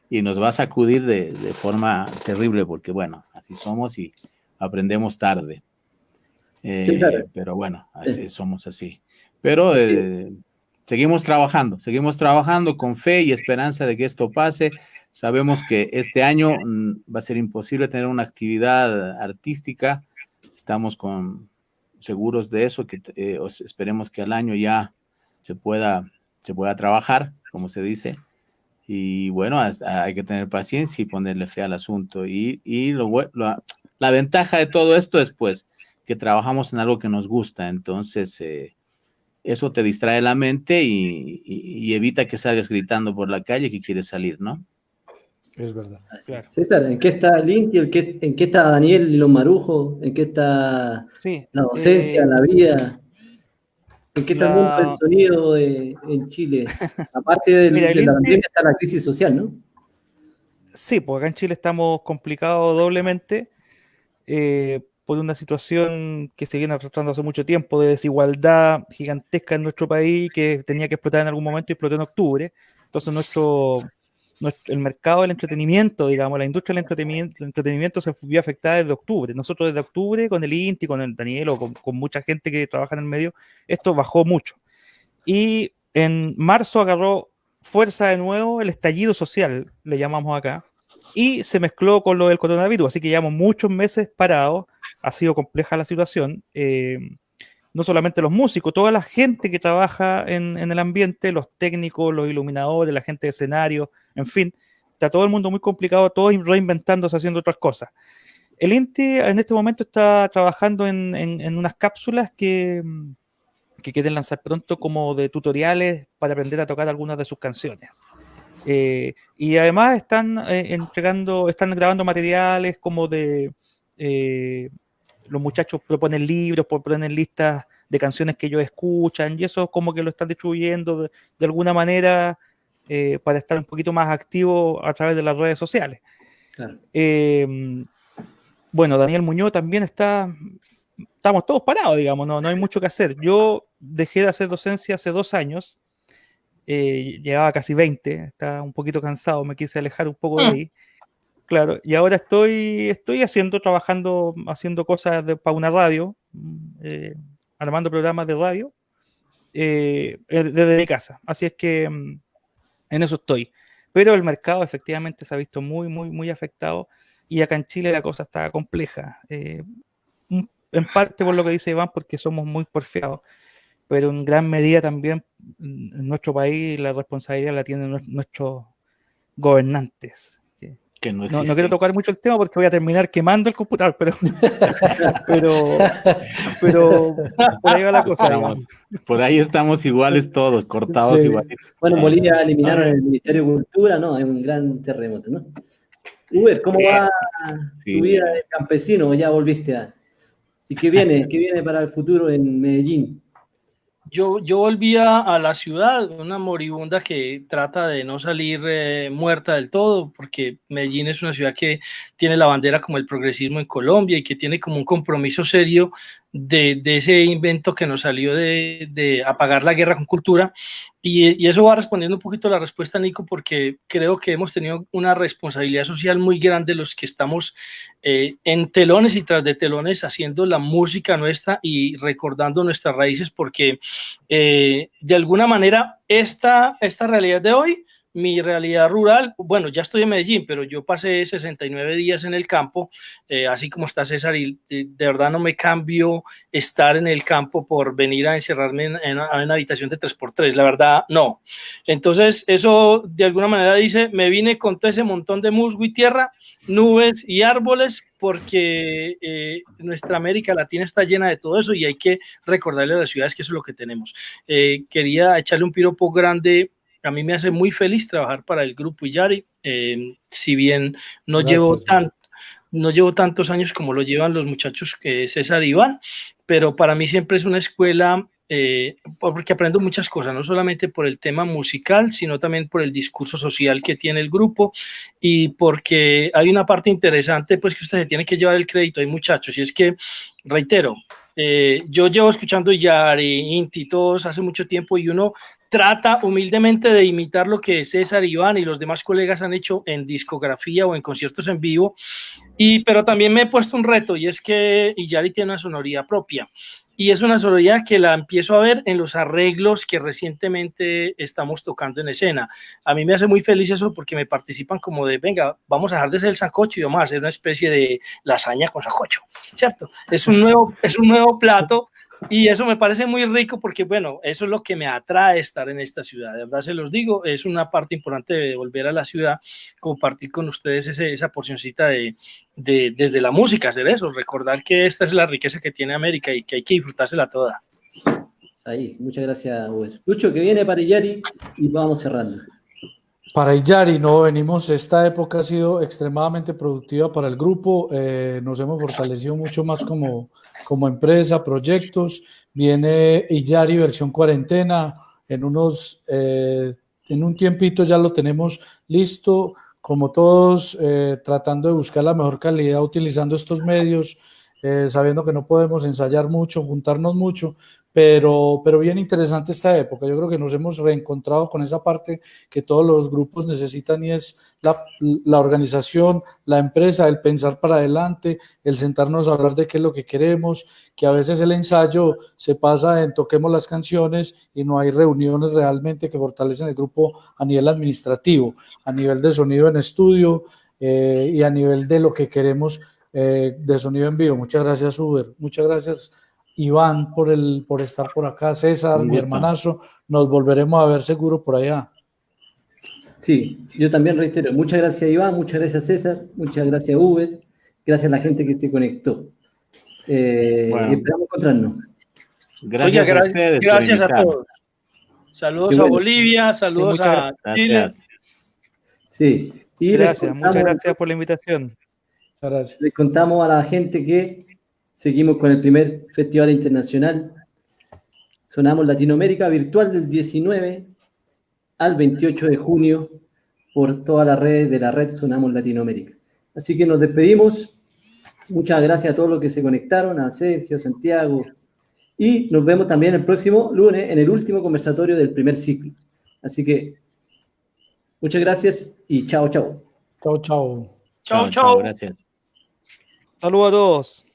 D: Y nos va a sacudir de forma terrible porque, bueno, así somos y aprendemos tarde. Sí, claro. Pero bueno, somos así. Pero seguimos trabajando con fe y esperanza de que esto pase. Sabemos que este año va a ser imposible tener una actividad artística. Estamos seguros de eso, que esperemos que al año ya se pueda trabajar, como se dice. Y bueno, hay que tener paciencia y ponerle fe al asunto. Y la ventaja de todo esto es pues que trabajamos en algo que nos gusta, entonces eso te distrae la mente y evita que salgas gritando por la calle que quieres salir, ¿no?
B: Es verdad.
C: Claro.
A: César, ¿en qué está el Inti? ¿En qué está Daniel y los Marujos? ¿En qué está
C: Sí,
A: la docencia, la vida? ¿En qué está el mundo del sonido en Chile? Aparte de la pandemia está la crisis social, ¿no?
C: Sí, pues acá en Chile estamos complicados doblemente por una situación que se viene arrastrando hace mucho tiempo de desigualdad gigantesca en nuestro país que tenía que explotar en algún momento y explotó en octubre. Entonces el mercado del entretenimiento, digamos, la industria del entretenimiento se vio afectada desde octubre. Nosotros desde octubre con el Inti, con el Daniel o con mucha gente que trabaja en el medio, esto bajó mucho. Y en marzo agarró fuerza de nuevo el estallido social, le llamamos acá, y se mezcló con lo del coronavirus, así que llevamos muchos meses parados, ha sido compleja la situación, no solamente los músicos, toda la gente que trabaja en el ambiente, los técnicos, los iluminadores, la gente de escenario, en fin, está todo el mundo muy complicado, todos reinventándose, haciendo otras cosas. El Inti en este momento está trabajando en unas cápsulas que quieren lanzar pronto como de tutoriales para aprender a tocar algunas de sus canciones. Y además están grabando materiales como de los muchachos proponen libros, proponen listas de canciones que ellos escuchan y eso como que lo están distribuyendo de alguna manera para estar un poquito más activos a través de las redes sociales. Claro. Bueno, Daniel Muñoz también estamos todos parados, digamos, no hay mucho que hacer. Yo dejé de hacer docencia hace 2 años, llevaba casi 20, estaba un poquito cansado, me quise alejar un poco de ahí, claro, y ahora estoy trabajando, haciendo cosas para una radio, armando programas de radio, desde mi casa, así es que en eso estoy. Pero el mercado efectivamente se ha visto muy, muy, muy afectado y acá en Chile la cosa está compleja. En parte por lo que dice Iván, porque somos muy porfiados, pero en gran medida también en nuestro país la responsabilidad la tienen nuestros gobernantes. Que no quiero tocar mucho el tema porque voy a terminar quemando el computador, pero por ahí va la cosa.
D: Por ahí estamos iguales todos, cortados
A: sí.
D: iguales.
A: Bueno, en Bolivia eliminaron el Ministerio de Cultura, ¿no? Hay un gran terremoto, ¿no? Uber, ¿cómo va tu vida de campesino? ¿Ya volviste a...? ¿Y qué viene para el futuro en Medellín?
E: Yo volví a la ciudad, una moribunda que trata de no salir muerta del todo, porque Medellín es una ciudad que tiene la bandera como el progresismo en Colombia y que tiene como un compromiso serio de ese invento que nos salió de apagar la guerra con cultura. Y eso va respondiendo un poquito a la respuesta, Nico, porque creo que hemos tenido una responsabilidad social muy grande los que estamos en telones y tras de telones haciendo la música nuestra y recordando nuestras raíces, porque de alguna manera esta realidad de hoy, mi realidad rural, bueno, ya estoy en Medellín, pero yo pasé 69 días en el campo, así como está César, y de verdad no me cambio estar en el campo por venir a encerrarme en una habitación de 3x3, la verdad, no. Entonces, eso de alguna manera dice, me vine con todo ese montón de musgo y tierra, nubes y árboles, porque nuestra América Latina está llena de todo eso y hay que recordarle a las ciudades que eso es lo que tenemos. Quería echarle un piropo grande. A mí me hace muy feliz trabajar para el grupo Illari, si bien no llevo tantos años como lo llevan los muchachos César y Iván, pero para mí siempre es una escuela porque aprendo muchas cosas, no solamente por el tema musical, sino también por el discurso social que tiene el grupo y porque hay una parte interesante pues que usted se tiene que llevar el crédito ahí, muchachos, y es que, reitero, yo llevo escuchando Illari, Inti, todos hace mucho tiempo y uno trata humildemente de imitar lo que César, Iván y los demás colegas han hecho en discografía o en conciertos en vivo, pero también me he puesto un reto y es que Illari tiene una sonoridad propia y es una sonoridad que la empiezo a ver en los arreglos que recientemente estamos tocando en escena. A mí me hace muy feliz eso porque me participan como de, venga, vamos a dejar de hacer el sancocho y vamos a hacer una especie de lasaña con sancocho, ¿cierto? Es un nuevo plato Y eso me parece muy rico porque, bueno, eso es lo que me atrae estar en esta ciudad. De verdad se los digo, es una parte importante de volver a la ciudad, compartir con ustedes esa porcioncita desde la música, hacer eso, recordar que esta es la riqueza que tiene América y que hay que disfrutársela toda.
A: Ahí, muchas gracias, Uber. Lucho, que viene para Yari y vamos cerrando.
B: Para Yari, no venimos, esta época ha sido extremadamente productiva para el grupo, nos hemos fortalecido mucho más como empresa, proyectos, viene Yari versión cuarentena, en un tiempito ya lo tenemos listo, como todos, tratando de buscar la mejor calidad utilizando estos medios, sabiendo que no podemos ensayar mucho, juntarnos mucho, pero bien interesante esta época. Yo creo que nos hemos reencontrado con esa parte que todos los grupos necesitan y es la organización, la empresa, el pensar para adelante, el sentarnos a hablar de qué es lo que queremos, que a veces el ensayo se pasa en toquemos las canciones y no hay reuniones realmente que fortalecen el grupo a nivel administrativo, a nivel de sonido en estudio y a nivel de lo que queremos de sonido en vivo. Muchas gracias, Uber. Muchas gracias, Iván, por estar por acá. César, mi hermanazo, nos volveremos a ver seguro por allá.
A: Sí, yo también reitero, muchas gracias, Iván, muchas gracias, César, muchas gracias, Uber, gracias a la gente que se conectó.
D: Bueno.
A: Y esperamos encontrarnos.
D: Gracias,
E: Oiga,
D: a ustedes.
E: Gracias a todos. Saludos a Bolivia, saludos a Chile.
A: Sí, y
C: gracias, muchas gracias por la invitación.
B: Gracias.
A: Les contamos a la gente que seguimos con el primer Festival Internacional Sonamos Latinoamérica virtual del 19 al 28 de junio por todas las redes de la red Sonamos Latinoamérica. Así que nos despedimos. Muchas gracias a todos los que se conectaron, a Sergio, Santiago, y nos vemos también el próximo lunes en el último conversatorio del primer ciclo. Así que muchas gracias y chao, chao.
B: Chao, chao.
E: Chao, chao.
D: Gracias.
C: Saludos a todos.